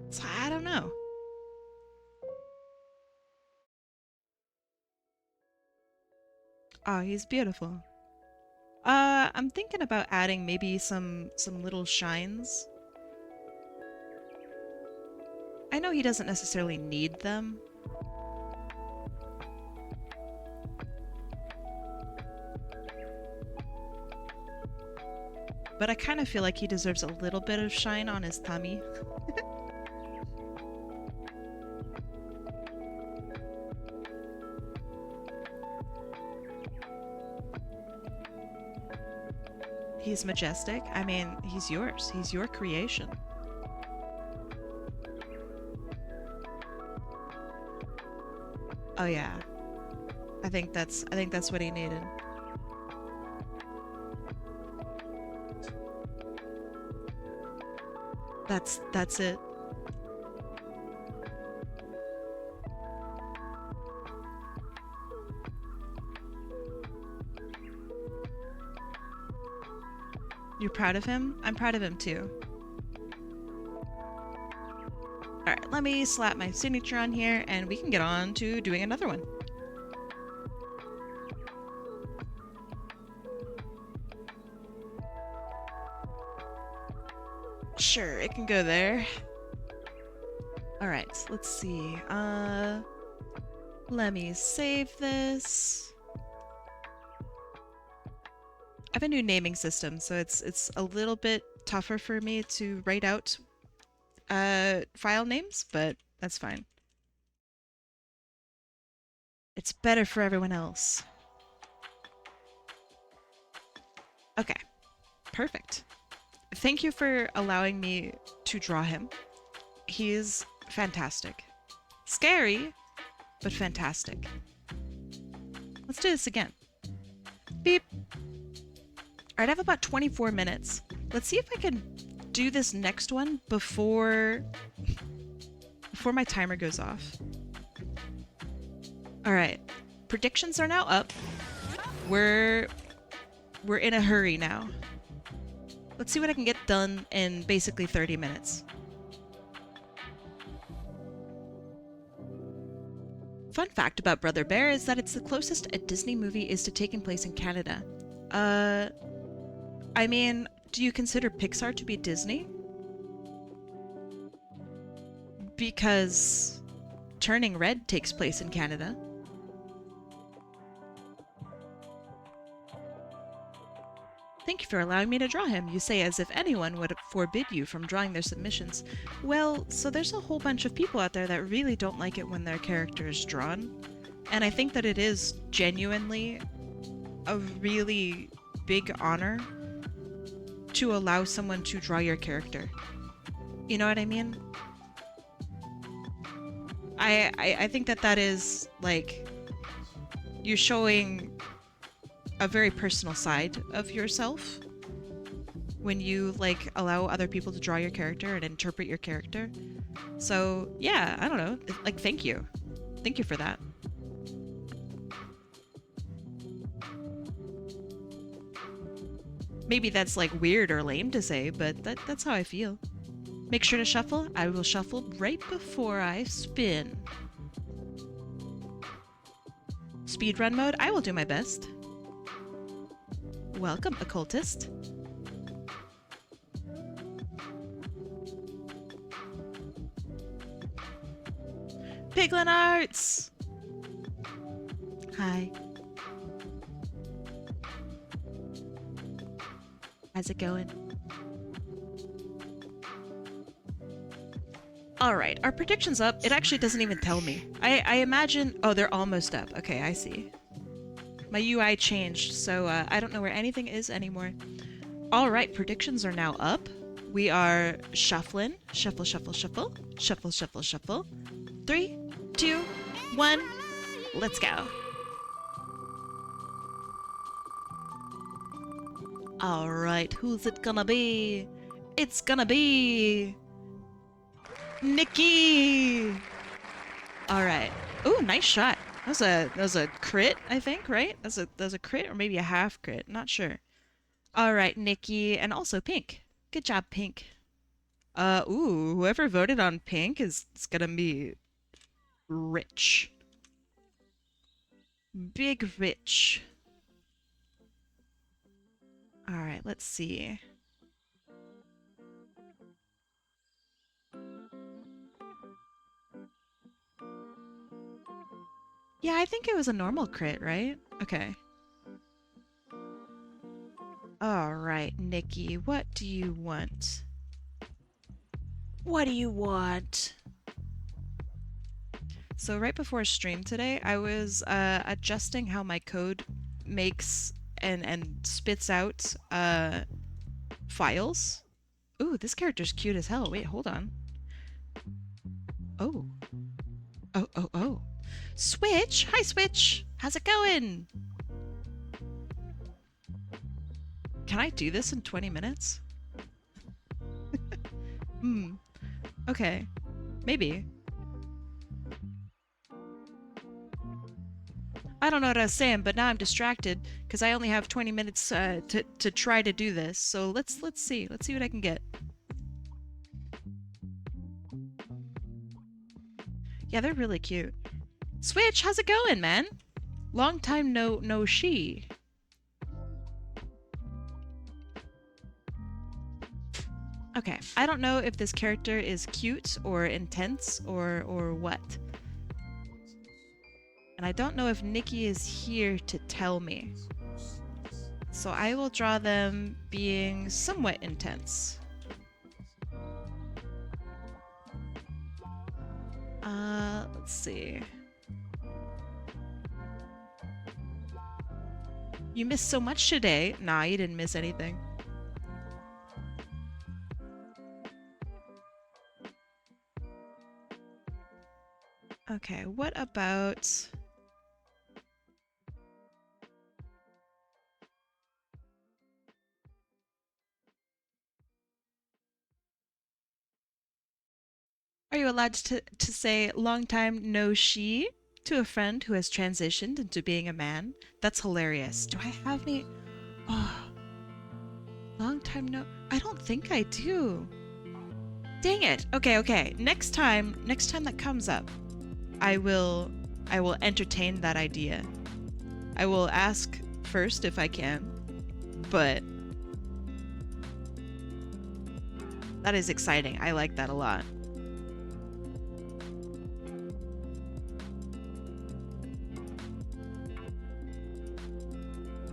So I don't know. Oh, he's beautiful. I'm thinking about adding maybe some little shines. I know he doesn't necessarily need them. But I kind of feel like he deserves a little bit of shine on his tummy. He's majestic. I mean, he's yours. He's your creation. Oh yeah. I think that's what he needed. That's it. You're proud of him? I'm proud of him too. Alright, let me slap my signature on here and we can get on to doing another one. Sure, it can go there. Alright, let's see. Let me save this. I have a new naming system, so it's a little bit tougher for me to write out file names, but that's fine. It's better for everyone else. Okay, perfect. Thank you for allowing me to draw him. He's fantastic. Scary, but fantastic. Let's do this again. Beep. Alright, I have about 24 minutes. Let's see if I can do this next one before my timer goes off. Alright. Predictions are now up. We're in a hurry now. Let's see what I can get done in basically 30 minutes. Fun fact about Brother Bear is that it's the closest a Disney movie is to taking place in Canada. I mean, do you consider Pixar to be Disney? Because Turning Red takes place in Canada. Thank you for allowing me to draw him, you say, as if anyone would forbid you from drawing their submissions. Well, so there's a whole bunch of people out there that really don't like it when their character is drawn. And I think that it is genuinely a really big honor to allow someone to draw your character. You know what I mean? I think that is, like, you're showing a very personal side of yourself when you, like, allow other people to draw your character and interpret your character. So, yeah, I don't know. Like, thank you. Thank you for that. Maybe that's, like, weird or lame to say, but that's how I feel. Make sure to shuffle. I will shuffle right before I spin. Speedrun mode. I will do my best. Welcome, occultist. Piglin Arts! Hi. How's it going? Alright, our prediction's up. It actually doesn't even tell me. I imagine... Oh, they're almost up. Okay, I see. My UI changed, so I don't know where anything is anymore. Alright, predictions are now up. We are shuffling. Shuffle, shuffle, shuffle. Shuffle, shuffle, shuffle. 3, 2, 1. Let's go. Alright, who's it gonna be? It's gonna be... Nikki! Alright. Ooh, nice shot. That was a crit, I think, right? That was a crit or maybe a half crit. Not sure. Alright, Nikki, and also Pink. Good job, Pink. Ooh, whoever voted on Pink is gonna be rich. Big rich. Alright, let's see. Yeah, I think it was a normal crit, right? Okay. Alright, Nikki, what do you want? What do you want? So right before stream today, I was adjusting how my code makes and spits out files. Ooh, this character's cute as hell. Wait, hold on. Oh. Oh, oh, oh. Switch! Hi, Switch! How's it going? Can I do this in 20 minutes? Okay. Maybe. I don't know what I was saying, but now I'm distracted because I only have 20 minutes to try to do this. So let's see. Let's see what I can get. Yeah, they're really cute. Switch, how's it going, man? Long time no she. Okay, I don't know if this character is cute or intense or what. And I don't know if Nikki is here to tell me. So I will draw them being somewhat intense. Let's see. You missed so much today. Nah, you didn't miss anything. Okay, what about... Are you allowed to say long time no she to a friend who has transitioned into being a man? That's hilarious. Do I have any... Oh, long time no... I don't think I do. Dang it. Okay, okay. Next time that comes up, I will entertain that idea. I will ask first if I can, but that is exciting. I like that a lot.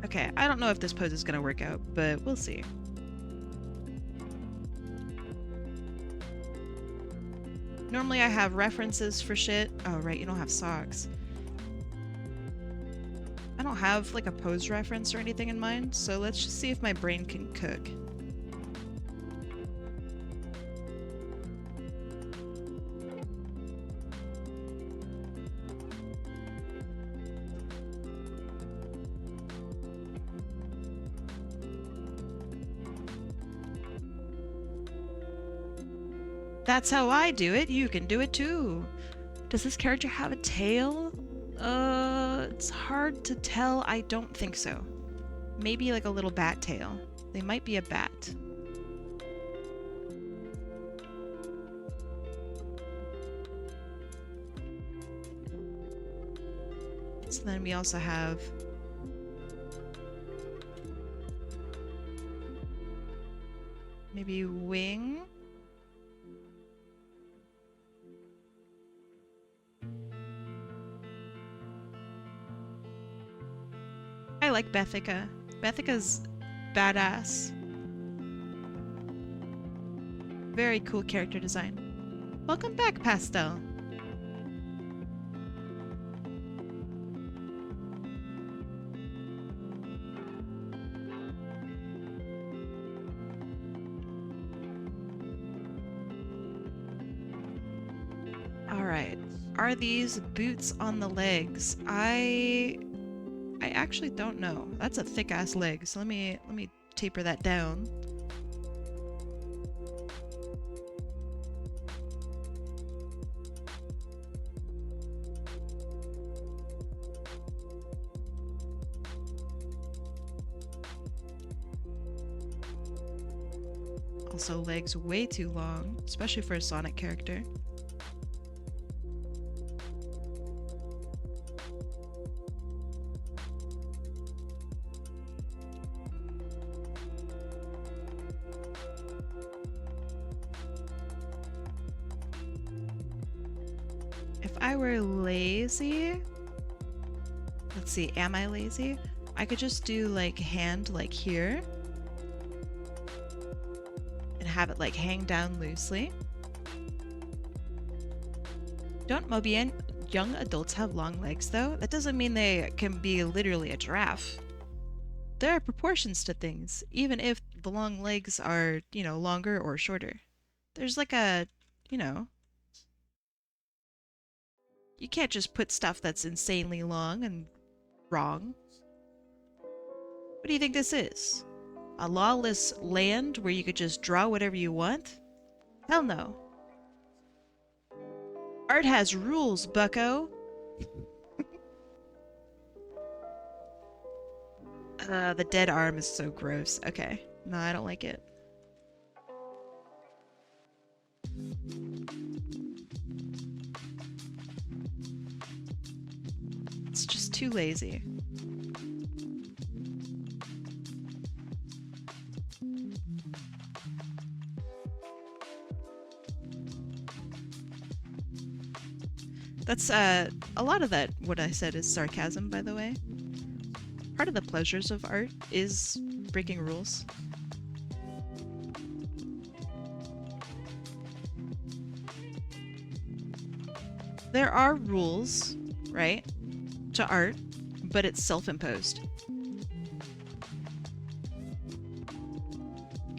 Okay, I don't know if this pose is gonna work out, but we'll see. Normally I have references for shit. Oh, right, you don't have socks. I don't have like a pose reference or anything in mind, so let's just see if my brain can cook. That's how I do it. You can do it too. Does this character have a tail? It's hard to tell. I don't think so. Maybe like a little bat tail. They might be a bat. So then we also have maybe wing. I like Bethica. Bethica's badass. Very cool character design. Welcome back, Pastel. Alright. Are these boots on the legs? I actually don't know. That's a thick ass leg, so let me taper that down. Also, legs way too long, especially for a Sonic character. If I were lazy, let's see, am I lazy? I could just do like hand like here and have it like hang down loosely. Don't Mobian young adults have long legs though? That doesn't mean they can be literally a giraffe. There are proportions to things, even if the long legs are, you know, longer or shorter. There's like a, you know, you can't just put stuff that's insanely long and wrong. What do you think this is? A lawless land where you could just draw whatever you want? Hell no. Art has rules, bucko. The dead arm is so gross. Okay. No, I don't like it. It's just too lazy. That's, a lot of that, what I said is sarcasm, by the way. Part of the pleasures of art is breaking rules. There are rules, right, to art, but it's self-imposed.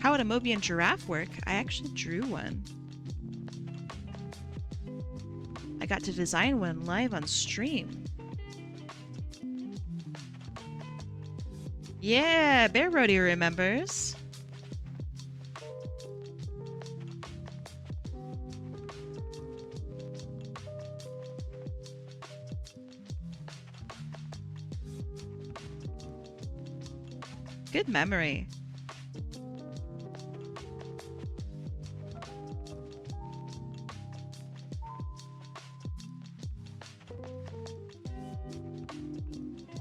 How would a Mobian giraffe work? I actually drew one. I got to design one live on stream. Yeah, Bear Roadie remembers. Good memory.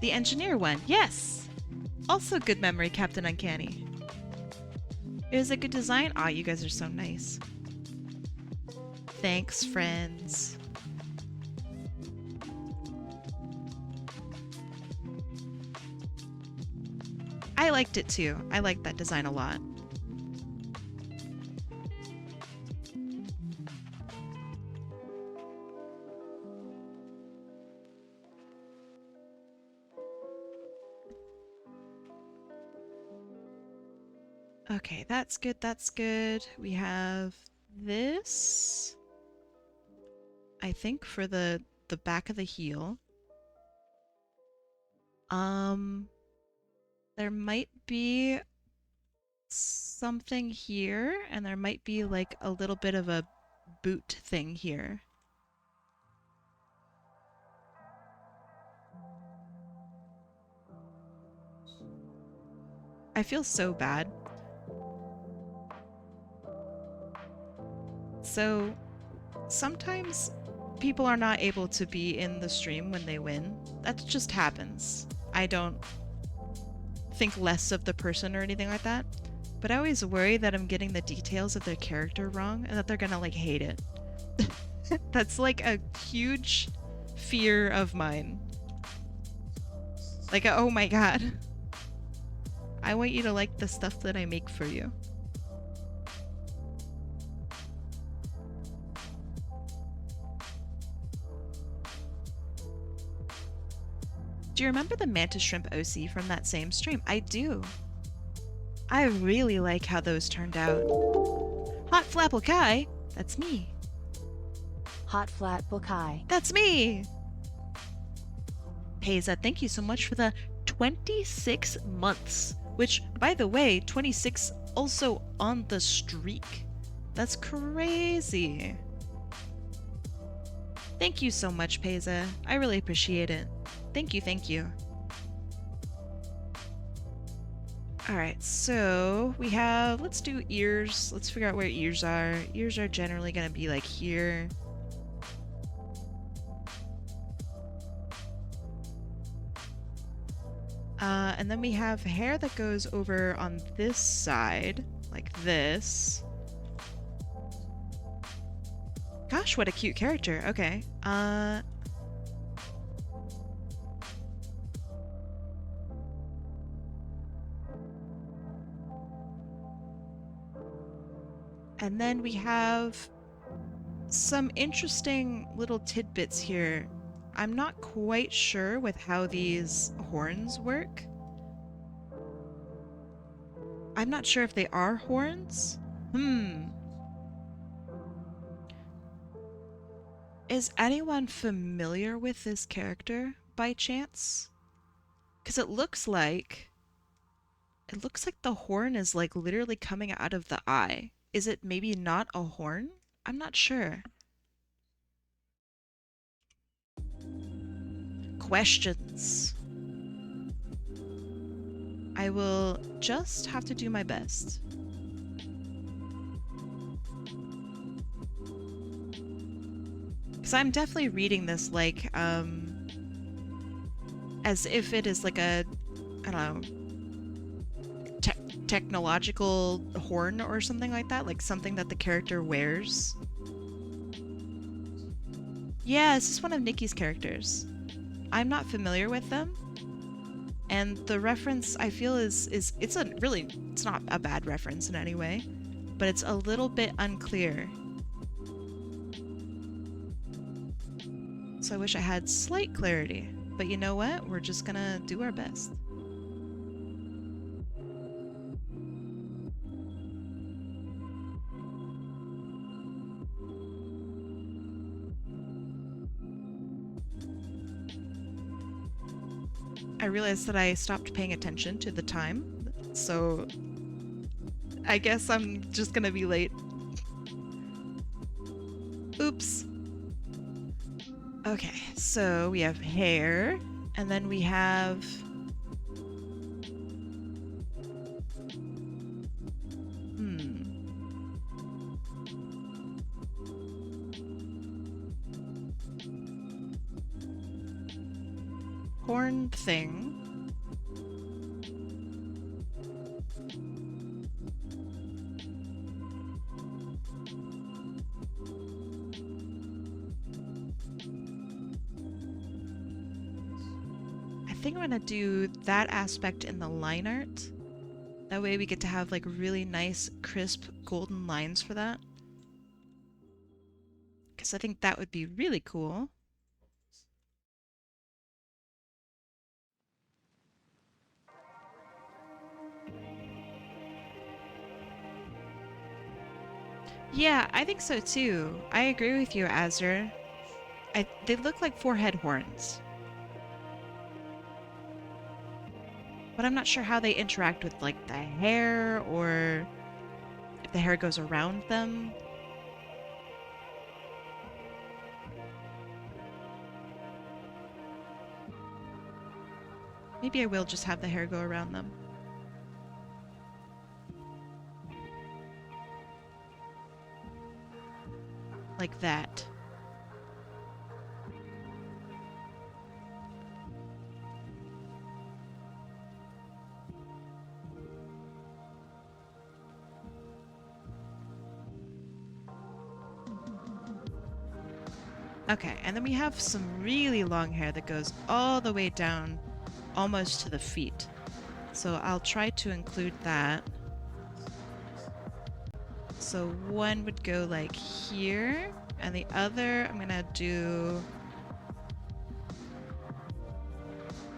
The engineer one, yes! Also good memory, Captain Uncanny. It was a good design. Aw, you guys are so nice. Thanks, friends. I liked it too. I liked that design a lot. Okay, that's good, that's good. We have this, I think, for the back of the heel. There might be something here, and there might be like a little bit of a boot thing here. I feel so bad. So sometimes people are not able to be in the stream when they win. That just happens. I don't think less of the person or anything like that, but I always worry that I'm getting the details of their character wrong and that they're gonna like hate it. That's like a huge fear of mine. Like, oh my god. I want you to like the stuff that I make for you. Do you remember the mantis shrimp OC from that same stream? I do. I really like how those turned out. Hot Flapple Kai? That's me. Hot Flatple Kai. That's me! Peza, thank you so much for the 26 months. Which, by the way, 26 also on the streak. That's crazy. Thank you so much, Peza. I really appreciate it. Thank you, thank you. Alright, so we have, let's do ears. Let's figure out where ears are. Ears are generally gonna be like here. And then we have hair that goes over on this side, like this. Gosh, what a cute character. Okay. And then we have some interesting little tidbits here. I'm not quite sure with how these horns work. I'm not sure if they are horns. Is anyone familiar with this character by chance? Because it looks like the horn is like literally coming out of the eye. Is it maybe not a horn? I'm not sure. Questions. I will just have to do my best. Because I'm definitely reading this like, as if it is like a, I don't know, technological horn or something like that, like something that the character wears. Yeah, this is one of Nikki's characters. I'm not familiar with them. And the reference I feel is it's not a bad reference in any way, but it's a little bit unclear. So I wish I had slight clarity, but you know what? We're just gonna do our best. I realized that I stopped paying attention to the time, so I guess I'm just gonna be late. Oops. Okay, so we have hair, and then we have... horn thing. I think I'm gonna do that aspect in the line art. That way we get to have like really nice, crisp, golden lines for that. Because I think that would be really cool. Yeah, I think so too. I agree with you, Azure. They look like forehead horns. But I'm not sure how they interact with like the hair or if the hair goes around them. Maybe I will just have the hair go around them. Like that. Okay, and then we have some really long hair that goes all the way down, almost to the feet. So I'll try to include that. So one would go like here, and the other I'm gonna do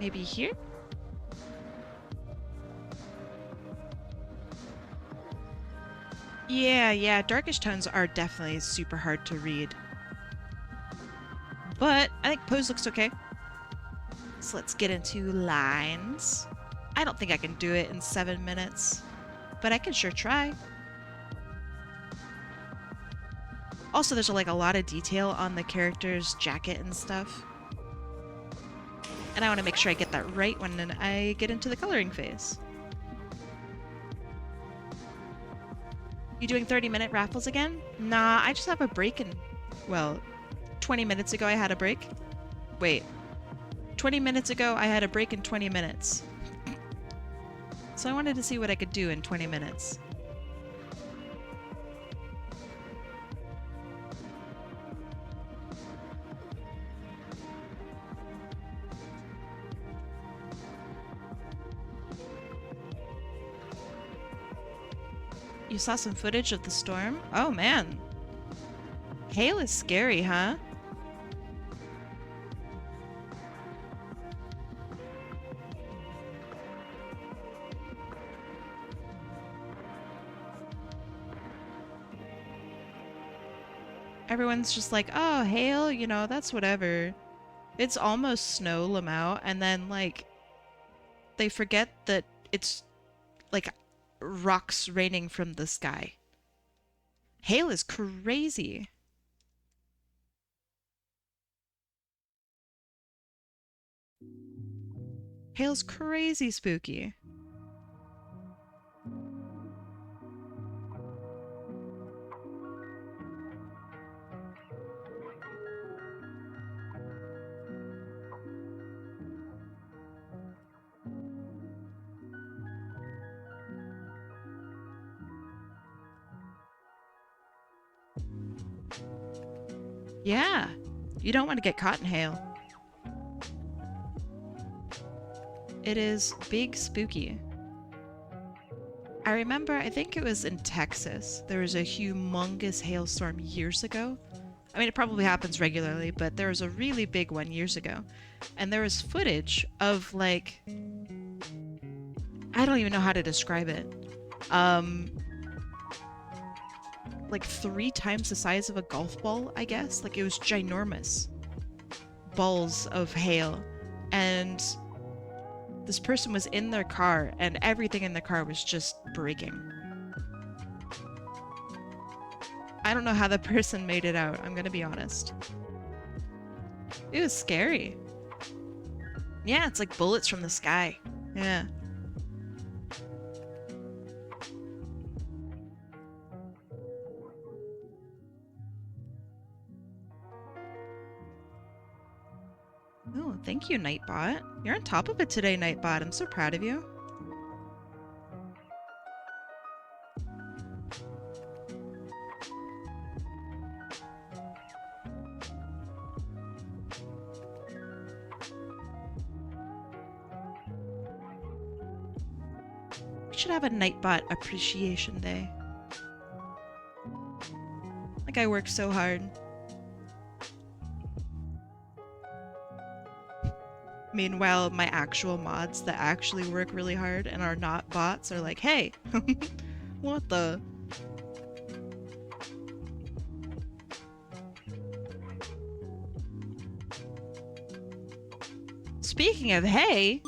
maybe here? Yeah, darkish tones are definitely super hard to read. But I think pose looks okay. So let's get into lines. I don't think I can do it in 7 minutes, but I can sure try. Also, there's like a lot of detail on the character's jacket and stuff. And I want to make sure I get that right when I get into the coloring phase. You doing 30-minute raffles again? Nah, I just have a break in... Well, 20 minutes ago I had a break. Wait. 20 minutes ago I had a break in 20 minutes. So I wanted to see what I could do in 20 minutes. You saw some footage of the storm? Oh man. Hail is scary, huh? Everyone's just like, oh, hail, you know, that's whatever. It's almost snow, Lamau, and then, like, they forget that it's, like, rocks raining from the sky. Hail is crazy. Hail's crazy spooky. Yeah, you don't want to get caught in hail. It is big spooky. I remember, I think it was in Texas, there was a humongous hailstorm years ago. I mean, it probably happens regularly, but there was a really big one years ago. And there was footage of, like, I don't even know how to describe it. Like 3 times the size of a golf ball, I guess. Like, it was ginormous. Balls of hail. And this person was in their car, and everything in the car was just breaking. I don't know how the person made it out, I'm gonna be honest. It was scary. Yeah, it's like bullets from the sky. Yeah. Oh, thank you, Nightbot. You're on top of it today, Nightbot. I'm so proud of you. We should have a Nightbot appreciation day. Like, I work so hard. Meanwhile, my actual mods that actually work really hard and are not bots are like, hey, what the? Speaking of hey,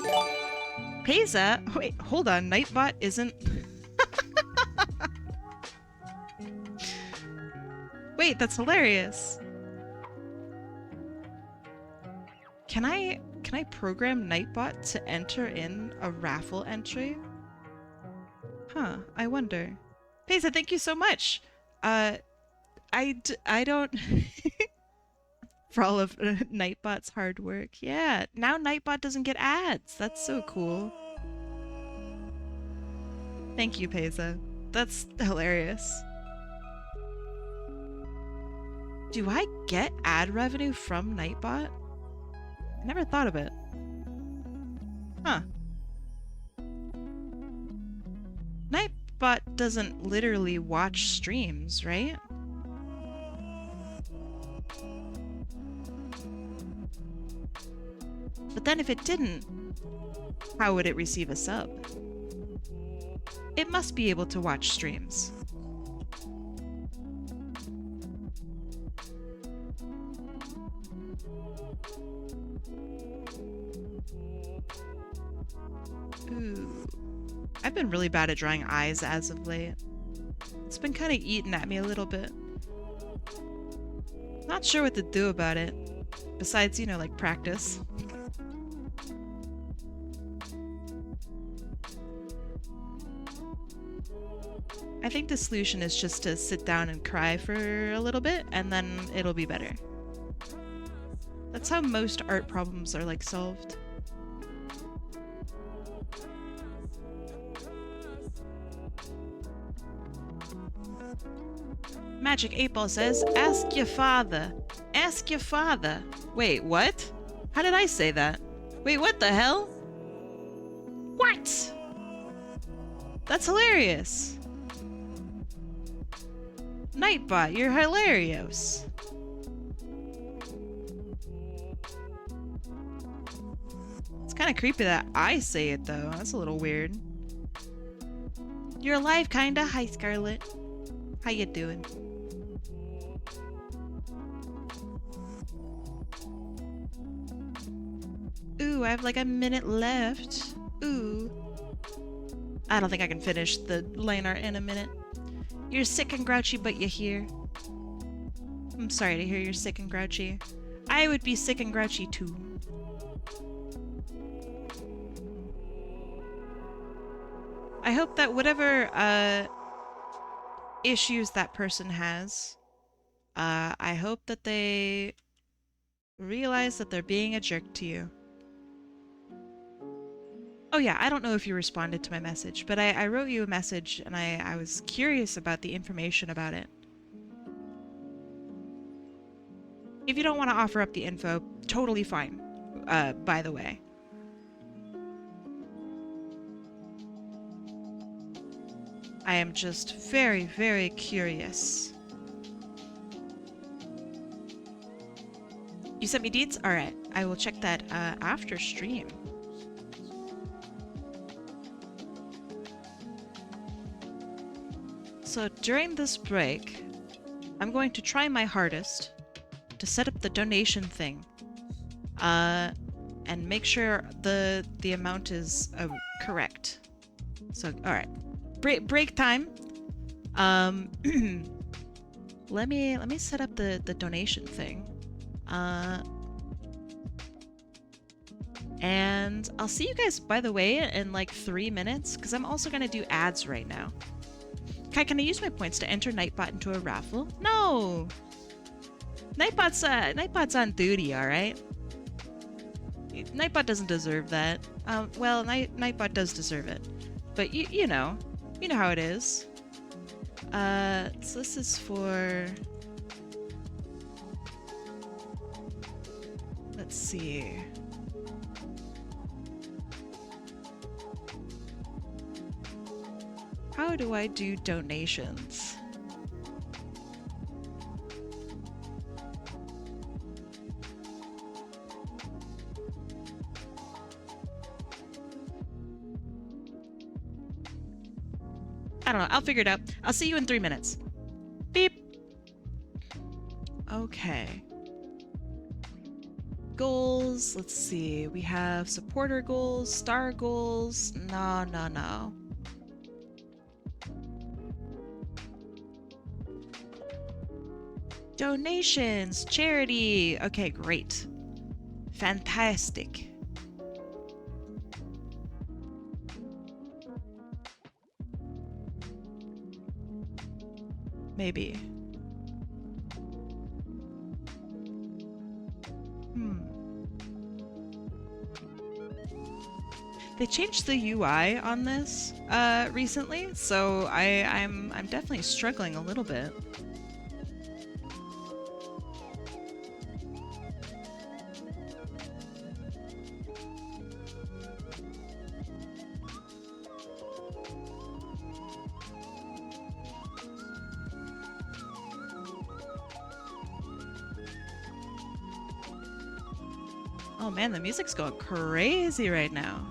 Pesa, wait, hold on, Nightbot isn't... Wait, that's hilarious. Can I program Nightbot to enter in a raffle entry? Huh, I wonder. Pesa, thank you so much. I don't... For all of Nightbot's hard work. Yeah, now Nightbot doesn't get ads. That's so cool. Thank you, Pesa. That's hilarious. Do I get ad revenue from Nightbot? I never thought of it. Huh. Nightbot doesn't literally watch streams, right? But then if it didn't, how would it receive a sub? It must be able to watch streams. Ooh. I've been really bad at drawing eyes as of late. It's been kind of eating at me a little bit. Not sure what to do about it. Besides, you know, like practice. I think the solution is just to sit down and cry for a little bit, and then it'll be better. That's how most art problems are, like, solved. Magic 8-Ball says, ask your father. Ask your father. Wait, what? How did I say that? Wait, what the hell? What? That's hilarious. Nightbot, you're hilarious. It's kind of creepy that I say it though. That's a little weird. You're alive, kinda. Hi, Scarlet. How you doing? Ooh, I have like a minute left. Ooh. I don't think I can finish the line art in a minute. You're sick and grouchy, but you're here. I'm sorry to hear you're sick and grouchy. I would be sick and grouchy too. I hope that whatever issues that person has, I hope that they realize that they're being a jerk to you. Oh yeah, I don't know if you responded to my message, but I wrote you a message and I was curious about the information about it. If you don't want to offer up the info, totally fine, by the way. I am just very, very curious. You sent me deets? Alright, I will check that after stream. So during this break, I'm going to try my hardest to set up the donation thing. And make sure the amount is correct. So, alright. Break time. Let me set up the donation thing. And I'll see you guys, by the way, in like 3 minutes, because I'm also gonna do ads right now. Kai, can I use my points to enter Nightbot into a raffle? No! Nightbot's on duty, alright? Nightbot doesn't deserve that. Well, Nightbot does deserve it. But you know how it is. So this is for... Let's see... How do I do donations? I don't know. I'll figure it out. I'll see you in 3 minutes. Beep. Okay. Goals. Let's see. We have supporter goals, star goals. No. Donations, charity. Okay, great. Fantastic. Maybe. They changed the UI on this recently, so I'm definitely struggling a little bit. Oh man, the music's going crazy right now.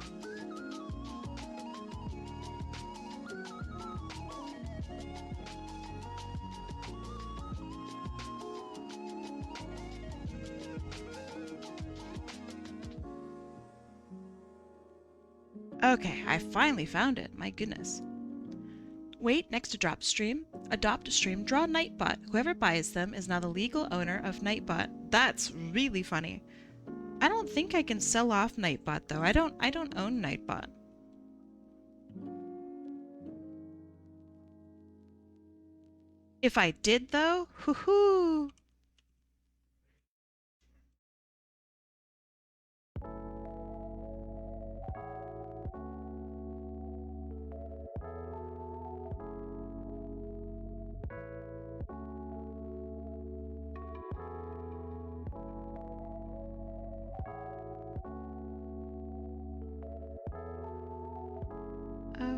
Okay, I finally found it. My goodness. Wait next to drop stream. Adopt a stream, draw Nightbot. Whoever buys them is now the legal owner of Nightbot. That's really funny. I don't think I can sell off Nightbot though. I don't own Nightbot. If I did though, hoo-hoo.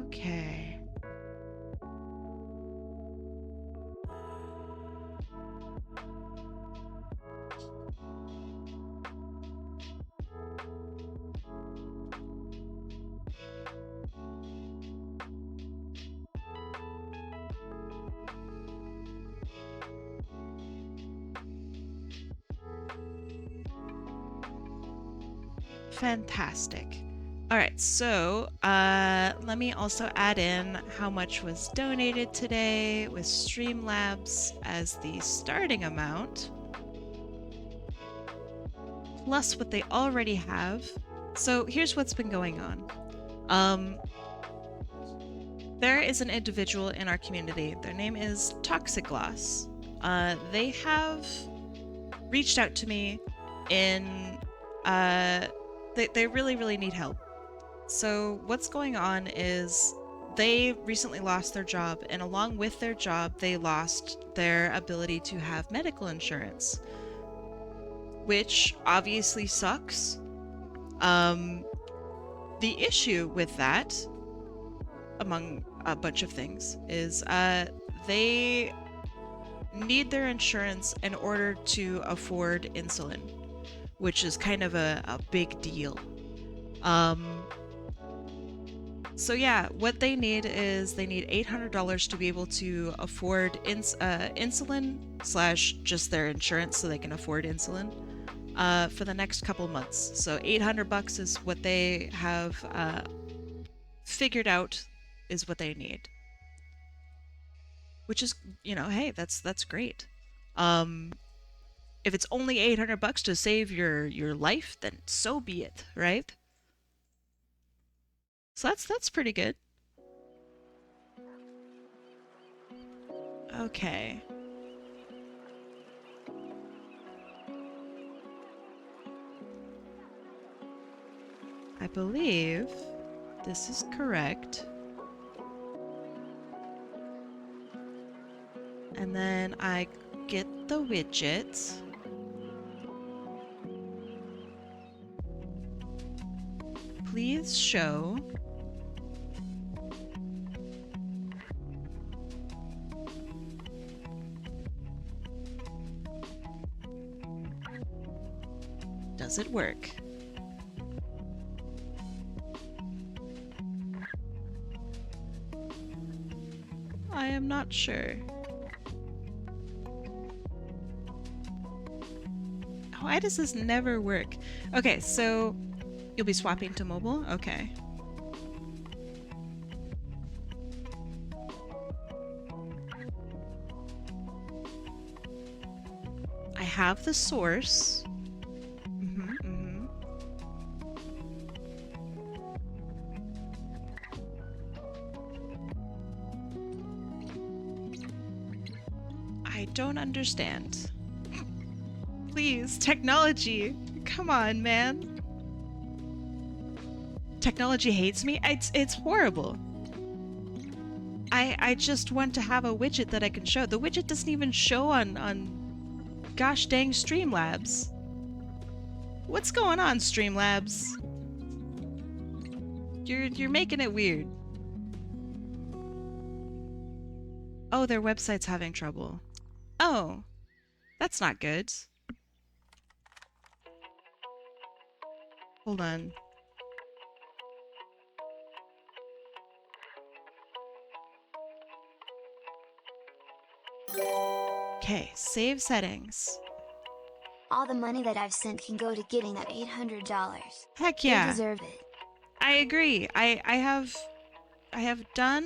Okay. Fantastic. All right, so let me also add in how much was donated today with Streamlabs as the starting amount, plus what they already have. So here's what's been going on. There is an individual in our community. Their name is Toxic Gloss. They have reached out to me in they really need help. So what's going on is they recently lost their job, and along with their job they lost their ability to have medical insurance, which obviously sucks. The issue with that, among a bunch of things, is they need their insurance in order to afford insulin, which is kind of a big deal. So yeah, what they need is they need $800 to be able to afford insulin / just their insurance so they can afford insulin for the next couple months. So $800 is what they have figured out is what they need. Which is, you know, hey, that's great. If it's only $800 to save your life, then so be it, right? So that's pretty good. Okay. I believe this is correct. And then I get the widget. Please show. Does it work? I am not sure. Why does this never work? Okay, so you'll be swapping to mobile? Okay. I have the source. I don't understand. Please, technology. Come on, man. Technology hates me? It's horrible. I just want to have a widget that I can show. The widget doesn't even show on gosh dang Streamlabs. What's going on, Streamlabs? You're making it weird. Oh, their website's having trouble. Oh, that's not good. Hold on. Okay, save settings. All the money that I've sent can go to getting that $800. Heck yeah. They deserve it. I agree. I have done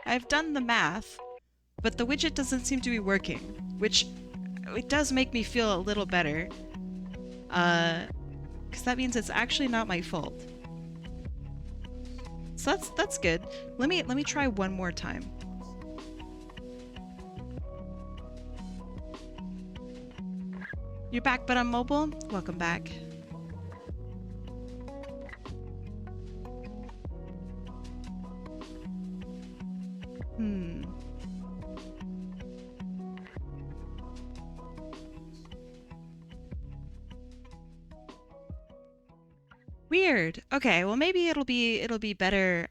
I've done the math, but the widget doesn't seem to be working, which it does make me feel a little better. Because that means it's actually not my fault. So that's good. Let me try one more time. You're back, but on mobile? Welcome back. Weird. Okay, well maybe it'll be better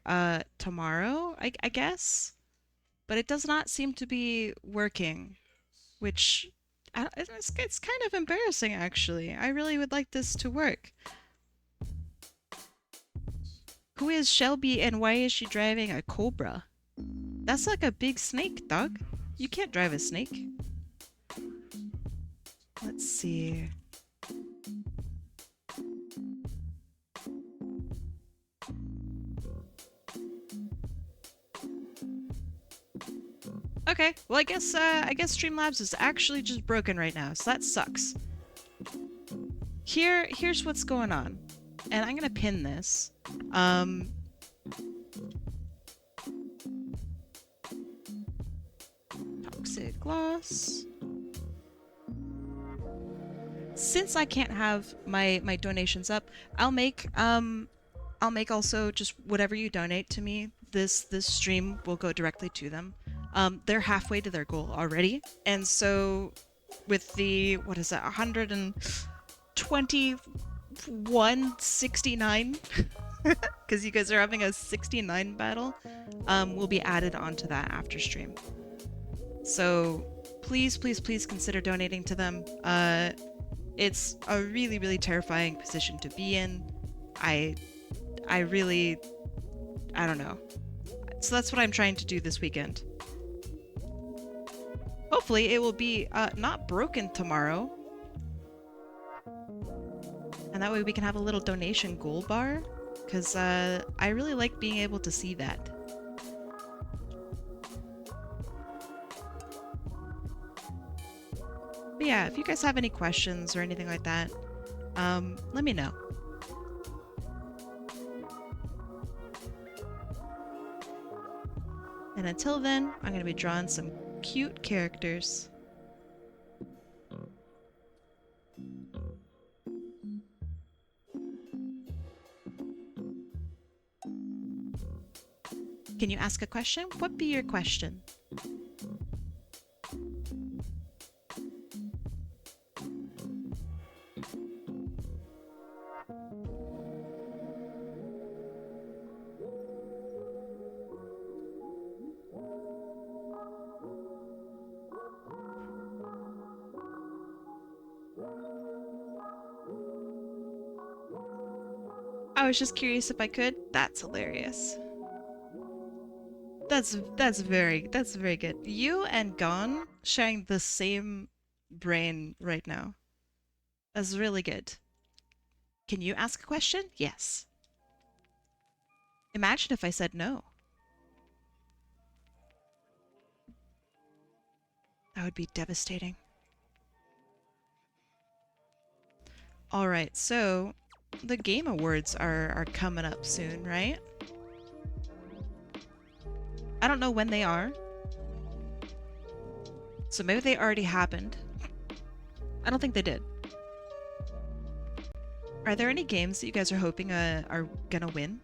tomorrow, I guess. But it does not seem to be working, which it's kind of embarrassing actually. I really would like this to work. Who is Shelby and why is she driving a cobra? That's like a big snake, dog. You can't drive a snake. Let's see. Okay, well I guess Streamlabs is actually just broken right now, so that sucks. Here's what's going on. And I'm gonna pin this. Toxic gloss. Since I can't have my donations up, I'll make also just whatever you donate to me. This stream will go directly to them. They're halfway to their goal already, and so with the what is that 121.69 because you guys are having a 69 battle, will be added onto that after stream. So please consider donating to them. It's a really terrifying position to be in. I don't know. So that's what I'm trying to do this weekend. Hopefully it will be not broken tomorrow. And that way we can have a little donation goal bar. Because I really like being able to see that. But yeah, if you guys have any questions or anything like that, let me know. And until then, I'm going to be drawing some cute characters. Can you ask a question? What be your question? I was just curious if I could. That's hilarious. That's very good. You and Gon sharing the same brain right now. That's really good. Can you ask a question? Yes. Imagine if I said no. That would be devastating. Alright, so the Game Awards are coming up soon, right? I don't know when they are. So maybe they already happened. I don't think they did. Are there any games that you guys are hoping are gonna win?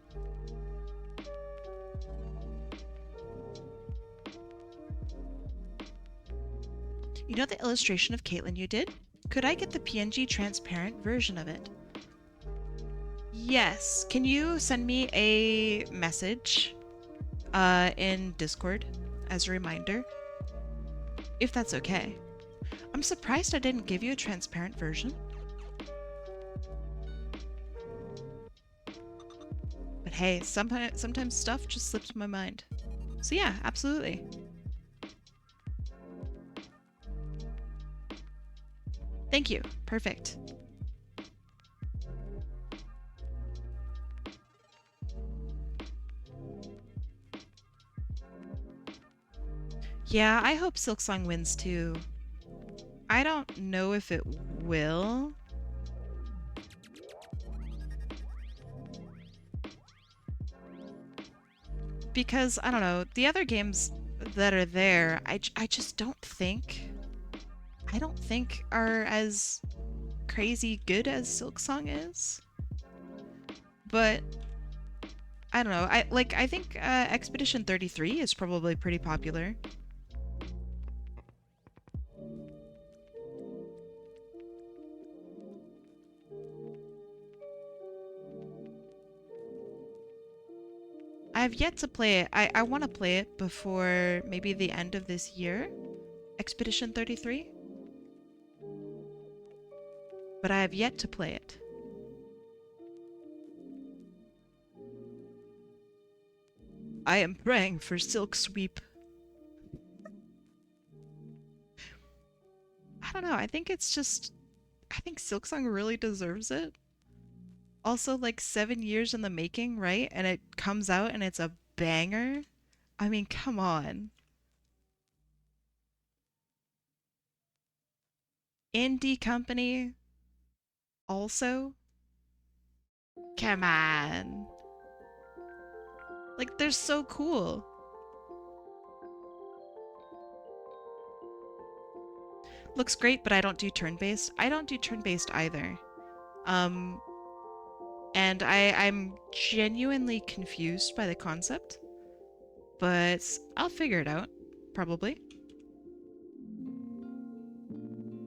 You know the illustration of Caitlin you did? Could I get the PNG transparent version of it? Yes. Can you send me a message in Discord as a reminder? If that's okay. I'm surprised I didn't give you a transparent version. But hey, sometimes stuff just slips my mind. So yeah, absolutely. Thank you. Perfect. Yeah, I hope Silksong wins too. I don't know if it will. Because, I don't know, the other games that are there, I just don't think are as crazy good as Silksong is. But I don't know. I think Expedition 33 is probably pretty popular. I've yet to play it. I want to play it before maybe the end of this year. Expedition 33. But I have yet to play it. I am praying for Silk Sweep. I don't know. I think Silksong really deserves it. Also, like 7 years in the making, right? And it comes out and it's a banger. I mean, come on. Indie company also? Come on. Like, they're so cool. Looks great, but I don't do turn-based. I don't do turn-based either. And I'm genuinely confused by the concept, but I'll figure it out, probably.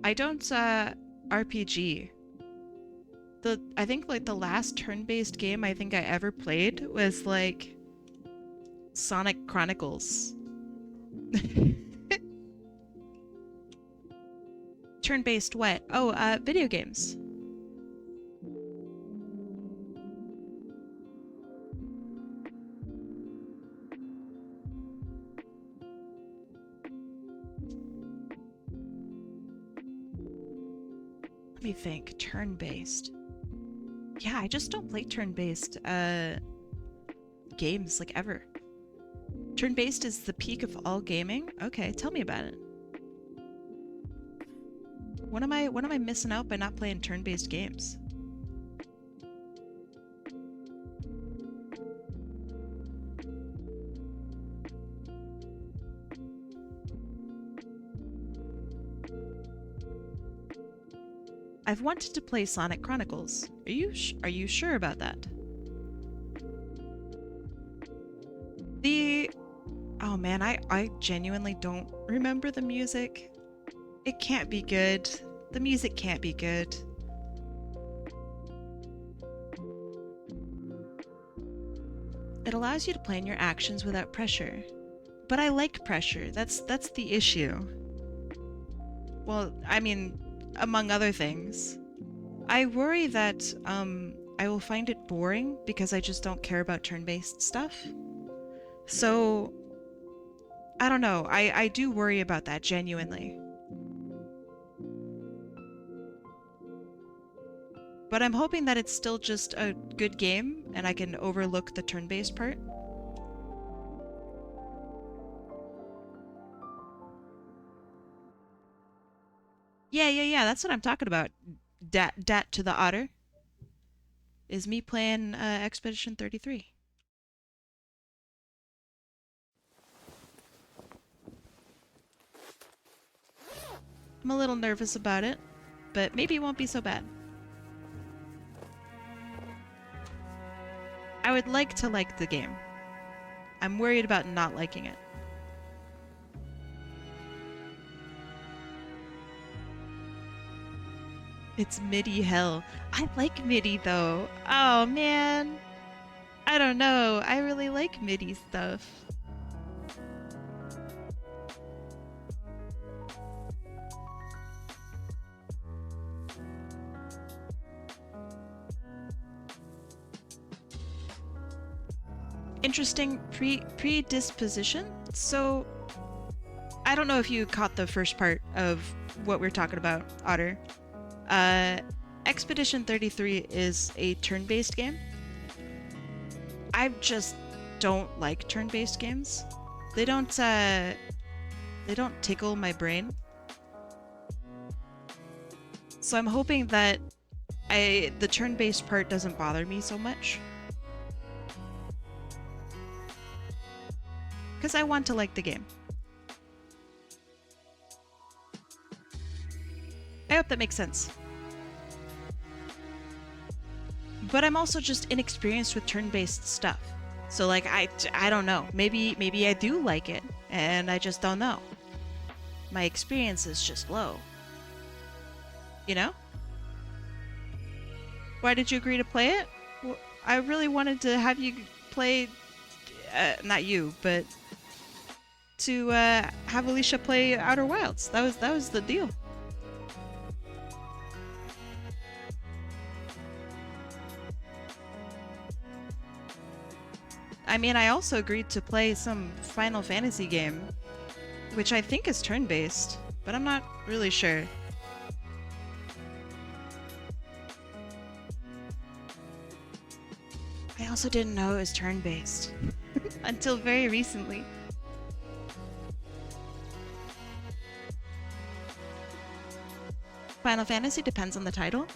I don't, RPG. I think, like, the last turn-based game I think I ever played was, like, Sonic Chronicles. Turn-based what? Oh, video games. Let me think. Turn-based. Yeah, I just don't play turn-based games, like, ever. Turn-based is the peak of all gaming? Okay, tell me about it. What am I missing out by not playing turn-based games? I've wanted to play Sonic Chronicles. Are you sure about that? Oh man, I genuinely don't remember the music. It can't be good. The music can't be good. It allows you to plan your actions without pressure. But I like pressure. That's the issue. Well, I mean, among other things. I worry that I will find it boring because I just don't care about turn-based stuff. So, I don't know. I do worry about that, genuinely. But I'm hoping that it's still just a good game and I can overlook the turn-based part. Yeah, that's what I'm talking about. Dat to the otter. Is me playing Expedition 33. I'm a little nervous about it, but maybe it won't be so bad. I would like to like the game. I'm worried about not liking it. It's MIDI hell. I like MIDI though. Oh man. I don't know. I really like MIDI stuff. Interesting predisposition. So, I don't know if you caught the first part of what we're talking about, Otter. Expedition 33 is a turn-based game. I just don't like turn-based games. They don't tickle my brain. So I'm hoping that the turn-based part doesn't bother me so much. Because I want to like the game. I hope that makes sense. But I'm also just inexperienced with turn-based stuff. So like, I don't know. Maybe I do like it, and I just don't know. My experience is just low. You know? Why did you agree to play it? Well, I really wanted to have you play... not you, but... to have Alicia play Outer Wilds. That was the deal. I mean, I also agreed to play some Final Fantasy game, which I think is turn-based, but I'm not really sure. I also didn't know it was turn-based until very recently. Final Fantasy depends on the title.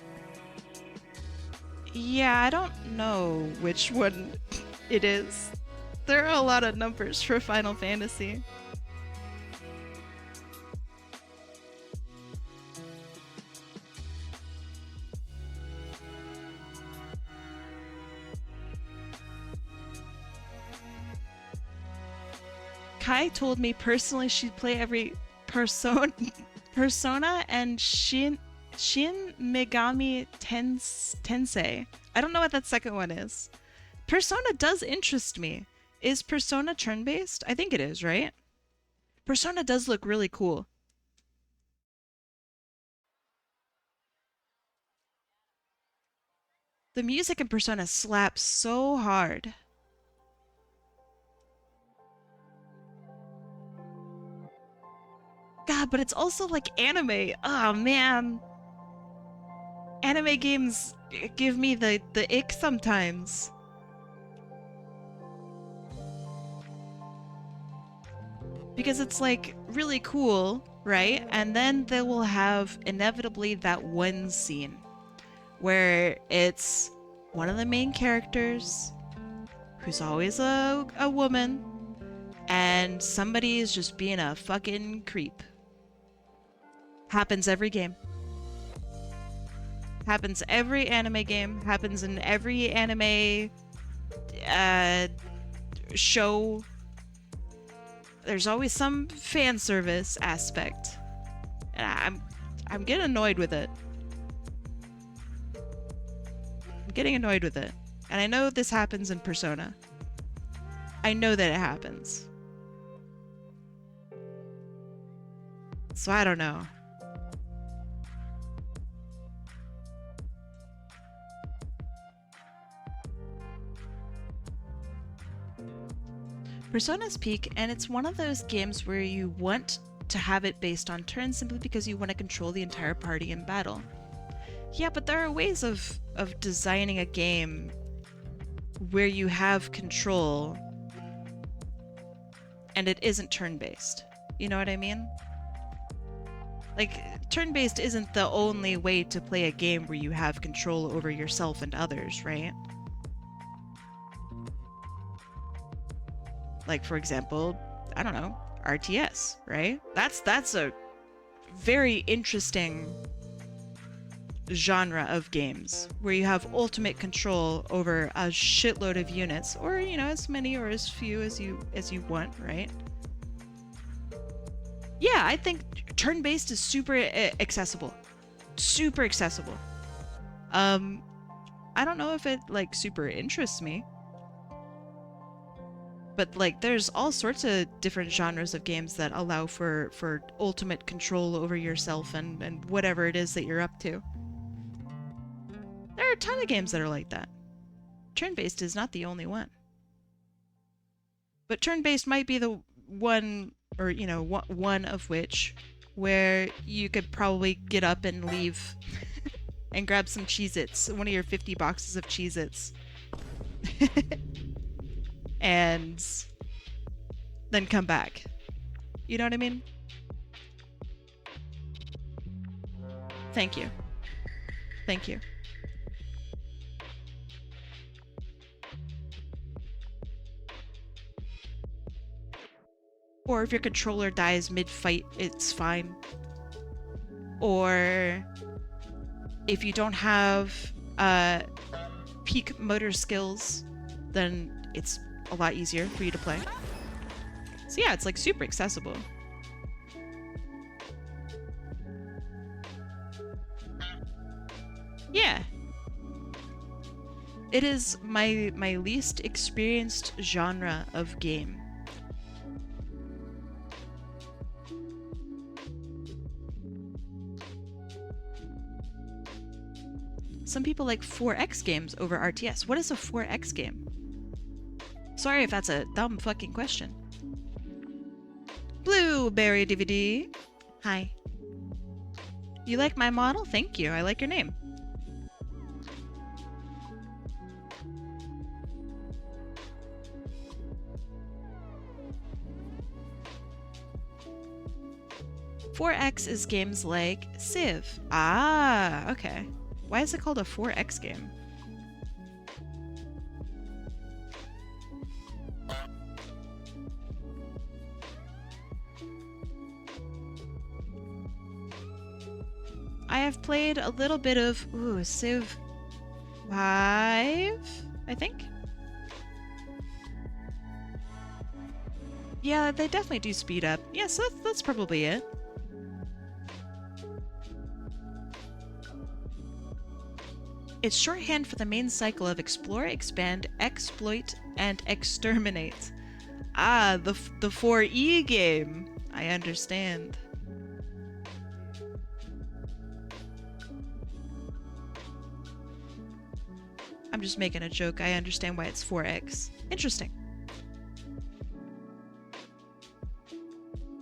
Yeah, I don't know which one it is. There are a lot of numbers for Final Fantasy. Kai told me personally she'd play every Persona and Shin Megami Tensei. I don't know what that second one is. Persona does interest me. Is Persona turn-based? I think it is, right? Persona does look really cool. The music in Persona slaps so hard. God, but it's also like anime. Oh man. Anime games give me the ick sometimes. Because it's like really cool, right? And then they will have inevitably that one scene where it's one of the main characters who's always a woman and somebody is just being a fucking creep. Happens every game. Happens every anime game. Happens in every anime show. There's always some fan service aspect. And I'm getting annoyed with it. I'm getting annoyed with it. And I know this happens in Persona. I know that it happens. So I don't know. Persona's peak, and it's one of those games where you want to have it based on turns simply because you want to control the entire party in battle. Yeah, but there are ways of designing a game where you have control and it isn't turn-based. You know what I mean? Like, turn-based isn't the only way to play a game where you have control over yourself and others, right? Like, for example, I don't know, RTS, right? That's a very interesting genre of games where you have ultimate control over a shitload of units, or you know, as many or as few as you want, right? Yeah, I think turn-based is super accessible. Super accessible. I don't know if it like super interests me. But like there's all sorts of different genres of games that allow for ultimate control over yourself and whatever it is that you're up to. There are a ton of games that are like that. Turn-based is not the only one. But turn-based might be the one, or you know, one of which where you could probably get up and leave and grab some Cheez-Its, one of your 50 boxes of Cheez-Its. And then come back. You know what I mean? Thank you. Thank you. Or if your controller dies mid-fight, it's fine. Or if you don't have peak motor skills, then it's a lot easier for you to play. So yeah, it's like super accessible. Yeah. It is my least experienced genre of game. Some people like 4X games over RTS. What is a 4X game? Sorry if that's a dumb fucking question. Blueberry DVD. Hi. You like my model? Thank you. I like your name. 4X is games like Civ. Ah, okay. Why is it called a 4X game? I have played a little bit of, Civ 5, I think? Yeah, they definitely do speed up. Yeah, so that's probably it. It's shorthand for the main cycle of explore, expand, exploit, and exterminate. Ah, the 4E game. I understand. I'm just making a joke. I understand why it's 4X. Interesting.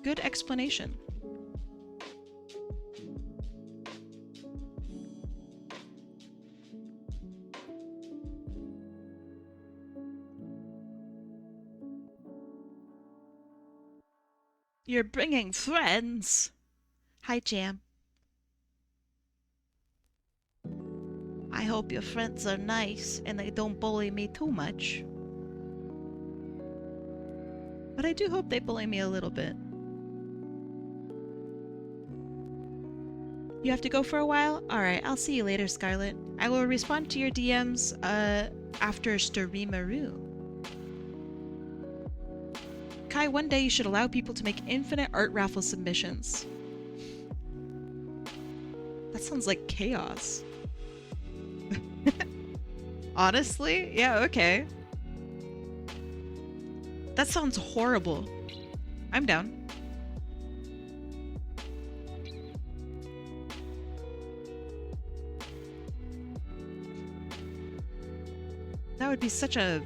Good explanation. You're bringing friends. Hi, Jam. I hope your friends are nice and they don't bully me too much. But I do hope they bully me a little bit. You have to go for a while? Alright, I'll see you later, Scarlet. I will respond to your DMs, after Storimaru. Kai, one day you should allow people to make infinite art raffle submissions. That sounds like chaos. Honestly? Yeah, okay. That sounds horrible. I'm down. That would be such a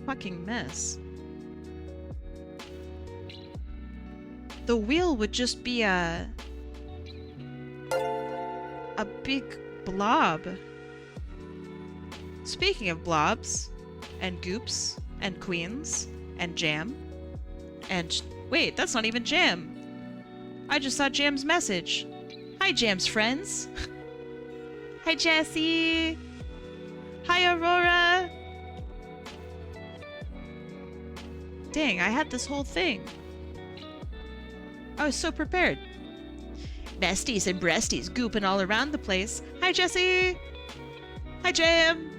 fucking mess. The wheel would just be a big blob. Speaking of blobs, and goops, and queens, and Jam, and wait, that's not even Jam. I just saw Jam's message. Hi, Jam's friends. Hi, Jessie. Hi, Aurora. Dang, I had this whole thing. I was so prepared. Besties and breasties gooping all around the place. Hi, Jessie. Hi, Jam.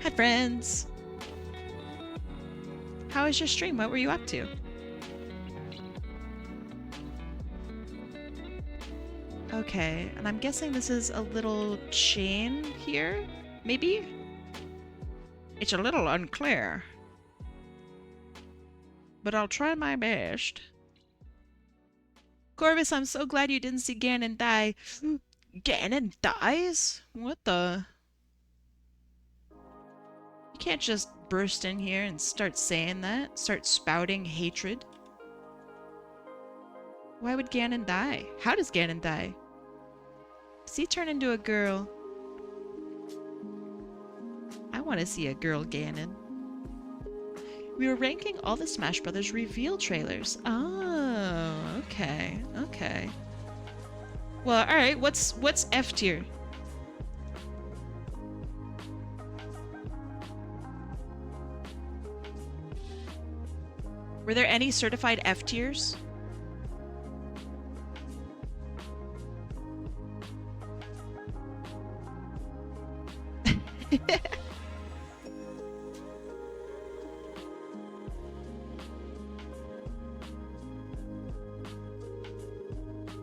Hi, friends. How was your stream? What were you up to? Okay, and I'm guessing this is a little chain here? Maybe? It's a little unclear. But I'll try my best. Corvus, I'm so glad you didn't see Ganon die. Ganon dies? What the? You can't just burst in here and start saying that. Start spouting hatred. Why would Ganon die? How does Ganon die? Does he turn into a girl? I want to see a girl Ganon. We were ranking all the Smash Brothers reveal trailers. Oh, okay, okay. Well, all right. What's F tier? Were there any certified F tiers?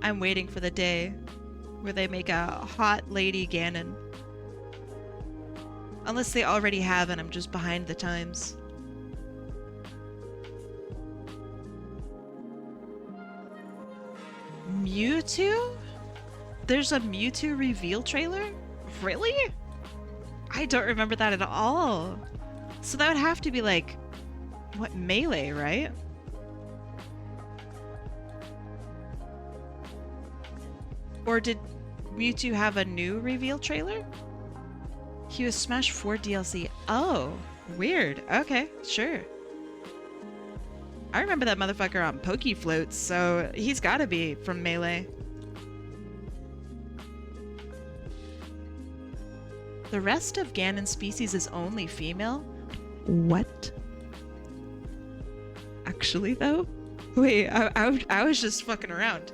I'm waiting for the day where they make a hot lady Ganon. Unless they already have and I'm just behind the times. Mewtwo? There's a Mewtwo reveal trailer? Really? I don't remember that at all. So that would have to be like, what, Melee, right? Or did Mewtwo have a new reveal trailer? He was Smash 4 DLC. Oh, weird. Okay, sure. I remember that motherfucker on Pokey Floats, so he's gotta be from Melee. The rest of Ganon species is only female? What? Actually, though? Wait, I was just fucking around.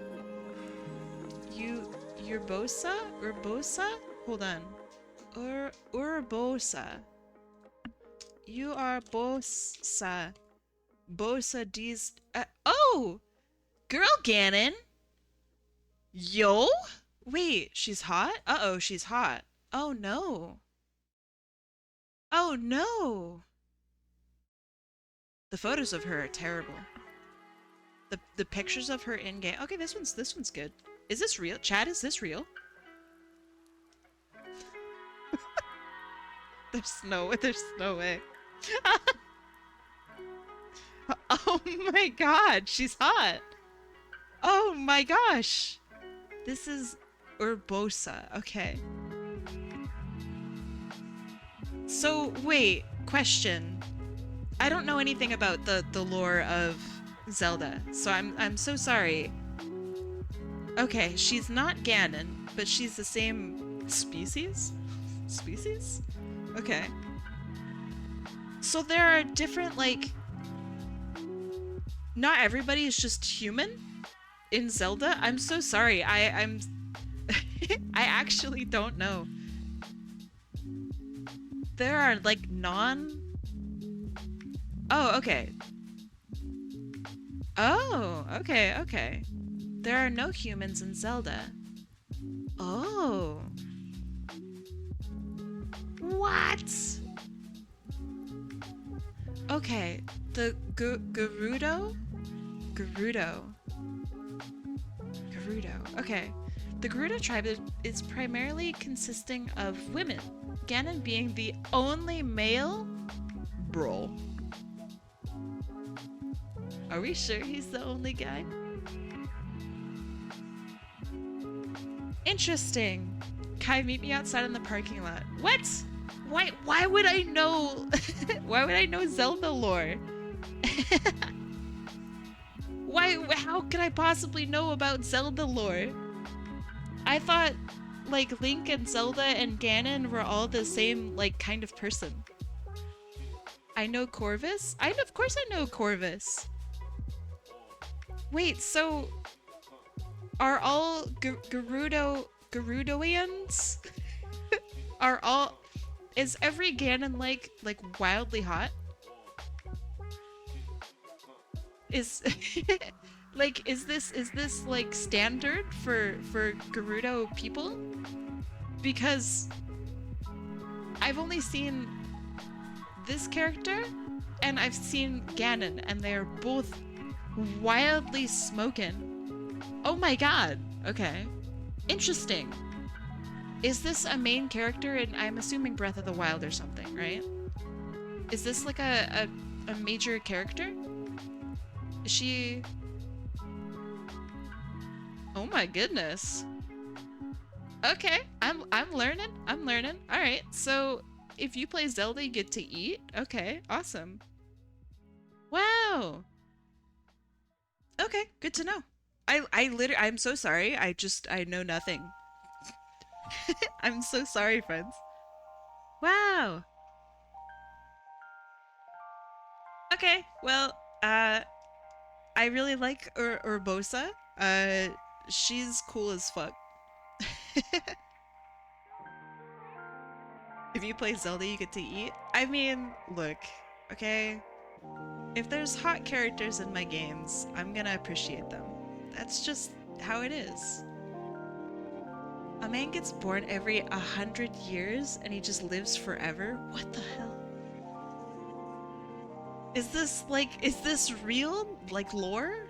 Urbosa? Urbosa? Hold on. Urbosa. You are Bosa. Bosa D's. Oh! Girl Ganon! Yo? Wait, she's hot? Uh-oh, she's hot. Oh no. Oh no! The photos of her are terrible. The pictures of her in game. Okay, this one's good. Is this real? Chad, is this real? There's no way. Oh my god, she's hot. Oh my gosh. This is Urbosa. Okay. So wait, question. I don't know anything about the lore of Zelda, so I'm so sorry. Okay, she's not Ganon, but she's the same species? Species? Okay. So there are different, like... Not everybody is just human in Zelda? I'm so sorry. I'm... I actually don't know. There are, like, Oh, okay. Oh, okay, okay. There are no humans in Zelda. Oh. What? Okay, the Gerudo? Gerudo. Okay. The Gerudo tribe is primarily consisting of women. Ganon being the only male? Bro. Are we sure he's the only guy? Interesting. Kai, meet me outside in the parking lot. What? Why would I know? Why would I know Zelda lore? How could I possibly know about Zelda lore? I thought, like, Link and Zelda and Ganon were all the same, like, kind of person. I know Corvus? Of course I know Corvus. Wait, so... Are all Gerudoians? Are all... Is every Ganon, like, wildly hot? Is... like, is this, like, standard for Gerudo people? Because... I've only seen this character, and I've seen Ganon, and they are both wildly smoking. Oh my god. Okay. Interesting. Is this a main character in, I'm assuming, Breath of the Wild or something, right? Is this like a major character? Is she... Oh my goodness. Okay, I'm learning. Alright, so if you play Zelda, you get to eat? Okay, awesome. Wow. Okay, good to know. I'm so sorry. I know nothing. I'm so sorry, friends. Wow. Okay, well, I really like Urbosa. She's cool as fuck. If you play Zelda, you get to eat. I mean, look, okay? If there's hot characters in my games, I'm gonna appreciate them. That's just how it is. A man gets born every 100 years and he just lives forever? What the hell? Is this real? Like lore?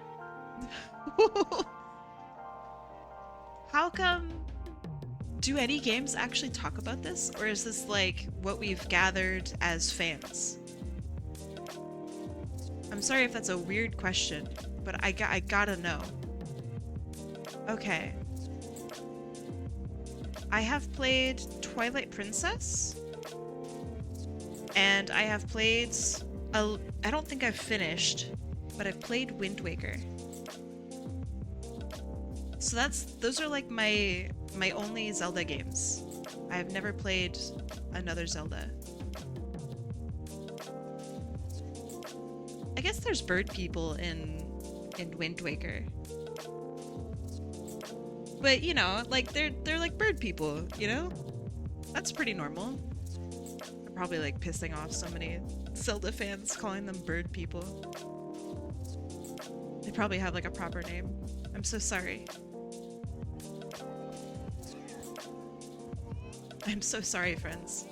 How come... Do any games actually talk about this? Or is this like what we've gathered as fans? I'm sorry if that's a weird question, but I gotta know. Okay. I have played Twilight Princess. And I have played... I don't think I've finished, but I've played Wind Waker. So those are like my only Zelda games. I've never played another Zelda. I guess there's bird people in Wind Waker. But you know, like they're like bird people, you know? That's pretty normal. I'm probably like pissing off so many Zelda fans calling them bird people. They probably have like a proper name. I'm so sorry. I'm so sorry, friends.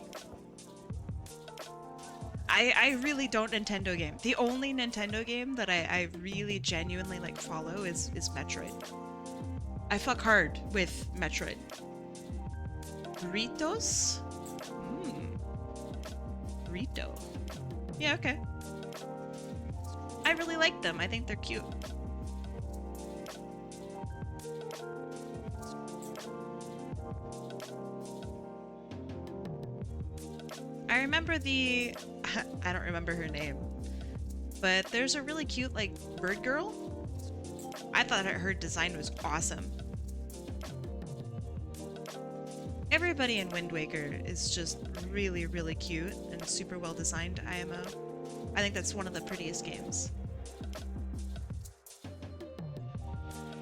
I really don't Nintendo game. The only Nintendo game that I really genuinely like follow is Metroid. I fuck hard with Metroid. Ritos? Rito. Yeah, okay. I really like them. I think they're cute. I remember I don't remember her name, but there's a really cute, like, bird girl. I thought her design was awesome. Everybody in Wind Waker is just really, really cute and super well designed IMO. I think that's one of the prettiest games.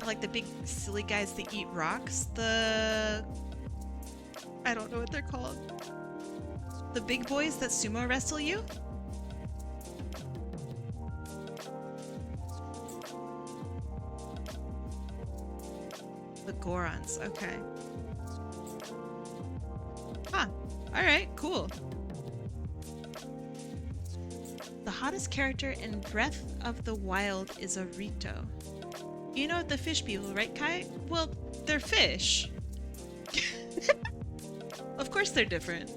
I like the big silly guys that eat rocks. I don't know what they're called. The big boys that sumo wrestle you? The Gorons, okay. Huh. Alright, cool. The hottest character in Breath of the Wild is a Rito. You know the fish people, right, Kai? Well, they're fish. Of course they're different.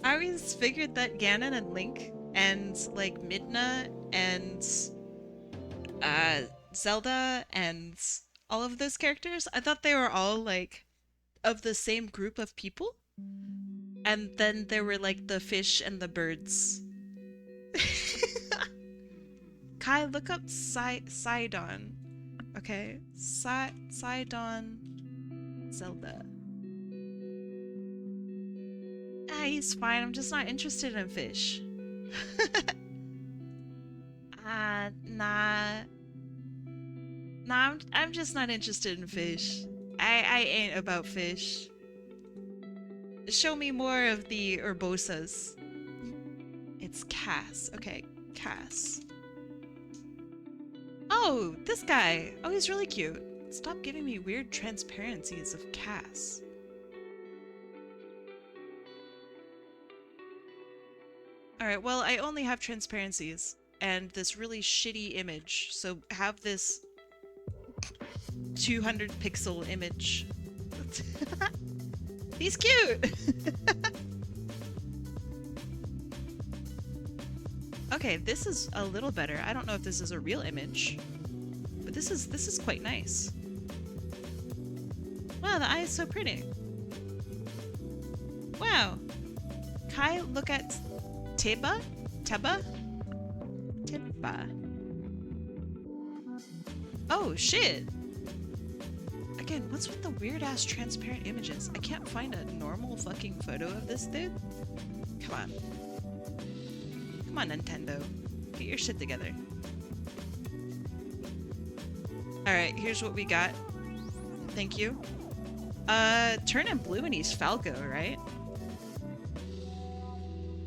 I always figured that Ganon and Link and like Midna and Zelda and all of those characters, I thought they were all like of the same group of people. And then there were like the fish and the birds. Kai, look up Sidon. Okay, Sidon Zelda. Ah, he's fine. I'm just not interested in fish. Nah. Nah, I'm just not interested in fish. I ain't about fish. Show me more of the Urbosas. It's Cass. Okay, Cass. Oh, this guy. Oh, he's really cute. Stop giving me weird transparencies of Cass. Alright, well, I only have transparencies and this really shitty image, so have this 200 pixel image. He's cute! Okay, this is a little better. I don't know if this is a real image, but this is quite nice. Wow, the eye is so pretty. Wow. Kai, look at Teba? Teba? Oh, shit! Again, what's with the weird-ass transparent images? I can't find a normal fucking photo of this dude. Come on. Come on, Nintendo. Get your shit together. Alright, here's what we got. Thank you. Turn him blue and he's Falco, right?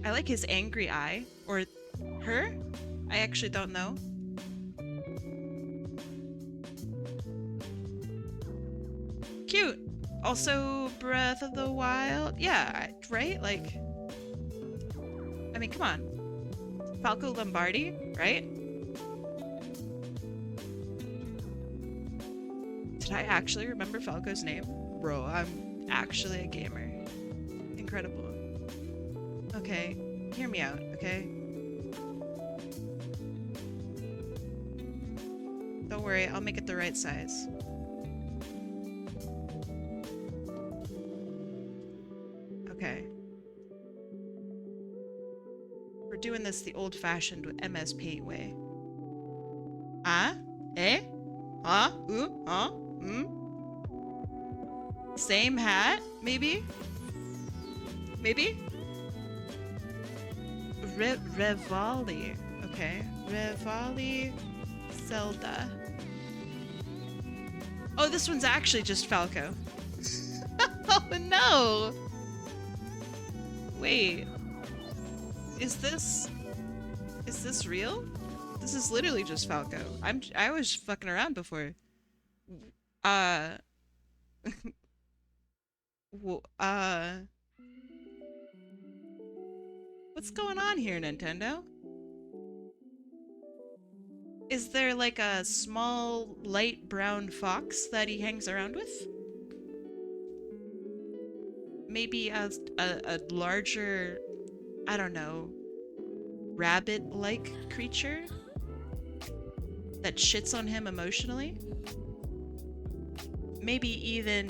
I like his angry eye. Or her? I actually don't know. Cute! Also, Breath of the Wild. Yeah, right? Like... I mean, come on. Falco Lombardi, right? Did I actually remember Falco's name? Bro, I'm actually a gamer. Incredible. Okay, hear me out, okay? Don't worry, I'll make it the right size. Okay. We're doing this this the old-fashioned MS Paint way. Ah? Eh? Huh? Ooh? Huh? Hmm? Same hat? Maybe? Maybe? Revali. Okay. Revali Zelda. Oh, this one's actually just Falco. Oh no! Wait. Is this real? This is literally just Falco. I was fucking around before. What's going on here, Nintendo? Is there like a small light brown fox that he hangs around with? Maybe a larger, I don't know, rabbit-like creature that shits on him emotionally? Maybe even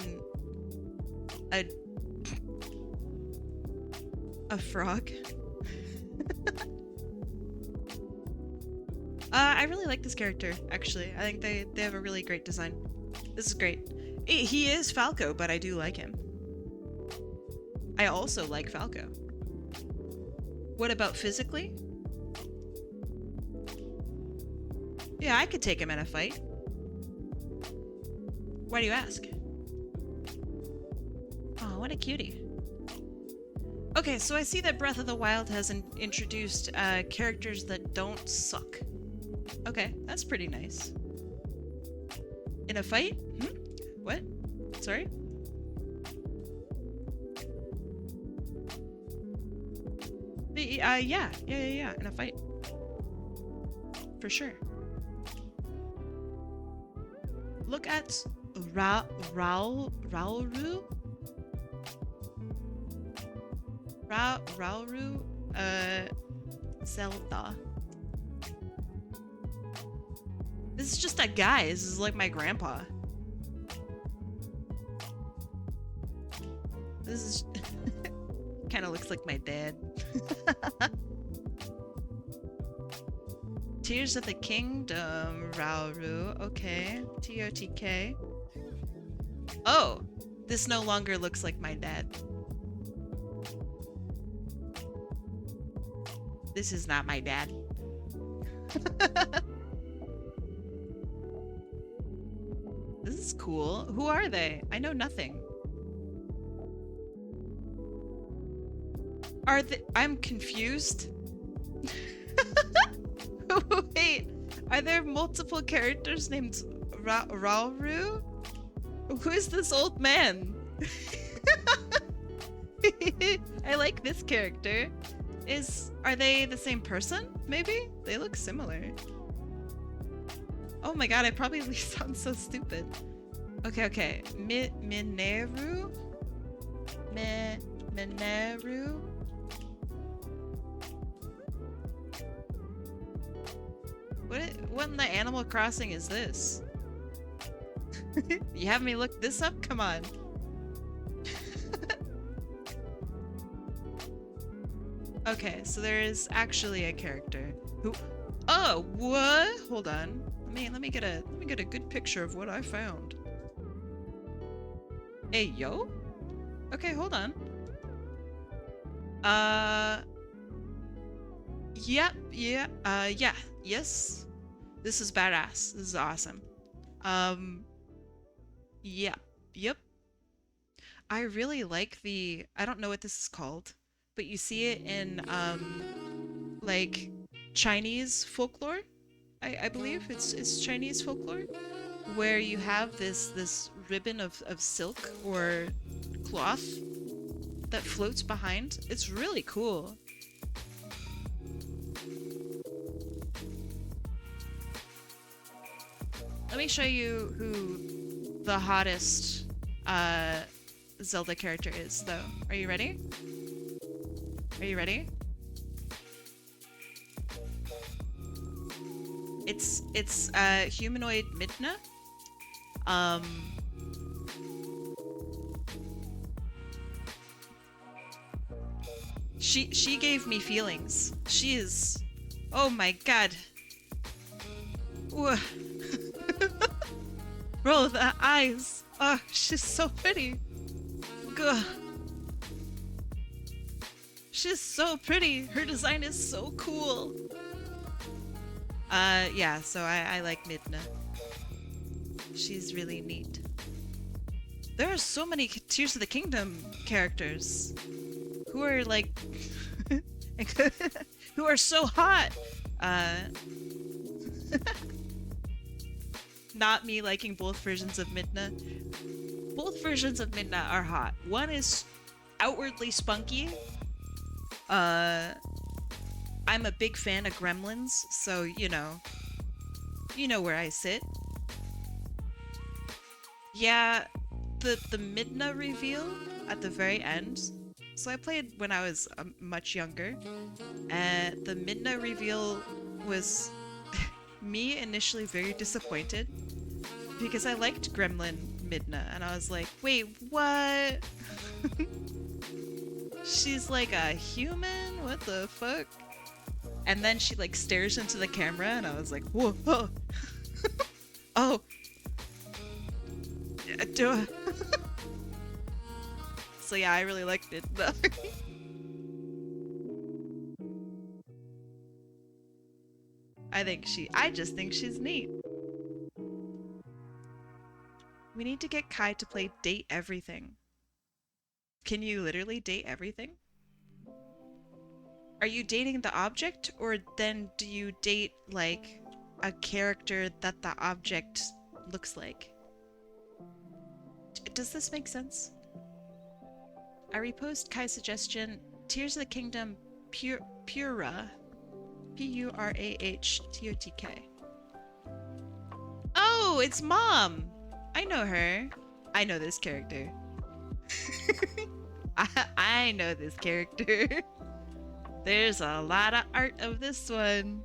a frog? I really like this character, actually. I think they have a really great design. This is great. He is Falco, but I do like him. I also like Falco. What about physically? Yeah, I could take him in a fight. Why do you ask? Oh, what a cutie. Okay, so I see that Breath of the Wild has introduced characters that don't suck. Okay, that's pretty nice. In a fight? Hmm? What? Sorry? Yeah, in a fight. For sure. Look at Rauru? Rauru? Zelda. This is just a guy. This is like my grandpa. This is... kind of looks like my dad. Tears of the Kingdom, Rauru. Okay. TOTK. Oh! This no longer looks like my dad. This is not my dad. This is cool. Who are they? I know nothing. Are they... I'm confused. Wait, are there multiple characters named Rauru? Who is this old man? I like this character. Are they the same person? Maybe? They look similar. Oh my god, I probably sound so stupid. Okay. Mineru? Mineru? What in the Animal Crossing is this? You have me look this up? Come on. Okay, so there is actually a character who... Oh, what? Hold on. Let me get a good picture of what I found. Hey, yo? Okay, hold on. Yep, yeah, yes. This is badass. This is awesome. Yeah, yep. I really like the... I don't know what this is called, but you see it in, like, Chinese folklore, I believe. It's Chinese folklore, where you have this ribbon of silk or cloth that floats behind. It's really cool. Let me show you who the hottest Zelda character is, though. Are you ready? Are you ready? It's humanoid Midna. She gave me feelings. She is... Oh my god. Ooh. Bro, the eyes. Oh, she's so pretty. Gah. She's so pretty. Her design is so cool. Yeah, so I like Midna. She's really neat. There are so many Tears of the Kingdom characters who are like who are so hot. Not me liking both versions of Midna. Both versions of Midna are hot. One is outwardly spunky. I'm a big fan of Gremlins, so you know where I sit. Yeah, the Midna reveal at the very end. So I played when I was much younger, and the Midna reveal was me initially very disappointed because I liked Gremlin Midna, and I was like, wait, what? She's like a human? What the fuck? And then she like stares into the camera, and I was like, whoa, whoa. Oh. So yeah, I really liked it. I just think she's neat. We need to get Kai to play Date Everything. Can you literally date everything? Are you dating the object, or then do you date like a character that the object looks like? Does this make sense? I repost Kai's suggestion, Tears of the Kingdom Pura. P-U-R-A-H-T-O-T-K. Oh, it's Mom! I know her. I know this character. I know this character. There's a lot of art of this one.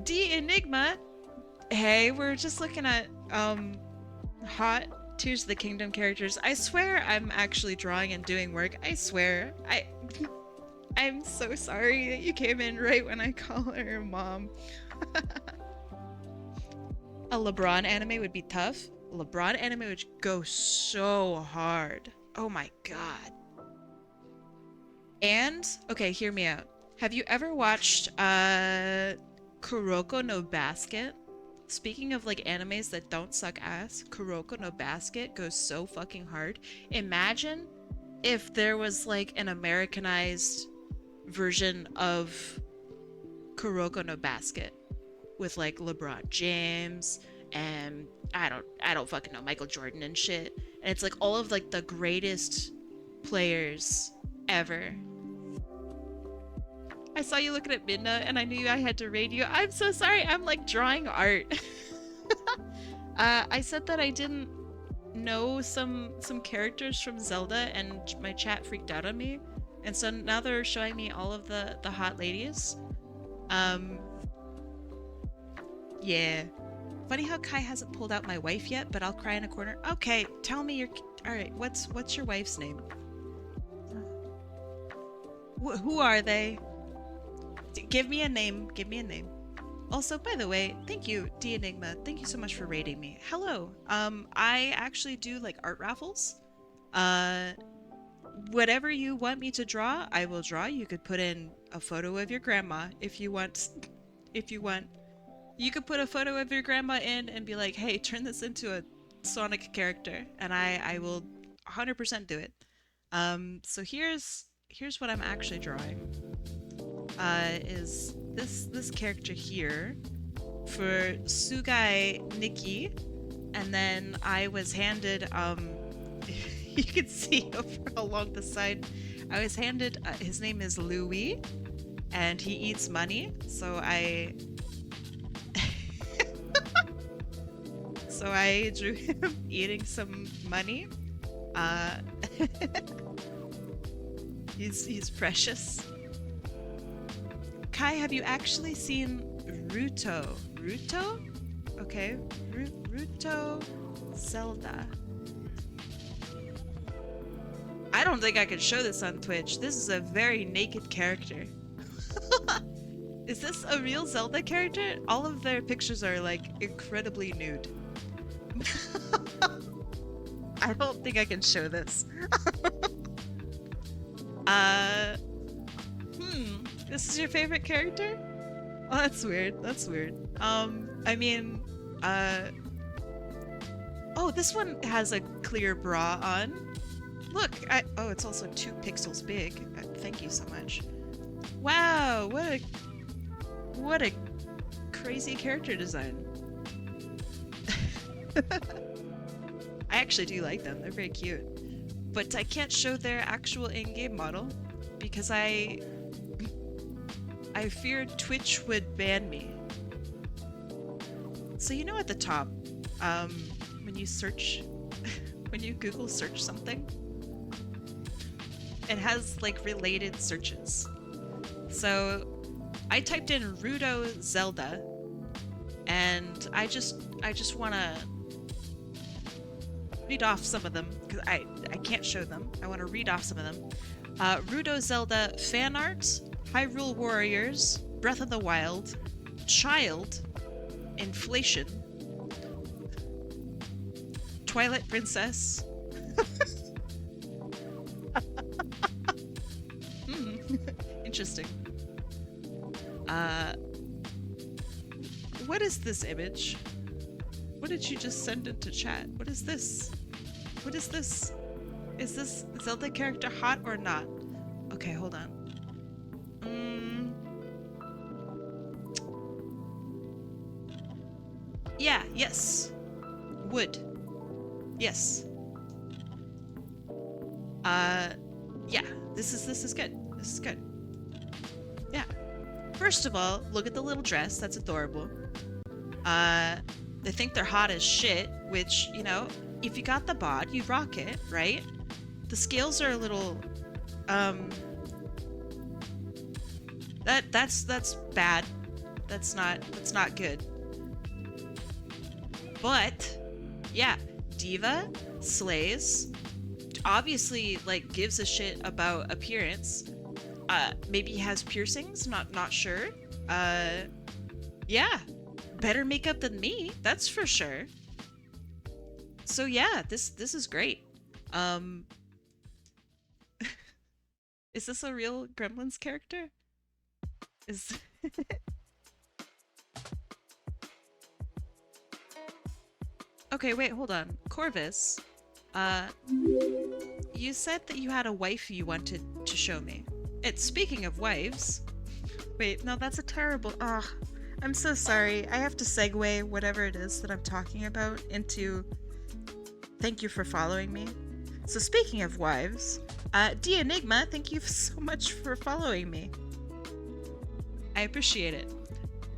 D Enigma. Hey, we're just looking at hot Tears of the Kingdom characters. I swear I'm actually drawing and doing work. I swear. I'm so sorry that you came in right when I call her Mom. A LeBron anime would be tough. A LeBron anime would go so hard. Oh my god. And, okay, hear me out. Have you ever watched Kuroko no Basket? Speaking of like animes that don't suck ass, Kuroko no Basket goes so fucking hard. Imagine if there was like an Americanized version of Kuroko no Basket with like LeBron James and I don't fucking know, Michael Jordan and shit. And it's like all of like the greatest players ever. I saw you looking at Midna and I knew I had to raid you. I'm so sorry, I'm like drawing art. I said that I didn't know some characters from Zelda and my chat freaked out on me. And so now they're showing me all of the hot ladies. Yeah. Funny how Kai hasn't pulled out my wife yet, but I'll cry in a corner. Okay, tell me your... Alright, what's your wife's name? Who are they? Give me a name. Give me a name. Also, by the way, thank you, D Enigma. Thank you so much for raiding me. Hello. I actually do like art raffles. Whatever you want me to draw, I will draw. You could put in a photo of your grandma if you want. If you want. You could put a photo of your grandma in and be like, hey, turn this into a Sonic character. And I will 100% do it. So here's what I'm actually drawing. Is this character here for sugainikki, and then I was handed you can see over along the side, I was handed his name is Louis and he eats money, so I so I drew him eating some money. He's precious. Kai, have you actually seen Ruto? Ruto? Okay. Ruto Zelda. I don't think I could show this on Twitch. This is a very naked character. Is this a real Zelda character? All of their pictures are like incredibly nude. I don't think I can show this. This is your favorite character? Oh, that's weird. That's weird. I mean, oh, this one has a clear bra on. Look, oh, it's also 2 pixels big. Thank you so much. Wow, what a crazy character design. I actually do like them. They're very cute. But I can't show their actual in-game model because I fear Twitch would ban me. So you know at the top, when you search, when you Google search something, it has like related searches. So I typed in Rudo Zelda, and I just want to read off some of them because I can't show them. I want to read off some of them. Rudo Zelda fan art, Hyrule Warriors, Breath of the Wild, Child, Inflation, Twilight Princess. Interesting. What is this image? What did you just send into chat? What is this? What is this? Is this Zelda character hot or not? Okay, hold on. Yeah, yes. Wood. Yes. Yeah, this is good. This is good. Yeah. First of all, look at the little dress. That's adorable. They think they're hot as shit, which, you know, if you got the bod, you rock it, right? The scales are a little, that's bad. That's not good. But, yeah, Diva slays. Obviously, like, gives a shit about appearance. Maybe has piercings, not sure. Yeah, better makeup than me, that's for sure. So yeah, this is great. Is this a real Gremlins character? Is Okay, wait, hold on. Corvus, you said that you had a wife you wanted to show me. Speaking of wives... Wait, no, that's a terrible... I'm so sorry. I have to segue whatever it is that I'm talking about into... Thank you for following me. So speaking of wives, D Enigma, thank you so much for following me. I appreciate it.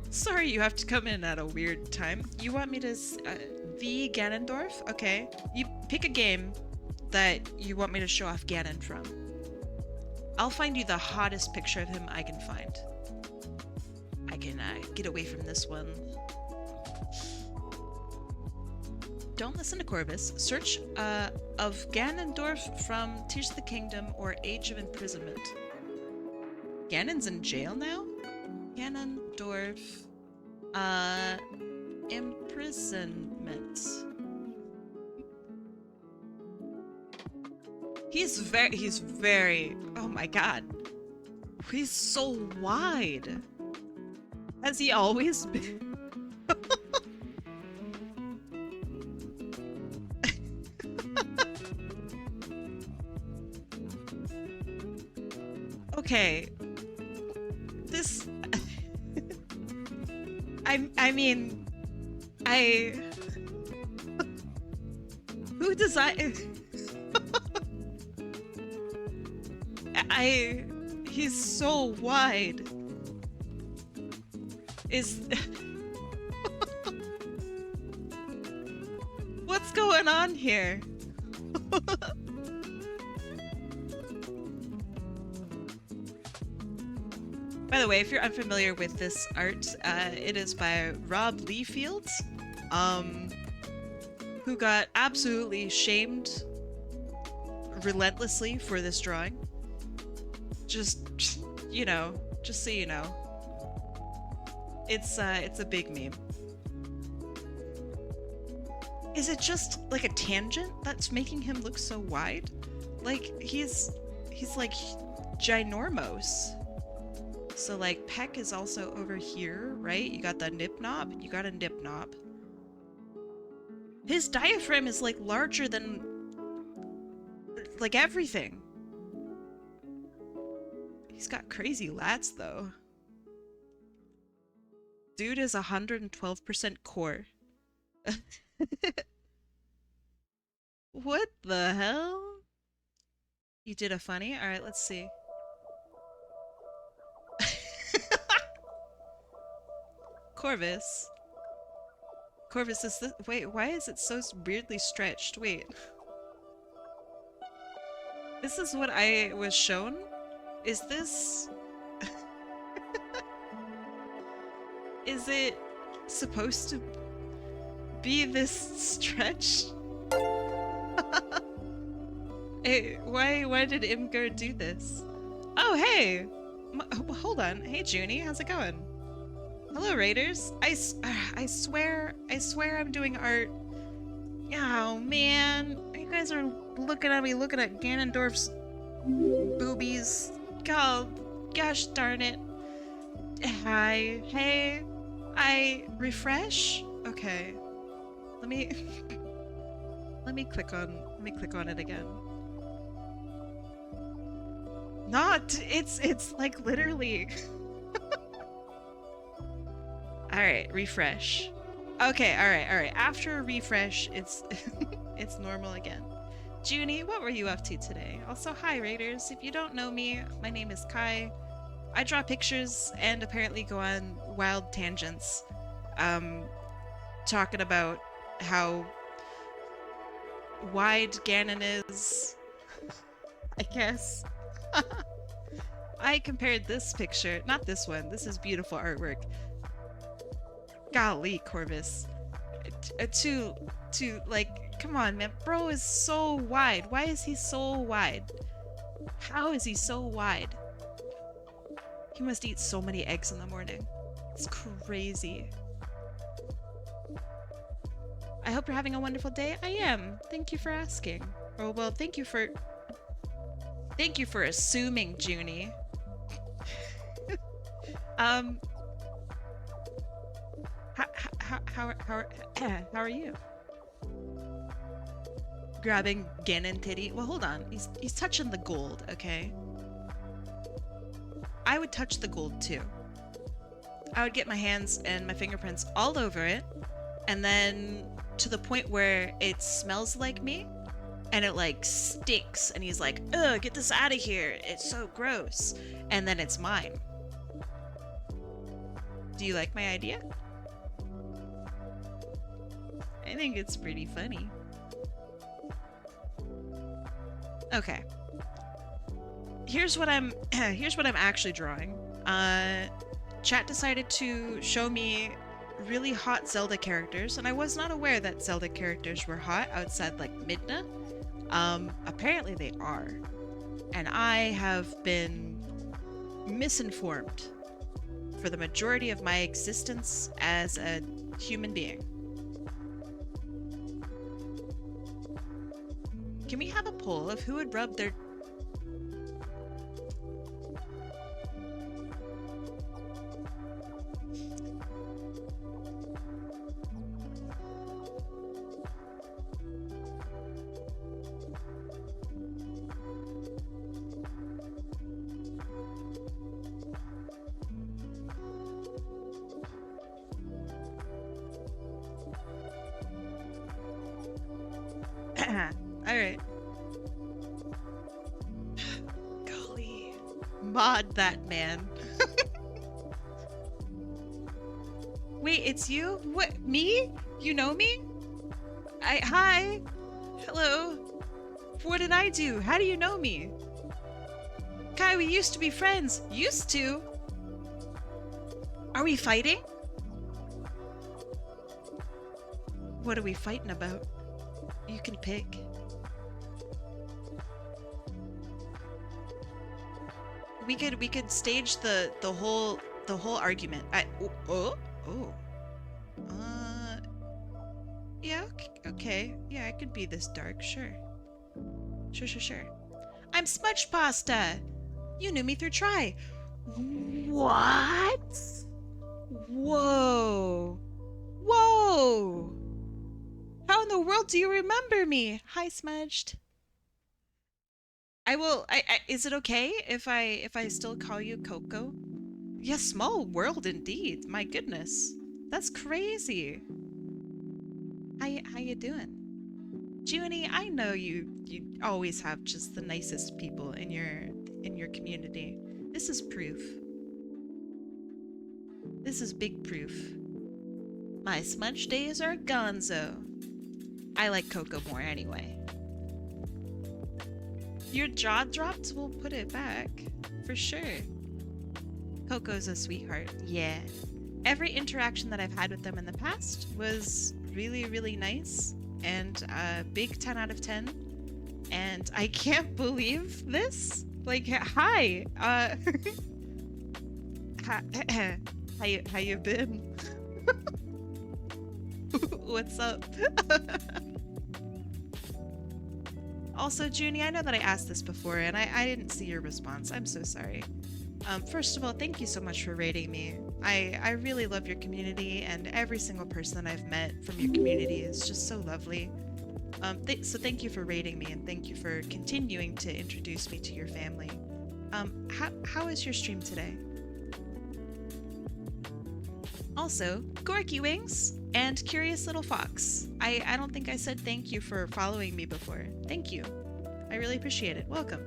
Sorry you have to come in at a weird time. You want me to... V Ganondorf? Okay. You pick a game that you want me to show off Ganon from. I'll find you the hottest picture of him I can find. I can get away from this one. Don't listen to Corvus. Search of Ganondorf from Tears of the Kingdom or Age of Imprisonment. Ganon's in jail now? Ganondorf... imprisonment. He's very... Oh my god. He's so wide. Has he always been? Okay. This... I mean... Who designed... He's so wide. What's going on here? By the way, if you're unfamiliar with this art, it is by Rob Liefeld, who got absolutely shamed relentlessly for this drawing. Just, you know, just so you know. It's a big meme. Is it just like a tangent that's making him look so wide? Like he's like ginormous. So like Peck is also over here, right? You got the nip knob, you got a nip knob. His diaphragm is like larger than like everything. He's got crazy lats though. Dude is 112% core. What the hell? You did a funny? Alright, let's see. Corvus. Corvus, is this— wait, why is it so weirdly stretched? Wait. This is what I was shown? Is this... Is it supposed to be this stretched? Hey, why did Imgur do this? Oh, hey! Hold on. Hey, Junie, how's it going? Hello, Raiders. I swear I'm doing art. Oh, man. You guys are looking at me, looking at Ganondorf's boobies. God, gosh darn it. Hi. Hey. I refresh? Okay. Let me click on it again. Not, it's like literally. Alright, refresh. Okay, alright. After a refresh, it's it's normal again. Junie, what were you up to today? Also, hi Raiders. If you don't know me, my name is Kai. I draw pictures and apparently go on wild tangents. Talking about how wide Ganon is, I guess. I compared this picture, not this one, this is beautiful artwork. Golly, Corvus. To like, come on, man. Bro is so wide. Why is he so wide? How is he so wide? He must eat so many eggs in the morning. It's crazy. I hope you're having a wonderful day. I am. Thank you for asking. Oh, well, thank you for assuming, Junie. How are you? Grabbing Ganon titty. Well, hold on. He's touching the gold, okay? I would touch the gold too. I would get my hands and my fingerprints all over it, and then to the point where it smells like me, and it like stinks, and he's like, ugh, get this out of here. It's so gross. And then it's mine. Do you like my idea? I think it's pretty funny. Okay. Here's what I'm actually drawing. Chat decided to show me really hot Zelda characters, and I was not aware that Zelda characters were hot outside like Midna. Apparently they are. And I have been misinformed for the majority of my existence as a human being. Can we have a poll of who would rub their... Alright. Golly. Mod that man. Wait, it's you? What? Me? You know me? Hi. Hello. What did I do? How do you know me? Kai, we used to be friends. Used to? Are we fighting? What are we fighting about? You can pick. we could stage the whole argument. Oh. Yeah, okay. Yeah, I could be this dark, sure. Sure. I'm smudge pasta! You knew me through Try. What? Whoa. Whoa! How in the world do you remember me? Hi, Smudged. I will. Is it okay if I still call you Coco? Yeah, small world indeed. My goodness, that's crazy. How you doing, Junie? I know you always have just the nicest people in your community. This is proof. This is big proof. My smudge days are gonzo. I like Coco more anyway. Your jaw dropped? We'll put it back. For sure. Coco's a sweetheart. Yeah. Every interaction that I've had with them in the past was really, really nice. And a big 10 out of 10. And I can't believe this. Like, hi. How you been? What's up? Also, Junie, I know that I asked this before and I didn't see your response. I'm so sorry. First of all, thank you so much for rating me. I really love your community, and every single person that I've met from your community is just so lovely. So thank you for rating me, and thank you for continuing to introduce me to your family. How is your stream today? Also, Gorky Wings and Curious Little Fox. I don't think I said thank you for following me before. Thank you. I really appreciate it. Welcome.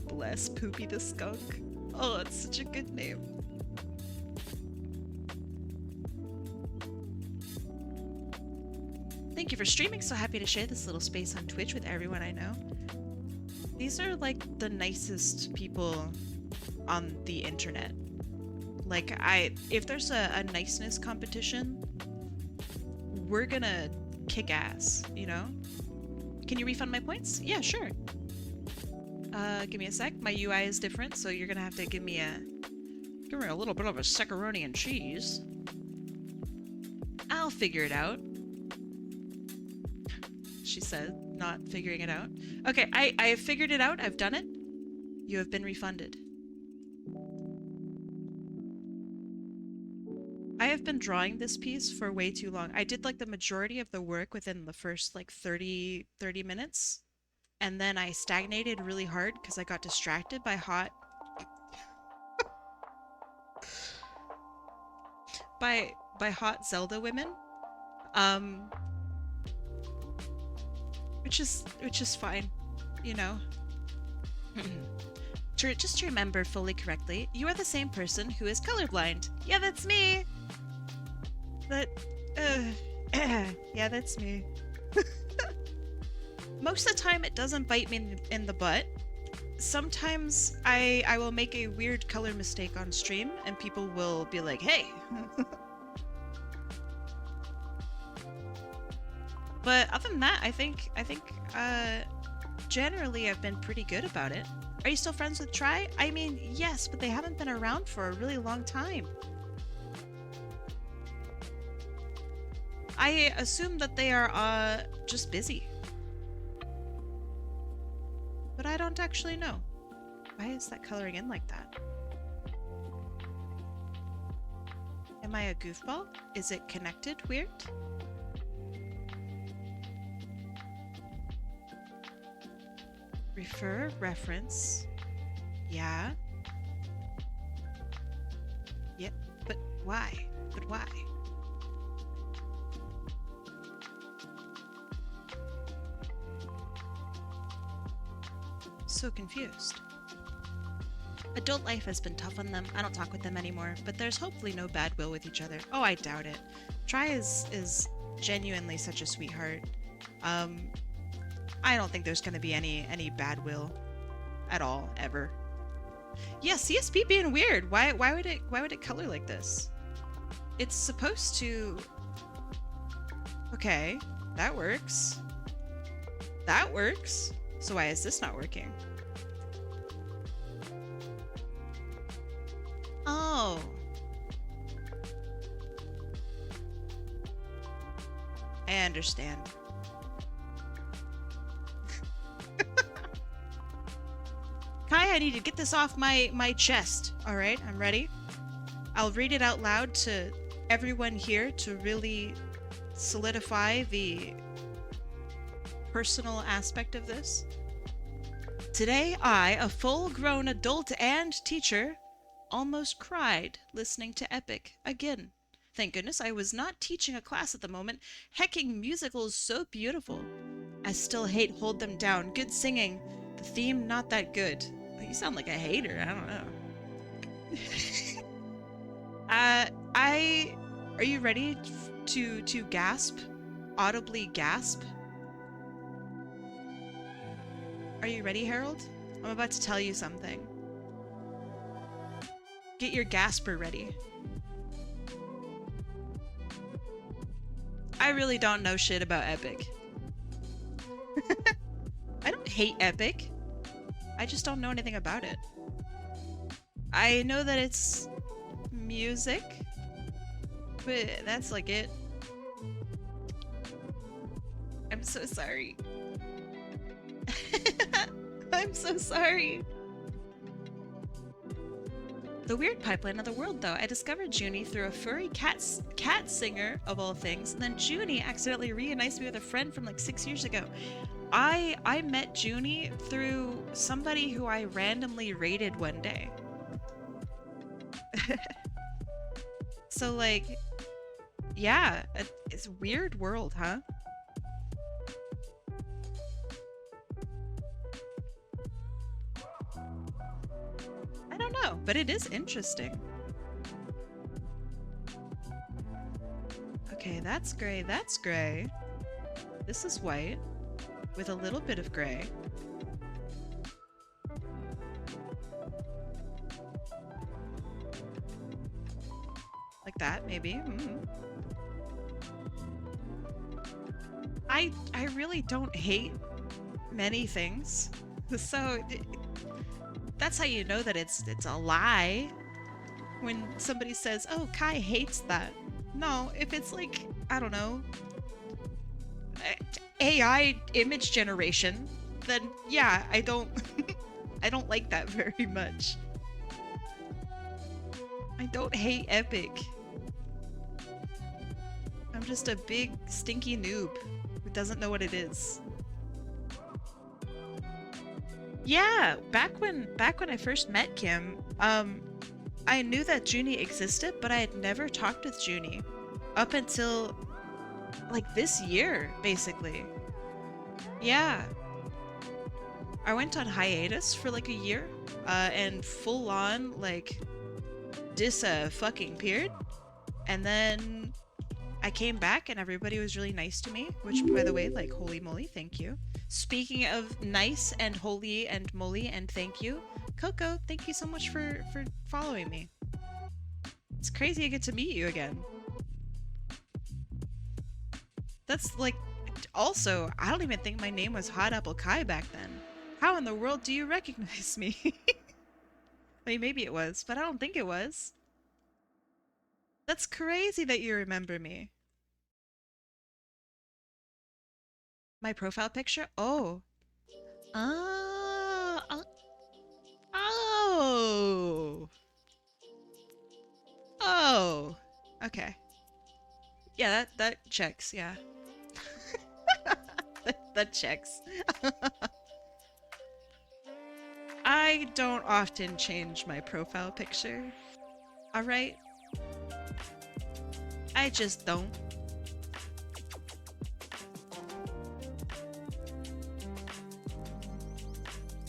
Bless Poopy the Skunk. Oh, it's such a good name. Thank you for streaming. So happy to share this little space on Twitch with everyone I know. These are like the nicest people on the internet. Like, if there's a niceness competition, we're gonna kick ass, you know? Can you refund my points? Yeah, sure. Give me a sec. My UI is different, so you're gonna have to give me a little bit of a macaroni and cheese. I'll figure it out. She said, not figuring it out. Okay, I have figured it out. I've done it. You have been refunded. I have been drawing this piece for way too long. I did like the majority of the work within the first like 30 minutes. And then I stagnated really hard because I got distracted by hot by hot Zelda women. Which is fine, you know. Just to remember fully correctly, you are the same person who is colorblind. Yeah, that's me. Yeah, that's me. Most of the time, it doesn't bite me in the butt. Sometimes I will make a weird color mistake on stream, and people will be like, "Hey." But other than that, I think generally I've been pretty good about it. Are you still friends with Try? I mean, yes, but they haven't been around for a really long time. I assume that they are just busy. But I don't actually know. Why is that coloring in like that? Am I a goofball? Is it connected weird? Refer, reference. Yeah. Yep, but why? But why? So confused. Adult life has been tough on them. I don't talk with them anymore, but there's hopefully no bad will with each other. Oh, I doubt it. Try is genuinely such a sweetheart. I don't think there's going to be any bad will at all, ever. Yeah, CSP being weird. Why would it color like this? It's supposed to... Okay, that works. That works. So why is this not working? Oh. I understand. Kai, I need to get this off my chest. All right, I'm ready. I'll read it out loud to everyone here to really solidify the personal aspect of this. Today, I, a full-grown adult and teacher, almost cried listening to Epic again. Thank goodness I was not teaching a class at the moment. Hecking musicals so beautiful. I still hate Hold Them Down. Good singing. The theme not that good. You sound like a hater. I don't know. Are you ready to gasp? Audibly gasp? Are you ready, Harold? I'm about to tell you something. Get your gasper ready. I really don't know shit about Epic. I don't hate Epic. I just don't know anything about it. I know that it's music, but that's like it. I'm so sorry. I'm so sorry. The weird pipeline of the world, though. I discovered Junie through a furry cat singer, of all things, and then Junie accidentally reunites me with a friend from like 6 years ago. I met Junie through somebody who I randomly raided one day. So like, yeah, it's a weird world, huh? I don't know, but it is interesting. Okay, that's gray, that's gray. This is white, with a little bit of gray. Like that, maybe. I really don't hate many things. So that's how you know that it's a lie when somebody says, "Oh, Kai hates that." No, if it's like, I don't know, AI image generation, then yeah, I don't I don't like that very much. I don't hate Epic. I'm just a big stinky noob who doesn't know what it is. Yeah, back when I first met Kim, I knew that Junie existed, but I had never talked with Junie up until like this year, basically. Yeah. I went on hiatus for like a year, and full on like fucking period. And then I came back and everybody was really nice to me, which by the way, like, holy moly, thank you. Speaking of nice and holy and moly and thank you, Coco, thank you so much for following me. It's crazy I get to meet you again. That's like, also, I don't even think my name was Hot Apple Kai back then. How in the world do you recognize me? I mean, maybe it was, but I don't think it was. That's crazy that you remember me. My profile picture? Oh. Oh. Oh. Okay. Yeah, that checks, yeah. that checks. I don't often change my profile picture. Alright? I just don't.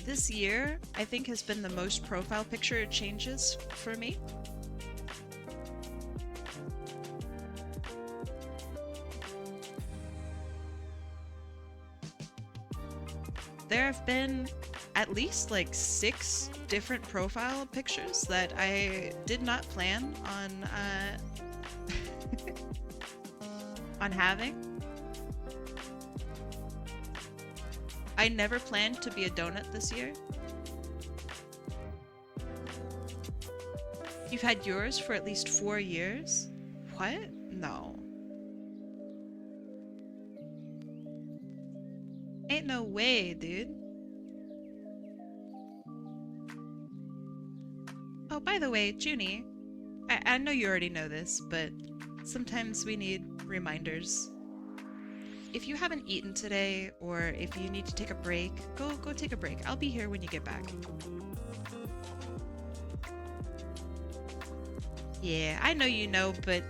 This year, I think, has been the most profile picture changes for me. There have been at least like 6 different profile pictures that I did not plan on on having. I never planned to be a donut this year. You've had yours for at least 4 years? What? No. Ain't no way, dude. Oh, by the way, Junie, I know you already know this, but sometimes we need reminders. If you haven't eaten today, or if you need to take a break, go take a break. I'll be here when you get back. Yeah, I know you know, but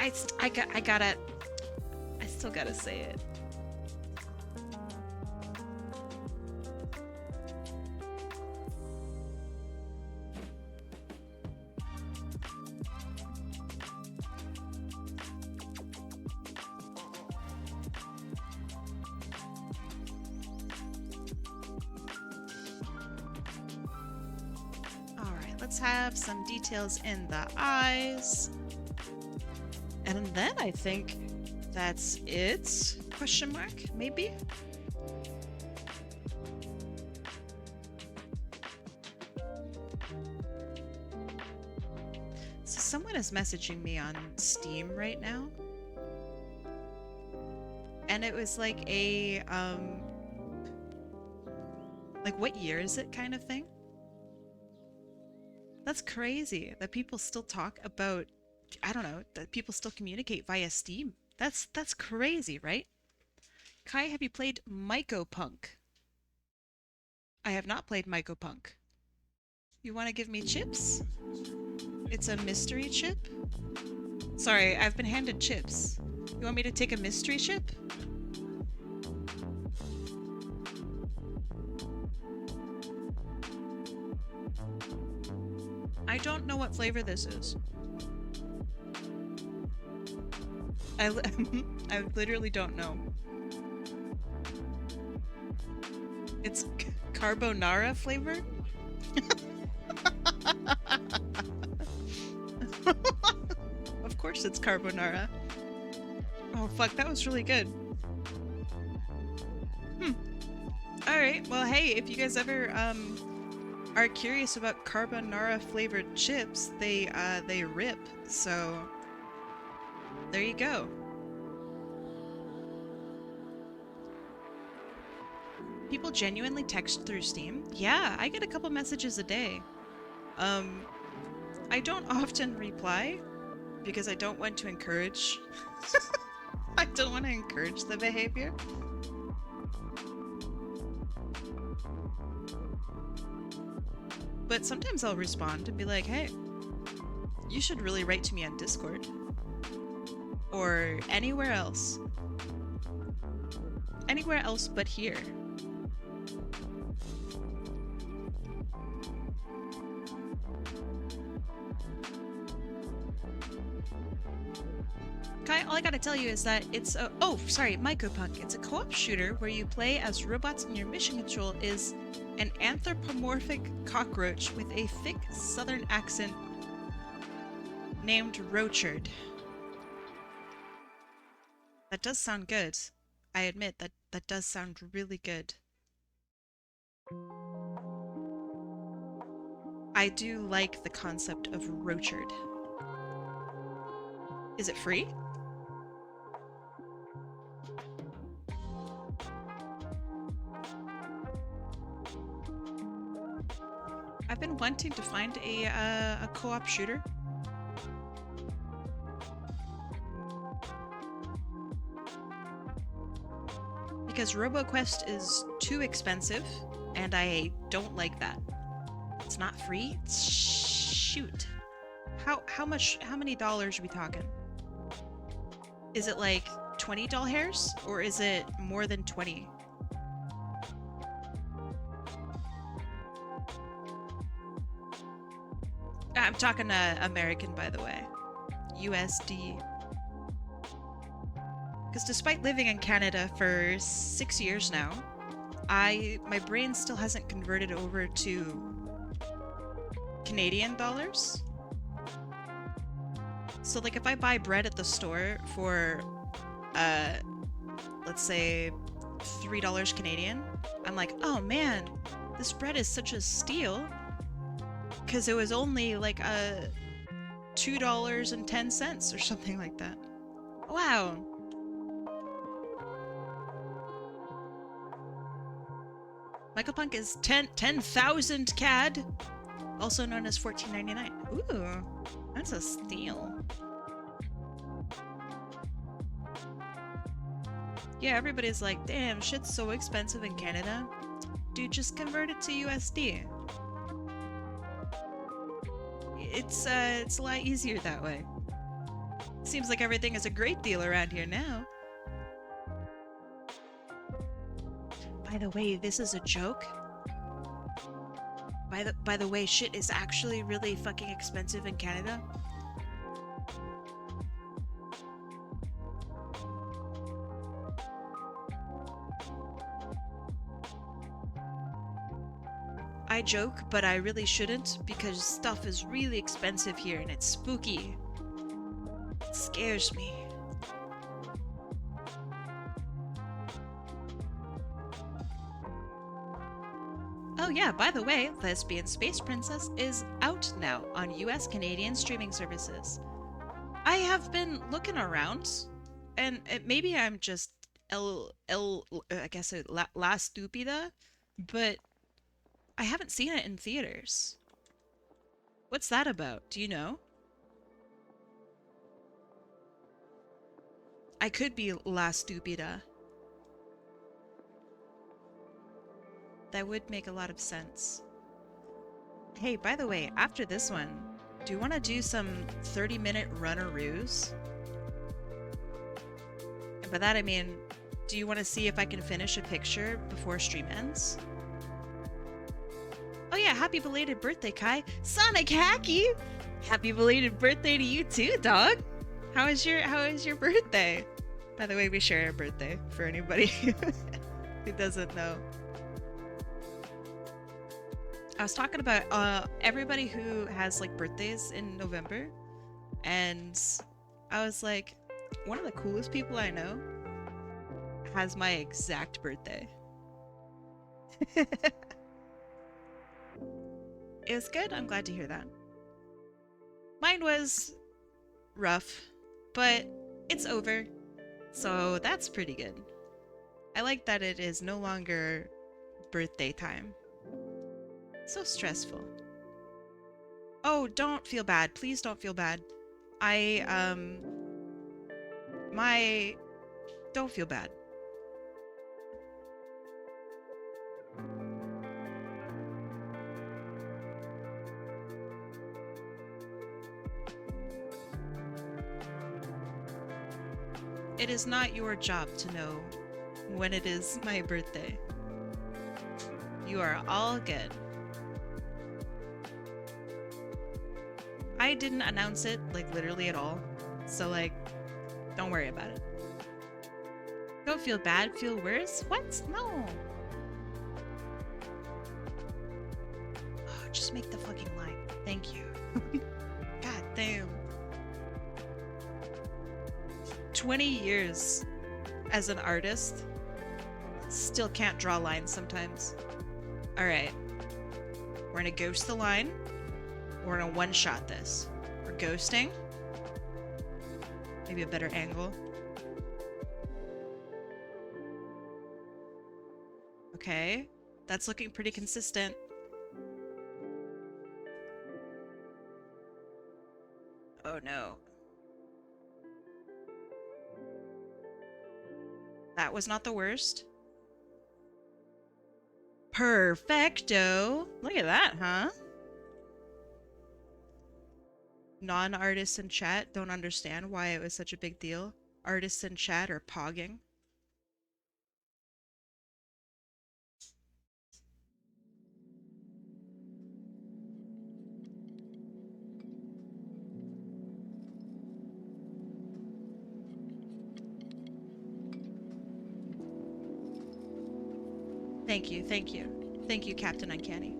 I still gotta say it. Let's have some details in the eyes. And then I think that's it? Question mark, maybe? So someone is messaging me on Steam right now. And it was like a, like what year is it kind of thing? That's crazy that people still talk about, I don't know, that people still communicate via Steam. That's crazy, right? Kai, have you played Mycopunk? I have not played Mycopunk. You want to give me chips? It's a mystery chip? Sorry, I've been handed chips. You want me to take a mystery chip? I don't know what flavor this is. I literally don't know. It's carbonara flavor? Of course it's carbonara. Oh fuck, that was really good. Alright, well hey, if you guys ever are curious about carbonara flavored chips, they rip, so there you go. People genuinely text through Steam? Yeah, I get a couple messages a day. I don't often reply because I don't want to encourage I don't want to encourage the behavior. But sometimes I'll respond and be like, hey, you should really write to me on Discord. Or anywhere else. Anywhere else but here. Kai, all I gotta tell you is that it's a— oh, sorry, Mycopunk. It's a co-op shooter where you play as robots and your mission control is an anthropomorphic cockroach with a thick southern accent named Rochard. That does sound good. I admit that does sound really good. I do like the concept of Rochard. Is it free? I've been wanting to find a co-op shooter. Because RoboQuest is too expensive, and I don't like that. It's not free? Shoot. How many dollars are we talking? Is it like 20 doll hairs? Or is it more than 20? I'm talking American, by the way. USD. Because despite living in Canada for 6 years now, my brain still hasn't converted over to Canadian dollars. So like if I buy bread at the store for, let's say $3 Canadian, I'm like, oh man, this bread is such a steal. Because it was only like $2.10 or something like that. Wow. Michael Punk is 10,000 CAD, also known as $14.99. Ooh, that's a steal. Yeah, everybody's like, damn, shit's so expensive in Canada. Dude, just convert it to USD. It's a lot easier that way. Seems like everything is a great deal around here now. By the way, this is a joke. By the way, shit is actually really fucking expensive in Canada. I joke, but I really shouldn't because stuff is really expensive here and it's spooky. It scares me. Oh yeah, by the way, Lesbian Space Princess is out now on US Canadian streaming services. I have been looking around, and maybe I'm just I guess la stupida, but I haven't seen it in theaters. What's that about? Do you know? I could be la stupida. That would make a lot of sense. Hey, by the way, after this one, do you want to do some 30-minute runnaroos? And by that I mean, do you want to see if I can finish a picture before stream ends? Oh yeah, happy belated birthday, Kai. Sonic Hacky! Happy belated birthday to you too, dog! How is your birthday? By the way, we share a birthday for anybody who doesn't know. I was talking about everybody who has like birthdays in November, and I was like, one of the coolest people I know has my exact birthday. It was good. I'm glad to hear that. Mine was rough, but it's over, so that's pretty good. I like that it is no longer birthday time. So stressful. Oh, don't feel bad. Please don't feel bad. Don't feel bad. It is not your job to know when it is my birthday. You are all good. I didn't announce it, like, literally at all. So, like, don't worry about it. Don't feel bad, feel worse? What? No. Oh, just make the fucking line. Thank you. God damn. 20 years as an artist. Still can't draw lines sometimes. Alright. We're gonna ghost the line. We're gonna one-shot this. We're ghosting. Maybe a better angle. Okay. That's looking pretty consistent. Oh no. That was not the worst. Perfecto! Look at that, huh? Non-artists in chat don't understand why it was such a big deal. Artists in chat are pogging. Thank you, thank you. Thank you, Captain Uncanny.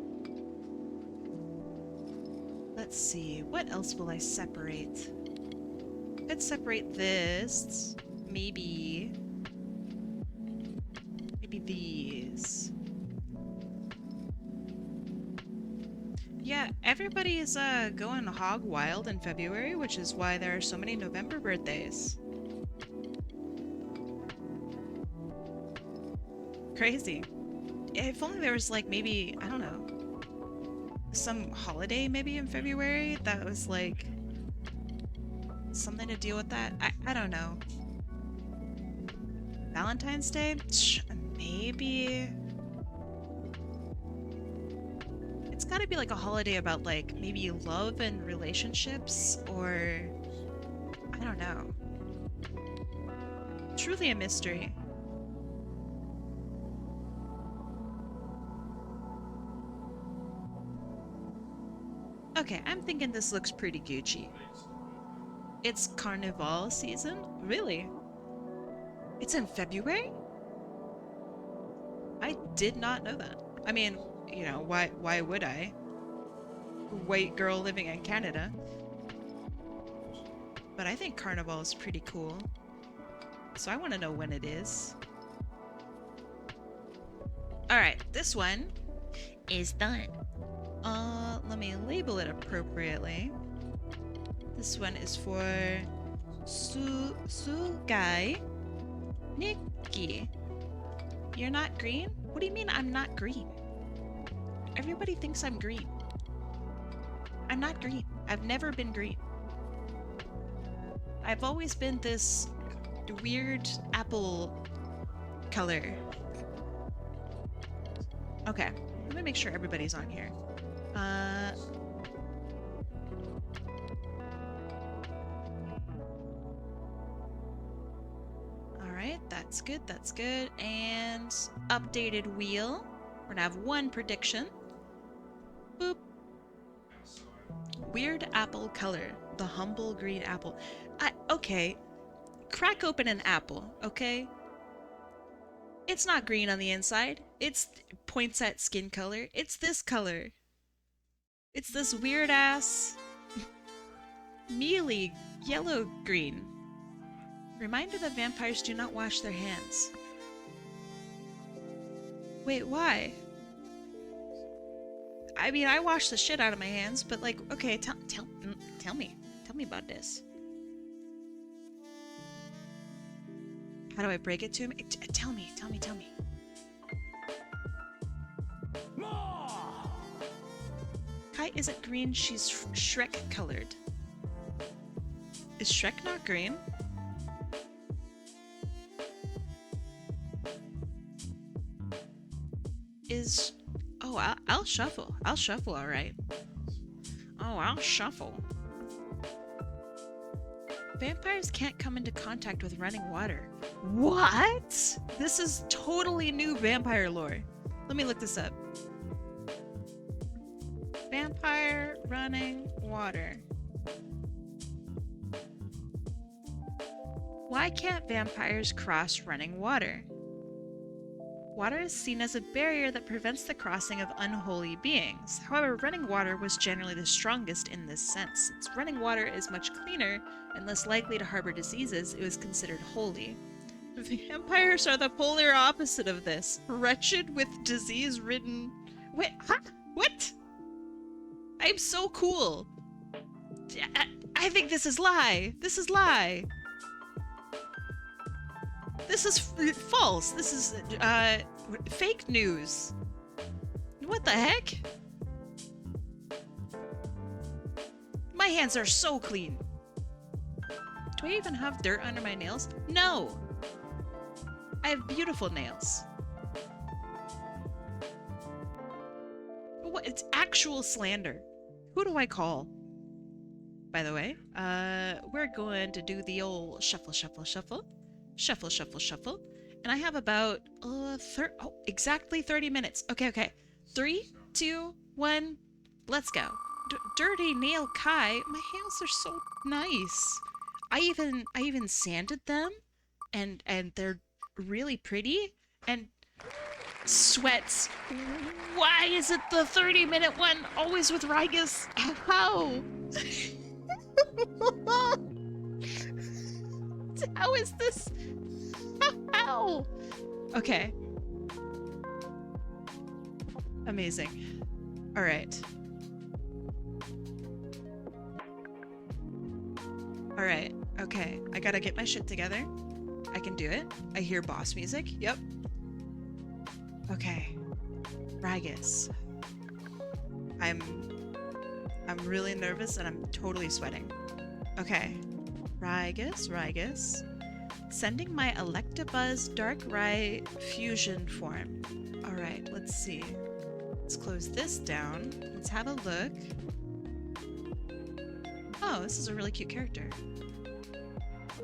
Let's see, what else will I separate? I'd separate this. Maybe these. Yeah, everybody is going hog wild in February, which is why there are so many November birthdays. Crazy. If only there was like maybe, I don't know, some holiday maybe in February that was like something to deal with that. I don't know. Valentine's Day? Maybe. It's gotta be like a holiday about like maybe love and relationships, or I don't know. Truly a mystery. Okay, I'm thinking this looks pretty Gucci. It's Carnival season? Really? It's in February? I did not know that. I mean, you know, why would I? White girl living in Canada. But I think Carnival is pretty cool. So I want to know when it is. Alright, this one is done. Let me label it appropriately. This one is for sugainikki. You're not green? What do you mean I'm not green? Everybody thinks I'm green. I'm not green. I've never been green. I've always been this weird apple color. Okay, let me make sure everybody's on here. Alright, that's good, that's good. And updated wheel. We're gonna have one prediction. Boop. Weird apple color. The humble green apple. Okay. Crack open an apple, okay? It's not green on the inside. It's poinsettia skin color. It's this color. It's this weird ass mealy yellow green. Reminder that vampires do not wash their hands. Wait, why? I mean, I wash the shit out of my hands, but like, okay, tell me about this. How do I break it to him? Tell me. Kai isn't green, she's Shrek colored. Is Shrek not green? Oh, I'll shuffle. I'll shuffle, alright. Oh, I'll shuffle. Vampires can't come into contact with running water. What? This is totally new vampire lore. Let me look this up. Vampire running water. Why can't vampires cross running water? Water is seen as a barrier that prevents the crossing of unholy beings. However, running water was generally the strongest in this sense. Since running water is much cleaner and less likely to harbor diseases, it was considered holy. Vampires are the polar opposite of this. Wretched with disease-ridden... Wait, huh? What? I'm so cool. I think this is lie. This is lie. This is false. This is fake news. What the heck? My hands are so clean. Do I even have dirt under my nails? No. I have beautiful nails. What? It's actual slander. Who do I call? By the way, we're going to do the old shuffle, shuffle, shuffle. Shuffle, shuffle, shuffle. And I have about exactly 30 minutes. Okay. 3, 2, 1, let's go. Dirty nail Kai. My nails are so nice. I even sanded them, and they're really pretty. And sweats. Why is it the 30-minute one always with Rygus? How? How is this? How? Okay. Amazing. All right. Alright, okay. I gotta get my shit together. I can do it. I hear boss music. Yep. Okay. Ragus. I'm really nervous and I'm totally sweating. Okay. Ragus. Sending my Electabuzz Dark Rye Fusion form. Alright, let's see. Let's close this down. Let's have a look. Oh, this is a really cute character.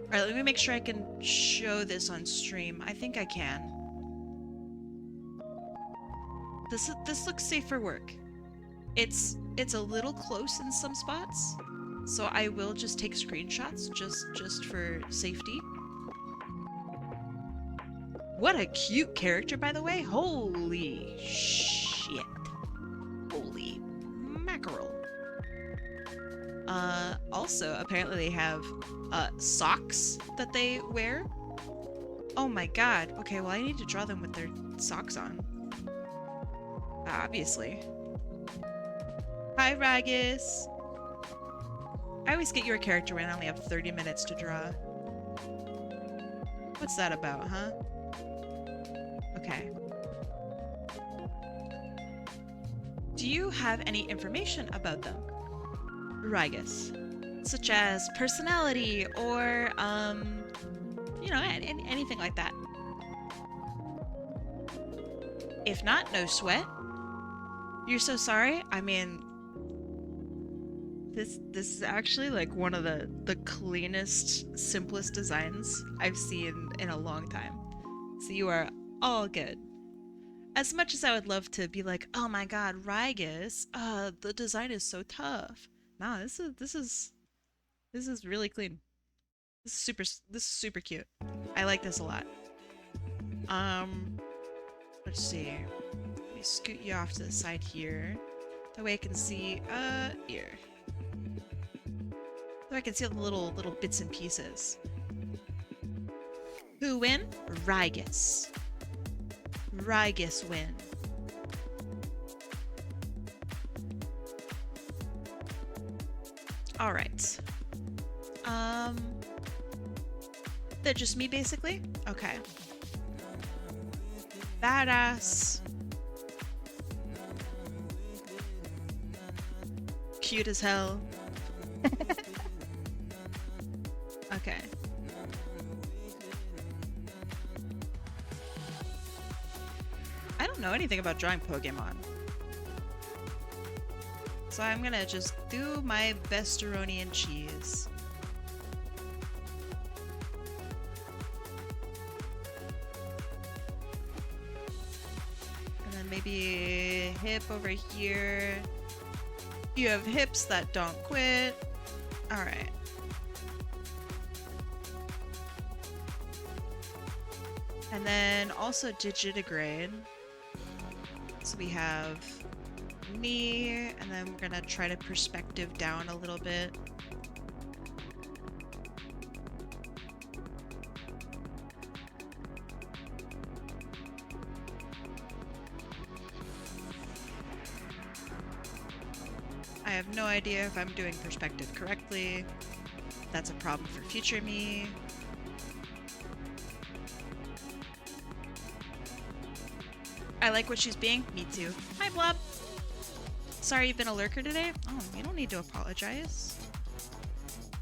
Alright, let me make sure I can show this on stream. I think I can. This looks safe for work. It's a little close in some spots, so I will just take screenshots just for safety. What a cute character, by the way. Holy shit. Holy mackerel. Also, apparently they have socks that they wear. Oh my god. Okay, well I need to draw them with their socks on. Obviously. Hi, Ragus. I always get your character when I only have 30 minutes to draw. What's that about, huh? Okay. Do you have any information about them? Ragus. Such as personality or, you know, anything like that. If not, no sweat. You're so sorry? I mean, this is actually like one of the cleanest, simplest designs I've seen in a long time. So you are all good. As much as I would love to be like, oh my god, Ragus, the design is so tough. Nah, this is really clean. This is super cute. I like this a lot. Let's see. Let me scoot you off to the side here. That way I can see, here. So I can see all the little bits and pieces. Who win? Ragus. Ragus win. Alright. They're just me, basically? Okay. Badass. Cute as hell. Okay. I don't know anything about drawing Pokemon. So I'm gonna just do my bestaroni and cheese. And then maybe hip over here. You have hips that don't quit. Alright. And then also digitigrade. So we have me, and then we're gonna try to perspective down a little bit. I have no idea if I'm doing perspective correctly. That's a problem for future me. I like what she's being. Me too. Hi, Blob. Sorry you've been a lurker today? Oh, you don't need to apologize.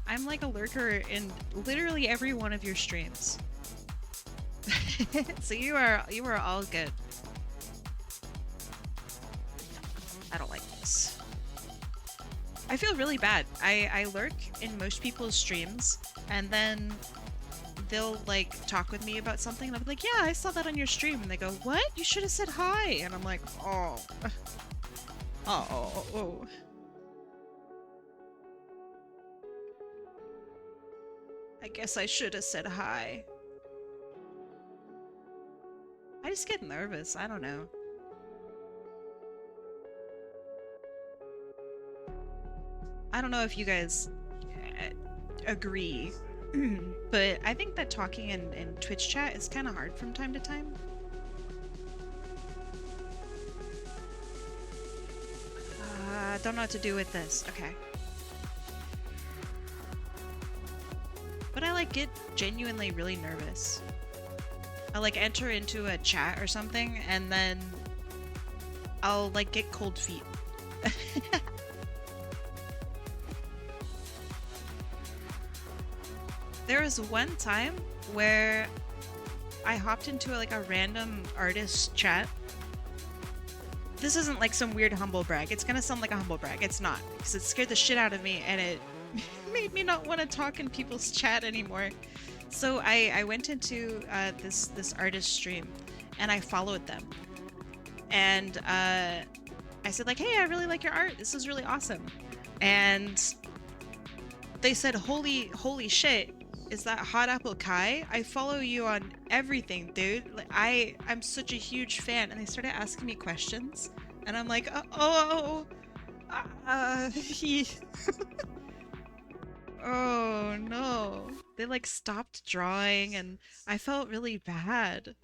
I'm like a lurker in literally every one of your streams. So you are all good. I don't like this. I feel really bad. I lurk in most people's streams, and then they'll like talk with me about something, and I'll be like, yeah, I saw that on your stream, and they go, what? You should have said hi. And I'm like, oh. Oh. I guess I should have said hi. I just get nervous. I don't know. I don't know if you guys agree, but I think that talking in Twitch chat is kind of hard from time to time. Don't know what to do with this. Okay. but I like get genuinely really nervous. I'll like enter into a chat or something and then I'll like get cold feet. There was one time where I hopped into like a random artist chat. This isn't like some weird humble brag. It's gonna sound like a humble brag. It's not, because it scared the shit out of me and it made me not want to talk in people's chat anymore. So I went into this artist stream and I followed them. And I said like, hey, I really like your art. This is really awesome. And they said, holy shit, is that Hot Apple Kai? I follow you on everything, dude. Like, I'm such a huge fan. And they started asking me questions. And I'm like, oh no. They like stopped drawing and I felt really bad.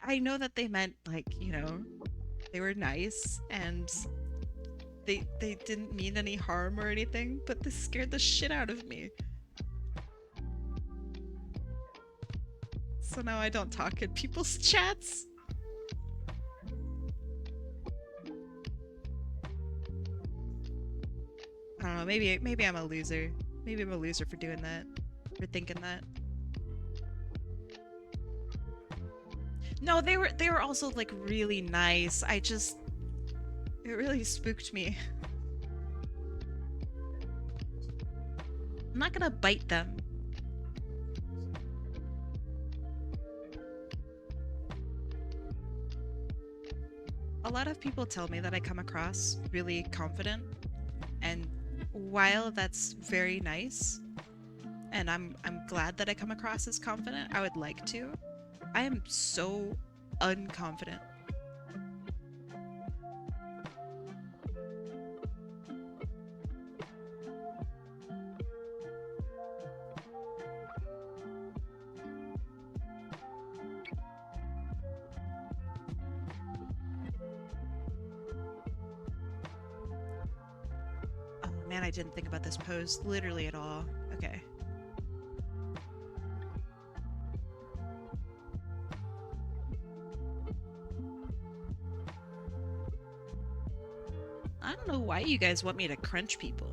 I know that they meant like, you know, they were nice and they didn't mean any harm or anything, but this scared the shit out of me. So now I don't talk in people's chats. I don't know, maybe I'm a loser. Maybe I'm a loser for doing that. For thinking that. No, they were also like really nice. It really spooked me. I'm not gonna bite them. A lot of people tell me that I come across really confident, and while that's very nice, and I'm glad that I come across as confident, I would like to. I am so unconfident. Oh man, I didn't think about this pose literally at all. Okay. I don't know why you guys want me to crunch people.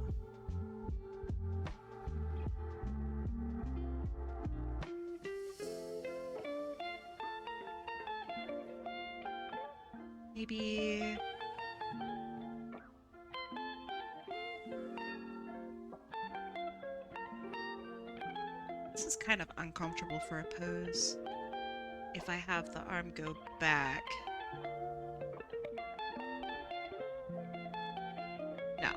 Maybe... This is kind of uncomfortable for a pose. If I have the arm go back. No.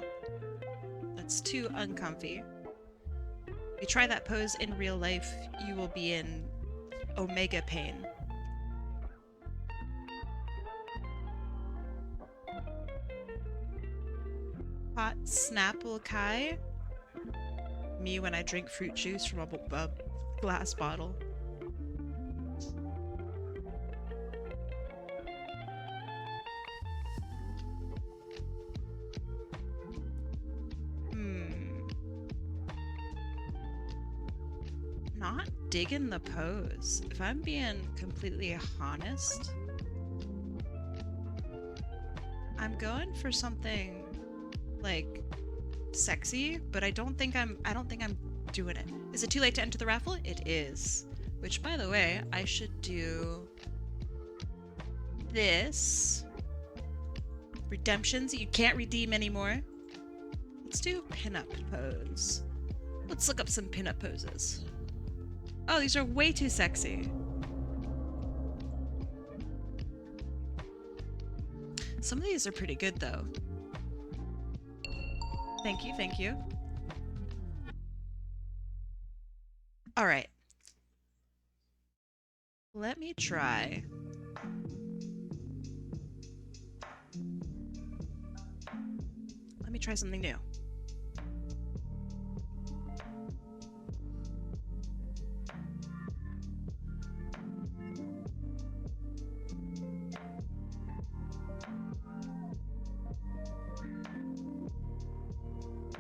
That's too uncomfy. If you try that pose in real life, you will be in omega pain. Hot Snapple Kai? Me when I drink fruit juice from a glass bottle. Not digging the pose. If I'm being completely honest, I'm going for something like sexy, but I don't think I'm doing it. Is it too late to enter the raffle? It is. Which, by the way, I should do this. Redemptions you can't redeem anymore. Let's do pinup pose. Let's look up some pinup poses. Oh, these are way too sexy. Some of these are pretty good, though. Thank you, thank you. All right. Let me try. Let me try something new.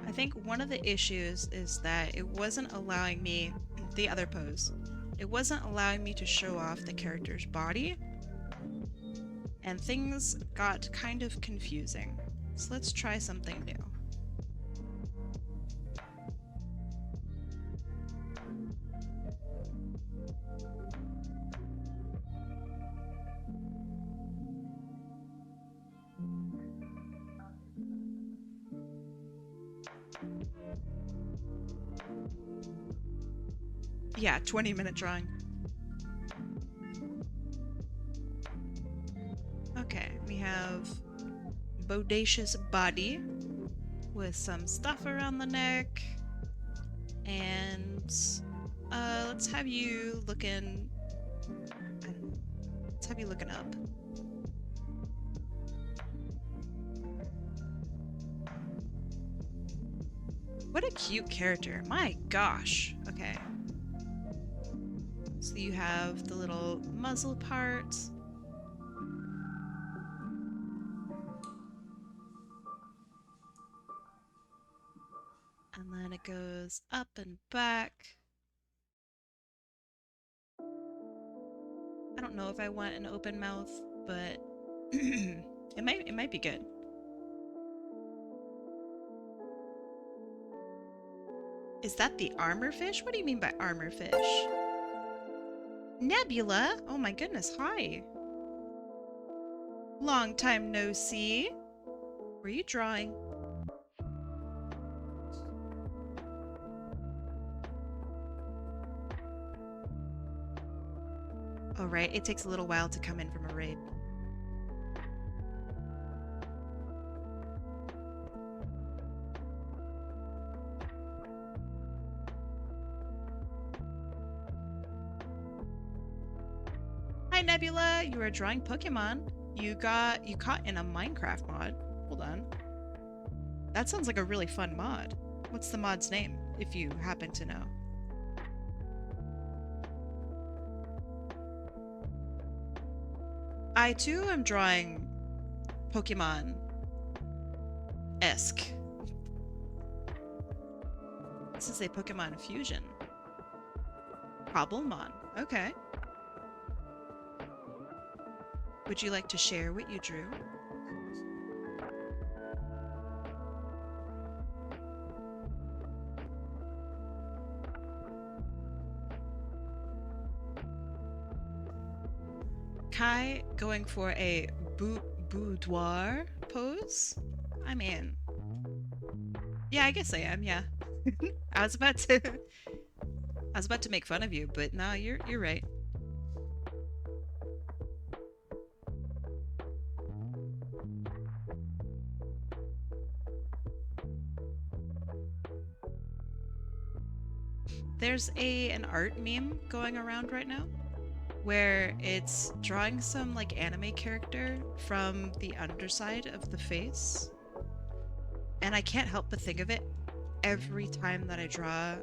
I I think one of the issues is that it wasn't allowing me, the other pose, it wasn't allowing me to show off the character's body, and things got kind of confusing. So let's try something new. Yeah, 20-minute drawing. Okay, we have bodacious body with some stuff around the neck, and let's have you looking. Let's have you looking up. What a cute character! My gosh. Okay. So you have the little muzzle part. And then it goes up and back. I don't know if I want an open mouth, but it might be good. Is that the armor fish? What do you mean by armor fish? Nebula? Oh my goodness, hi. Long time no see. Were you drawing? Oh right, it takes a little while to come in from a raid. Hi Nebula, you are drawing Pokemon. You caught in a Minecraft mod. Hold on. That sounds like a really fun mod. What's the mod's name, if you happen to know? I too am drawing Pokemon-esque. This is a Pokemon fusion. Problemmon. Okay. Would you like to share what you drew? Kai going for a boudoir pose? I'm in. Yeah, I guess I am, yeah. I was about to make fun of you, but no, you're right. There's an art meme going around right now where it's drawing some like anime character from the underside of the face. And I can't help but think of it every time that I draw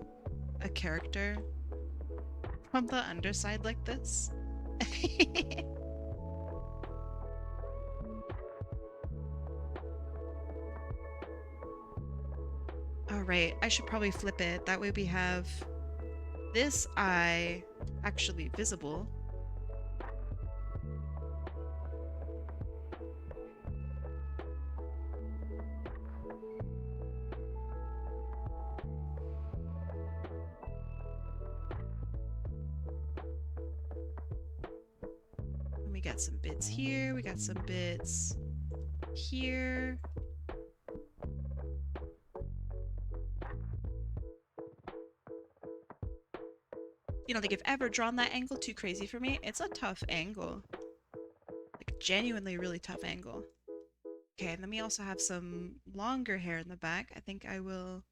a character from the underside like this. Alright, I should probably flip it. That way we have this eye actually visible. And we got some bits here, we got some bits here. You don't think I've ever drawn that angle too crazy for me? It's a tough angle. Like, genuinely really tough angle. Okay, and then we also have some longer hair in the back. I think I will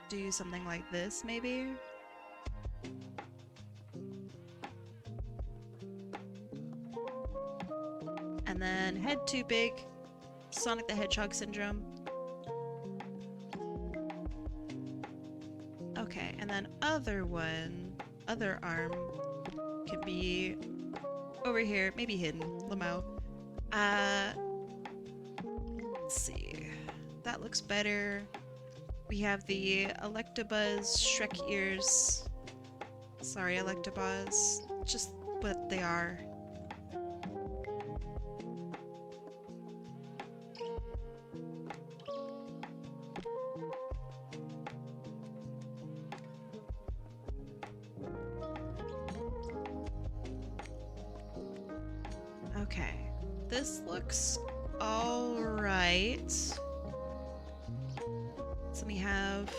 do something like this, maybe? And then head too big. Sonic the Hedgehog syndrome. Okay, and then other arm can be over here, maybe hidden, Lamau. Let's see. That looks better. We have the Electabuzz Shrek ears. Sorry, Electabuzz. Just what they are. Okay. This looks alright. So we have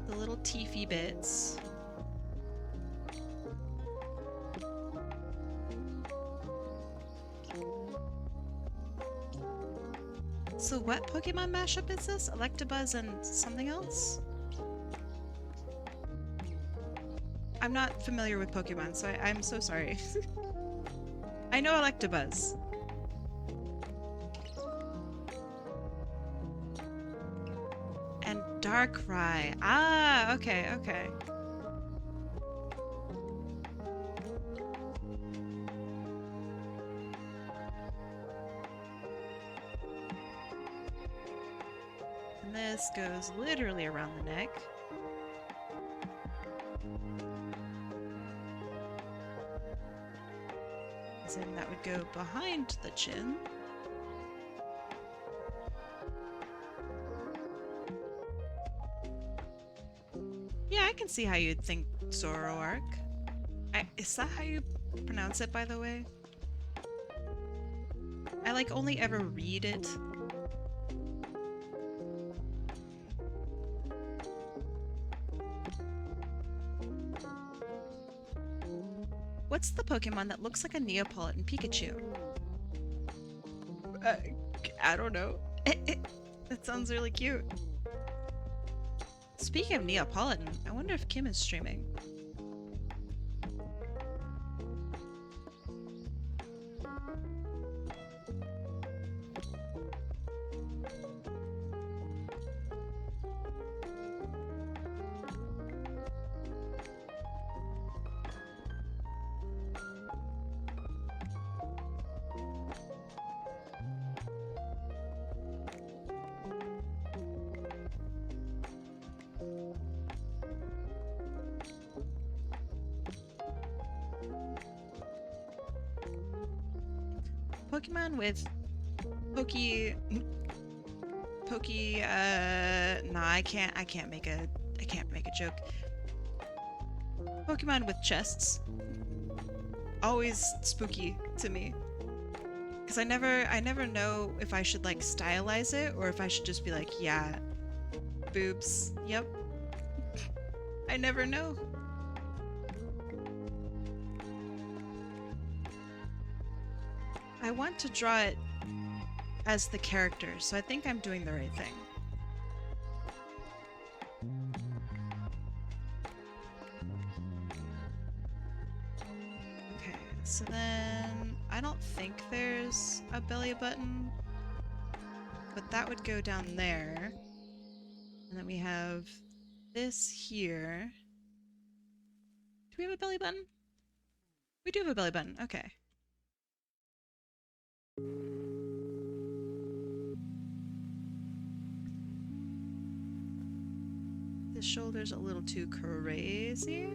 the little teefy bits. So what Pokemon mashup is this? Electabuzz and something else? I'm not familiar with Pokemon, so I'm so sorry. I know Electabuzz. And Darkrai. Ah, okay, okay. And this goes literally around the neck. So then that would go behind the chin. Yeah, I can see how you'd think Zoroark. Is that how you pronounce it, by the way? I like only ever read it. What's the Pokemon that looks like a Neapolitan Pikachu? I don't know. That sounds really cute. Speaking of Neapolitan, I wonder if Kim is streaming. Pokemon with nah, I can't make a joke. Pokemon with chests. Always spooky to me. Cause I never know if I should like stylize it or if I should just be like, yeah, boobs, yep. I never know. I want to draw it as the character, so I think I'm doing the right thing. Okay, so then I don't think there's a belly button, but that would go down there. And then we have this here. Do we have a belly button? We do have a belly button, okay. The shoulder's a little too crazy.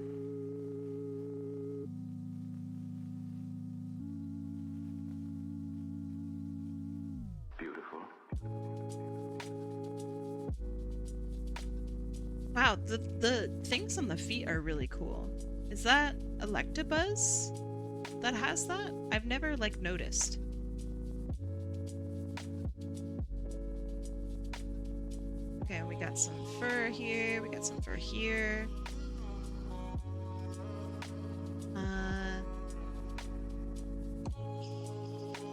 Beautiful. Wow, the things on the feet are really cool. Is that Electabuzz that has that? I've never like noticed. Okay, we got some fur here, we got some fur here.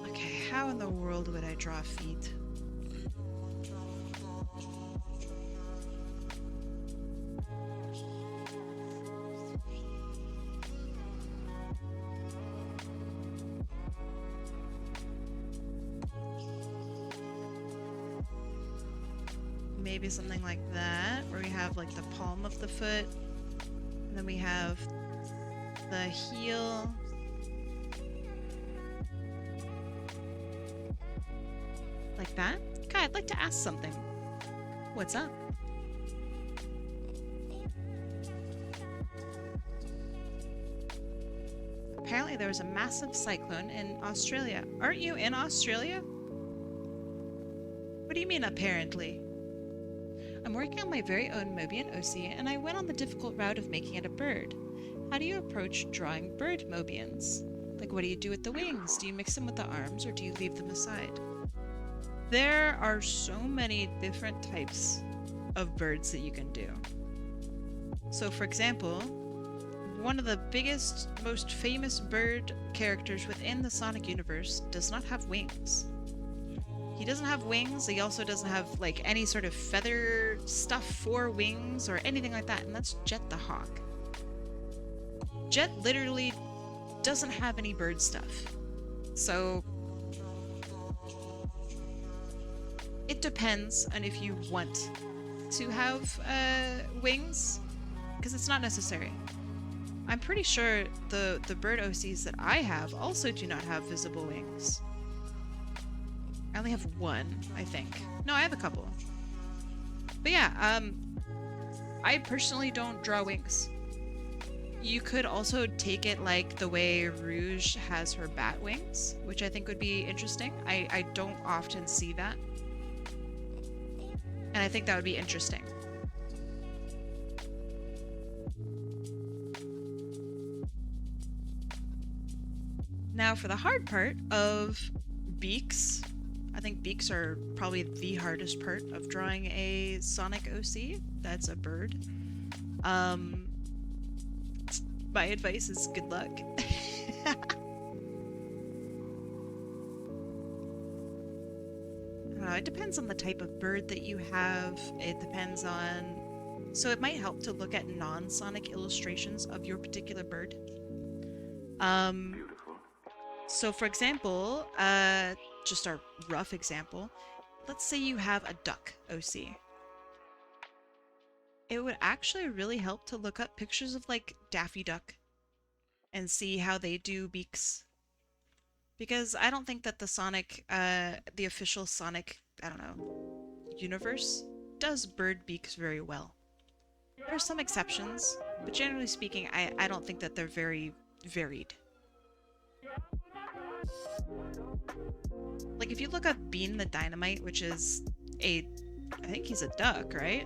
Okay, how in the world would I draw feet? Maybe something like that, where we have like the palm of the foot, and then we have the heel. Like that? Okay, I'd like to ask something. What's up? Apparently there was a massive cyclone in Australia. Aren't you in Australia? What do you mean, apparently? I'm working on my very own Mobian OC, and I went on the difficult route of making it a bird. How do you approach drawing bird Mobians? Like, what do you do with the wings? Do you mix them with the arms, or do you leave them aside? There are so many different types of birds that you can do. So, for example, one of the biggest, most famous bird characters within the Sonic universe does not have wings. He doesn't have wings, he also doesn't have like any sort of feather stuff for wings or anything like that, and that's Jet the Hawk. Jet literally doesn't have any bird stuff. So it depends on if you want to have wings, because it's not necessary. I'm pretty sure the bird OCs that I have also do not have visible wings. I only have one, I think. No, I have a couple. But yeah, I personally don't draw wings. You could also take it like the way Rouge has her bat wings, which I think would be interesting. I don't often see that. And I think that would be interesting. Now for the hard part of beaks. I think beaks are probably the hardest part of drawing a Sonic OC. That's a bird. My advice is good luck. It depends on the type of bird that you have. It depends on... So it might help to look at non-Sonic illustrations of your particular bird. So for example, just a rough example, let's say you have a duck OC. It would actually really help to look up pictures of like Daffy Duck and see how they do beaks. Because I don't think that the Sonic, the official Sonic, I don't know, universe does bird beaks very well. There are some exceptions, but generally speaking, I don't think that they're very varied. Like if you look up Bean the Dynamite, which is I think he's a duck, right?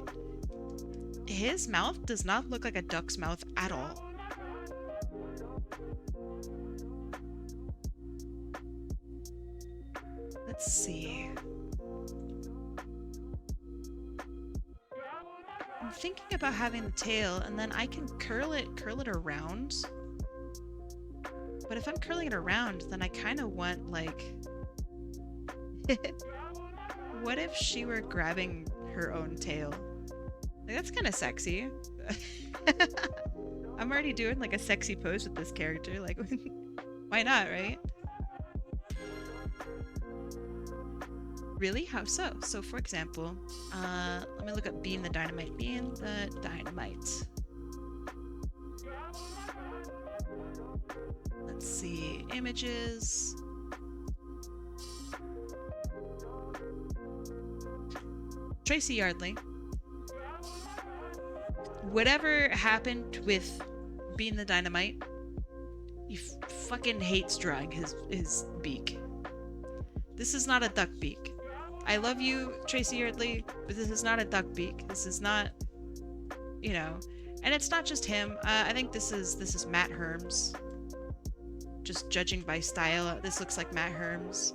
His mouth does not look like a duck's mouth at all. Let's see. I'm thinking about having the tail, and then I can curl it around. But if I'm curling it around, then I kind of want, like... What if she were grabbing her own tail? Like, that's kind of sexy. I'm already doing, like, a sexy pose with this character. Like, why not, right? Really? How so? So, for example, let me look up Bean the Dynamite. Bean the Dynamite. Let's see. Images. Tracy Yardley. Whatever happened with Bean the Dynamite, he fucking hates drawing his beak. This is not a duck beak. I love you, Tracy Yardley, but this is not a duck beak. This is not, you know, and it's not just him. I think this is Matt Herms. Just judging by style, this looks like Matt Herms.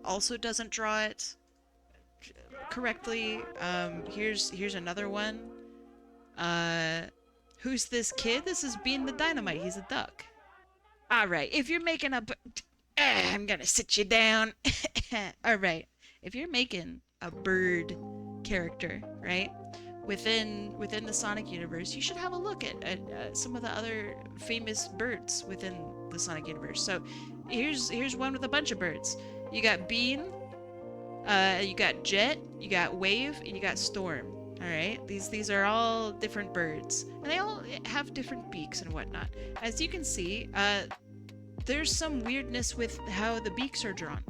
Also doesn't draw it correctly. Here's another one. Who's this kid? This is Bean the Dynamite. He's a duck. All right, if you're making a... I'm gonna sit you down. Alright, if you're making a bird character, right, within the Sonic universe, you should have a look at some of the other famous birds within the Sonic universe. So here's one with a bunch of birds. You got Bean, you got Jet, you got Wave, and you got Storm. Alright, these are all different birds, and they all have different beaks and whatnot. As you can see, there's some weirdness with how the beaks are drawn.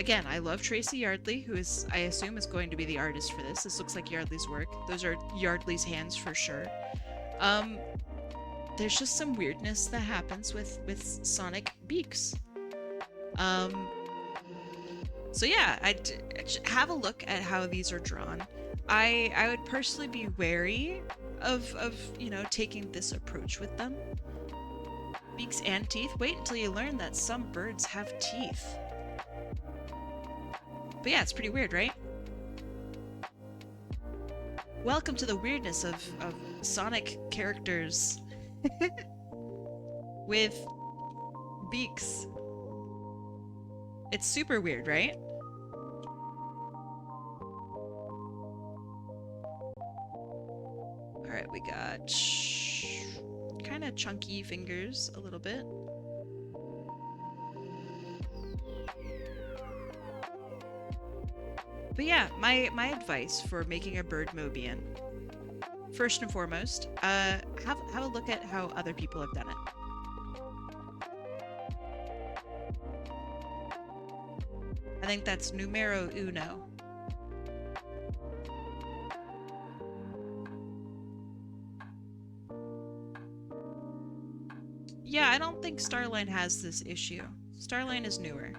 Again, I love Tracy Yardley, who is, I assume, is going to be the artist for this. This looks like Yardley's work. Those are Yardley's hands for sure. There's just some weirdness that happens with Sonic beaks. So yeah, I'd have a look at how these are drawn. I would personally be wary of you know, taking this approach with them. Beaks and teeth? Wait until you learn that some birds have teeth. But yeah, it's pretty weird, right? Welcome to the weirdness of Sonic characters with beaks. It's super weird, right? Alright, we got kind of chunky fingers a little bit. But yeah, my advice for making a bird Mobian, first and foremost, have a look at how other people have done it. I think that's numero uno. Yeah, I don't think Starline has this issue. Starline is newer.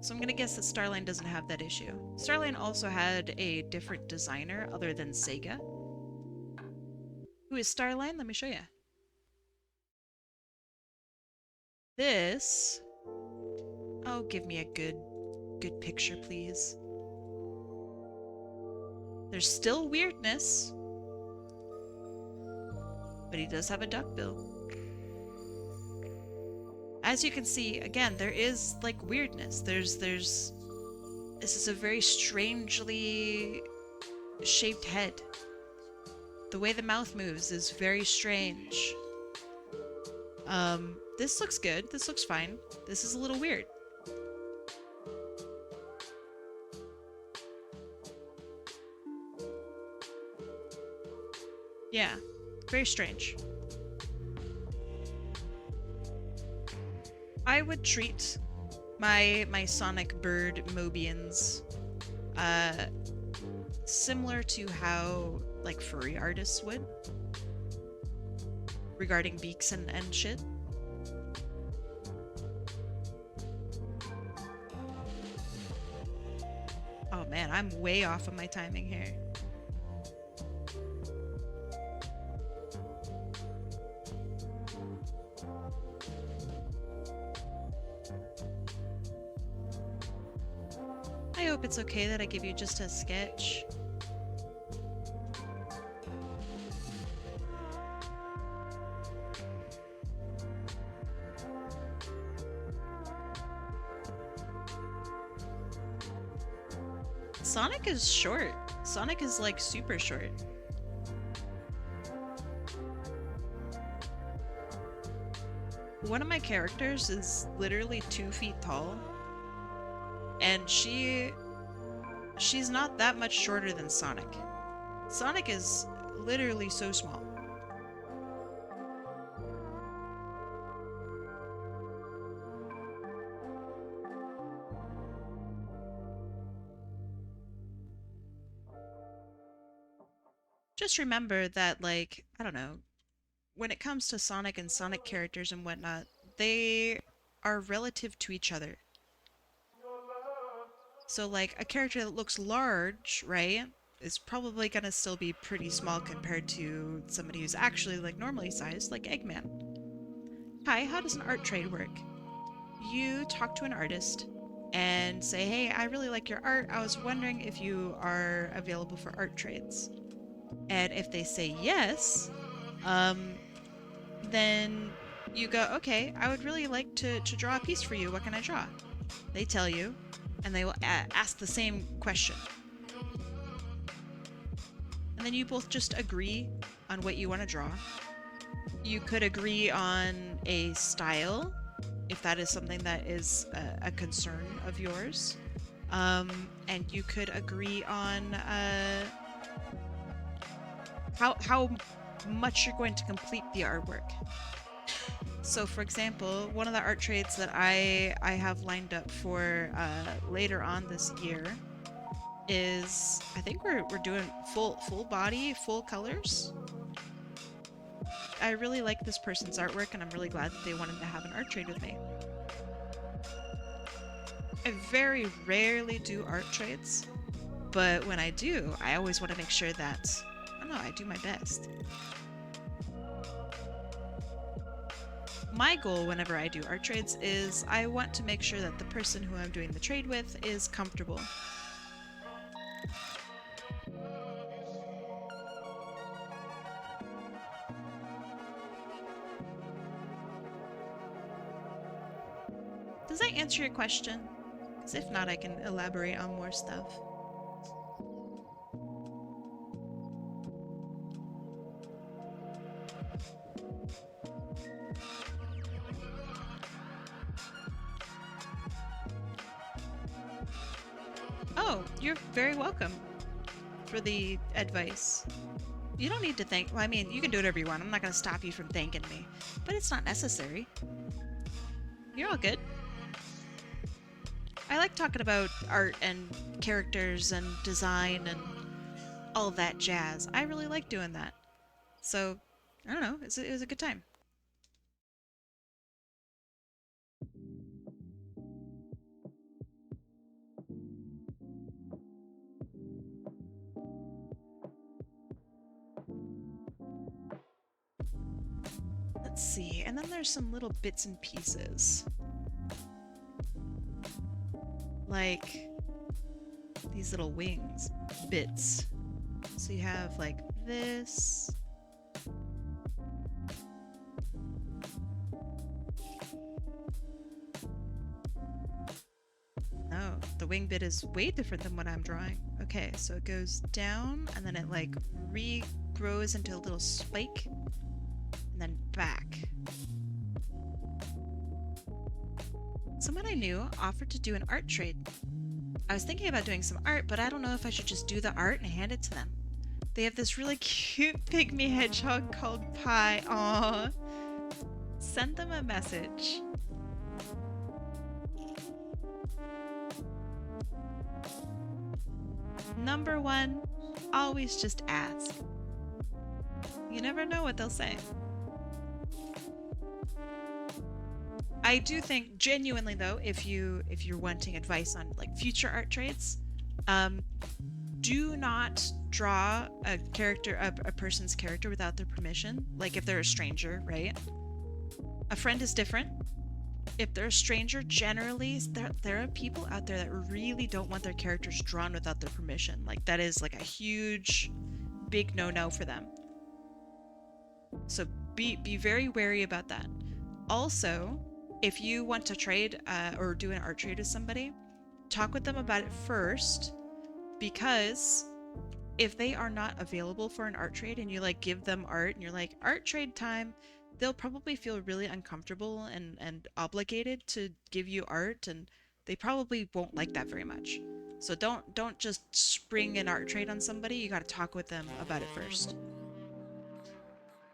So I'm gonna guess that Starline doesn't have that issue. Starline also had a different designer other than Sega. Who is Starline? Let me show you. This... Oh, give me a good picture, please. There's still weirdness. But he does have a duckbill. As you can see, again, there is, like, weirdness. This is a very strangely shaped head. The way the mouth moves is very strange. This looks good. This looks fine. This is a little weird. Yeah, very strange. I would treat my Sonic Bird Mobians similar to how, like, furry artists would regarding beaks and shit. Oh man, I'm way off of my timing here. I hope it's okay that I give you just a sketch. Sonic is short. Sonic is, like, super short. One of my characters is literally 2 feet tall. And she's not that much shorter than Sonic. Sonic is literally so small. Just remember that, like, I don't know, when it comes to Sonic and Sonic characters and whatnot, they are relative to each other. So, like, a character that looks large, right, is probably gonna still be pretty small compared to somebody who's actually, like, normally sized, like Eggman. Hi, how does an art trade work? You talk to an artist and say, hey, I really like your art. I was wondering if you are available for art trades. And if they say yes, then you go, okay, I would really like to draw a piece for you. What can I draw? They tell you, and they will ask the same question. And then you both just agree on what you want to draw. You could agree on a style, if that is something that is a concern of yours. And you could agree on how much you're going to complete the artwork. So for example, one of the art trades that I have lined up for later on this year is, I think we're doing full body, full colors. I really like this person's artwork and I'm really glad that they wanted to have an art trade with me. I very rarely do art trades, but when I do, I always want to make sure that, I don't know, I do my best. My goal whenever I do art trades is I want to make sure that the person who I'm doing the trade with is comfortable. Does that answer your question? Because if not, I can elaborate on more stuff. Oh, you're very welcome for the advice. You don't need to thank, well, I mean, you can do whatever you want. I'm not going to stop you from thanking me, but it's not necessary. You're all good. I like talking about art and characters and design and all that jazz. I really like doing that. So, I don't know, it was a good time. Let's see, and then there's some little bits and pieces. Like these little wings bits. So you have like this. No, the wing bit is way different than what I'm drawing. Okay, so it goes down and then it like regrows into a little spike and then back. Someone I knew offered to do an art trade. I was thinking about doing some art, but I don't know if I should just do the art and hand it to them. They have this really cute pygmy hedgehog called Pie. Aww. Send them a message. Number one, always just ask. You never know what they'll say. I do think, genuinely though, if you're wanting advice on like future art trades, do not draw a character, a person's character without their permission. Like if they're a stranger, right? A friend is different. If they're a stranger, generally there are people out there that really don't want their characters drawn without their permission. Like that is like a huge, big no-no for them. So be very wary about that. Also, if you want to trade or do an art trade with somebody, talk with them about it first, because if they are not available for an art trade and you like give them art and you're like, art trade time, they'll probably feel really uncomfortable and obligated to give you art, and they probably won't like that very much. So don't just spring an art trade on somebody. You got to talk with them about it first.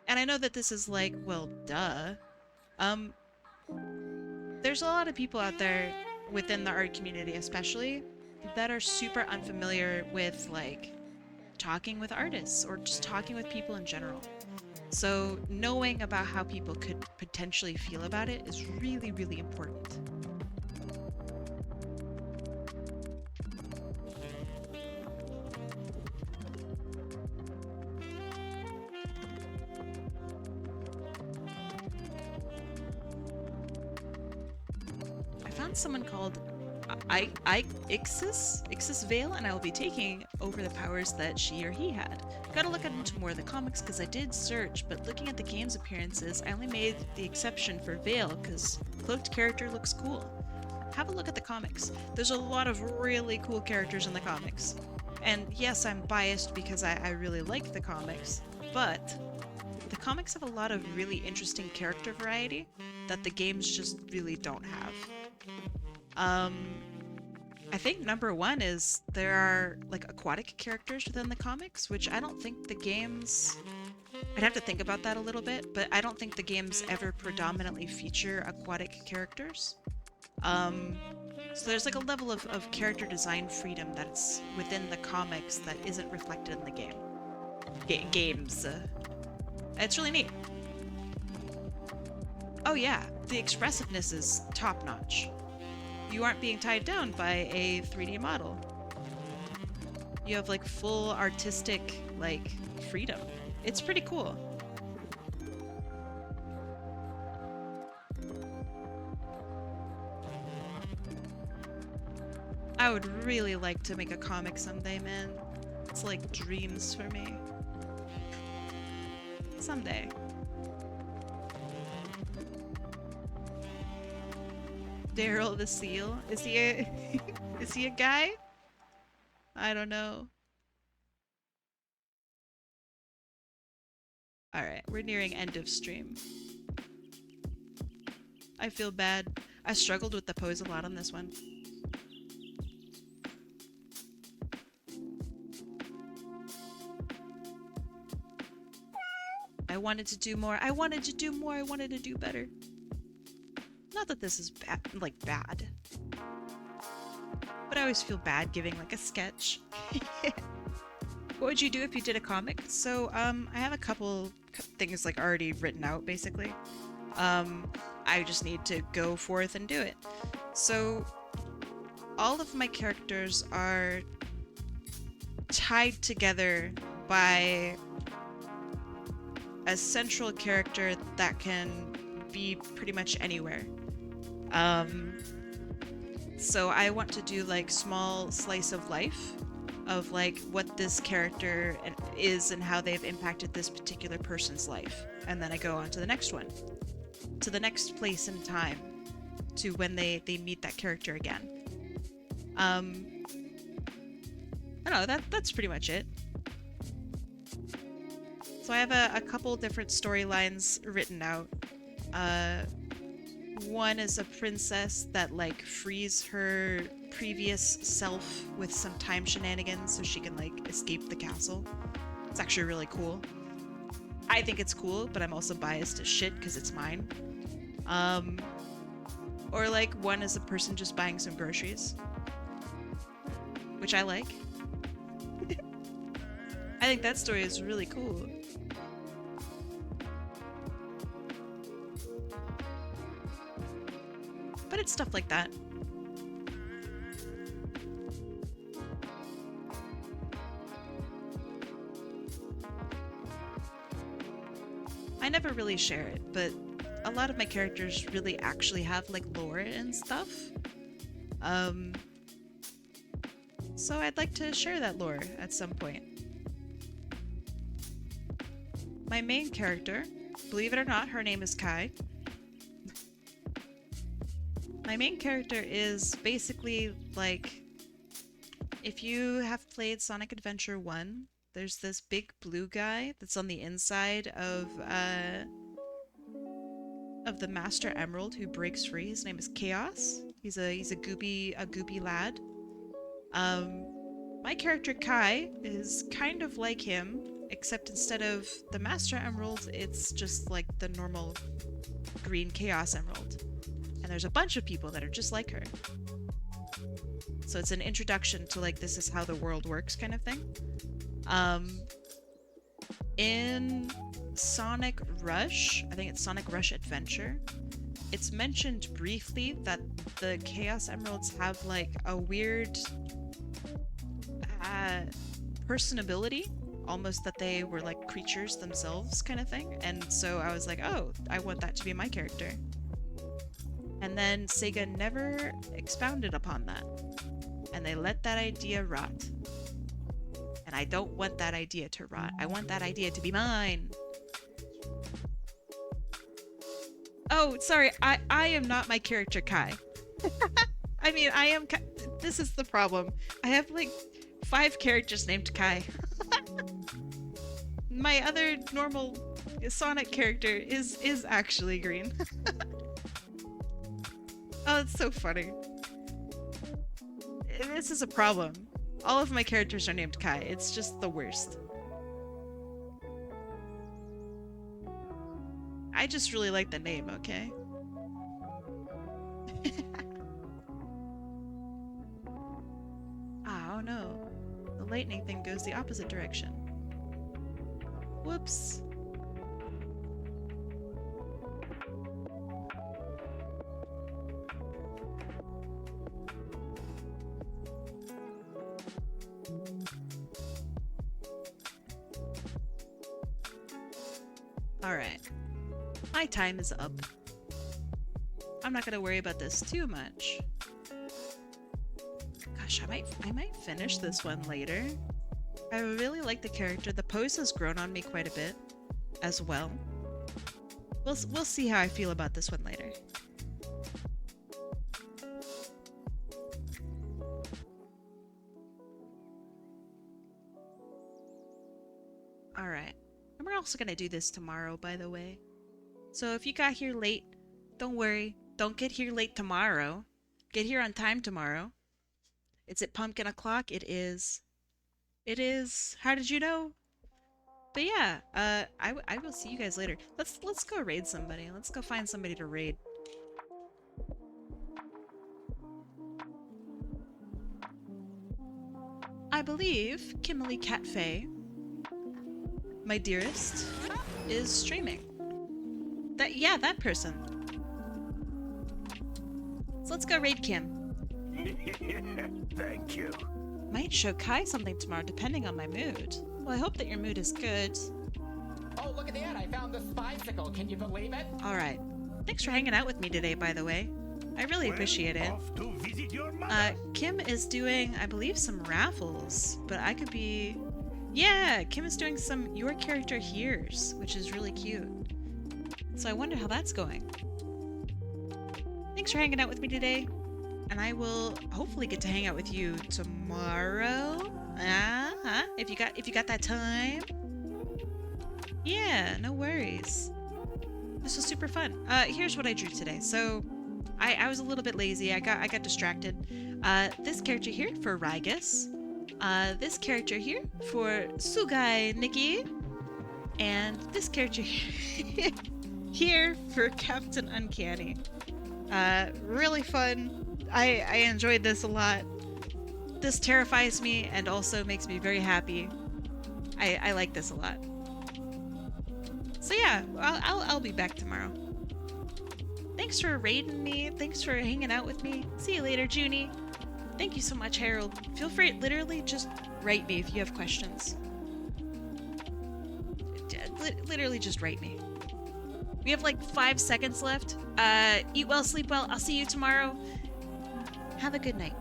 And I know that this is like, well, duh. There's a lot of people out there within the art community especially that are super unfamiliar with like talking with artists or just talking with people in general. So knowing about how people could potentially feel about it is really, really important. I found someone called Ixis Vale, and I will be taking over the powers that she or he had. Gotta look into more of the comics because I did search, but looking at the game's appearances, I only made the exception for Vale because cloaked character looks cool. Have a look at the comics. There's a lot of really cool characters in the comics. And yes, I'm biased because I really like the comics, but the comics have a lot of really interesting character variety that the games just really don't have. I think number one is there are like aquatic characters within the comics, which I don't think the games I'd have to think about that a little bit, but I don't think the games ever predominantly feature aquatic characters. So there's like a level of character design freedom that's within the comics that isn't reflected in the games. It's really neat. Oh yeah, the expressiveness is top-notch. You aren't being tied down by a 3D model. You have like full artistic like freedom. It's pretty cool. I would really like to make a comic someday, man. It's like dreams for me. Someday. Daryl the Seal? Is he a is he a guy? I don't know. Alright, we're nearing end of stream. I feel bad. I struggled with the pose a lot on this one. I wanted to do more. I wanted to do more. I wanted to do better. Not that this is bad, like bad. But I always feel bad giving like a sketch. What would you do if you did a comic? So, I have a couple things like already written out basically. I just need to go forth and do it. So, all of my characters are tied together by a central character that can be pretty much anywhere. So I want to do like small slice of life of like what this character is and how they've impacted this particular person's life. And then I go on to the next one, to the next place in time, to when they meet that character again. I don't know, that's pretty much it. So I have a couple different storylines written out. One is a princess that like frees her previous self with some time shenanigans so she can like escape the castle. It's actually really cool. I think it's cool, but I'm also biased as shit because it's mine. Or like one is a person just buying some groceries, which I like. I think that story is really cool. But it's stuff like that. I never really share it, but a lot of my characters really actually have like lore and stuff. So I'd like to share that lore at some point. My main character, believe it or not, her name is Kai. My main character is basically like, if you have played Sonic Adventure 1, there's this big blue guy that's on the inside of the Master Emerald who breaks free. His name is Chaos. He's a goopy lad. My character Kai is kind of like him, except instead of the Master Emerald, it's just like the normal green Chaos Emerald. And there's a bunch of people that are just like her. So it's an introduction to like, this is how the world works kind of thing. In Sonic Rush, I think it's Sonic Rush Adventure, it's mentioned briefly that the Chaos Emeralds have like a weird personability, almost that they were like creatures themselves kind of thing. And so I was like, oh, I want that to be my character. And then Sega never expounded upon that. And they let that idea rot. And I don't want that idea to rot. I want that idea to be mine. Oh, sorry. I am not my character Kai. I mean, I am Kai. This is the problem. I have like 5 characters named Kai. My other normal Sonic character is actually green. Oh, it's so funny. This is a problem. All of my characters are named Kai. It's just the worst. I just really like the name, okay? Oh no. The lightning thing goes the opposite direction. Whoops. Alright. My time is up. I'm not gonna worry about this too much. Gosh, I might finish this one later. I really like the character. The pose has grown on me quite a bit as well. We'll see how I feel about this one later. Alright. And we're also gonna do this tomorrow, by the way. So if you got here late, don't worry. Don't get here late tomorrow. Get here on time tomorrow. It's at pumpkin o'clock. It is. It is. How did you know? But yeah, I will see you guys later. Let's go raid somebody. Let's go find somebody to raid. I believe Kimberly Catfay, my dearest, is streaming. That person. So let's go raid Kim. Thank you. Might show Kai something tomorrow depending on my mood. Well, I hope that your mood is good. Oh, look at that! I found this bicycle. Can you believe it? Alright. Thanks for hanging out with me today, by the way. I really appreciate it. Off to visit your mother. Kim is doing, I believe, some raffles, but I could be... Yeah, Kim is doing some Your Character Here's, which is really cute. So I wonder how that's going. Thanks for hanging out with me today, and I will hopefully get to hang out with you tomorrow. If you got that time. Yeah, no worries. This was super fun. Here's what I drew today. So I was a little bit lazy. I got distracted. This character here for Rygus. This character here for sugainikki. And this character here for Captain Uncanny. Really fun. I enjoyed this a lot. This terrifies me and also makes me very happy. I like this a lot. So yeah, I'll be back tomorrow. Thanks for raiding me. Thanks for hanging out with me. See you later, Junie. Thank you so much, Harold. Feel free, literally, just write me if you have questions. Literally, just write me. We have like 5 seconds left. Eat well, sleep well. I'll see you tomorrow. Have a good night.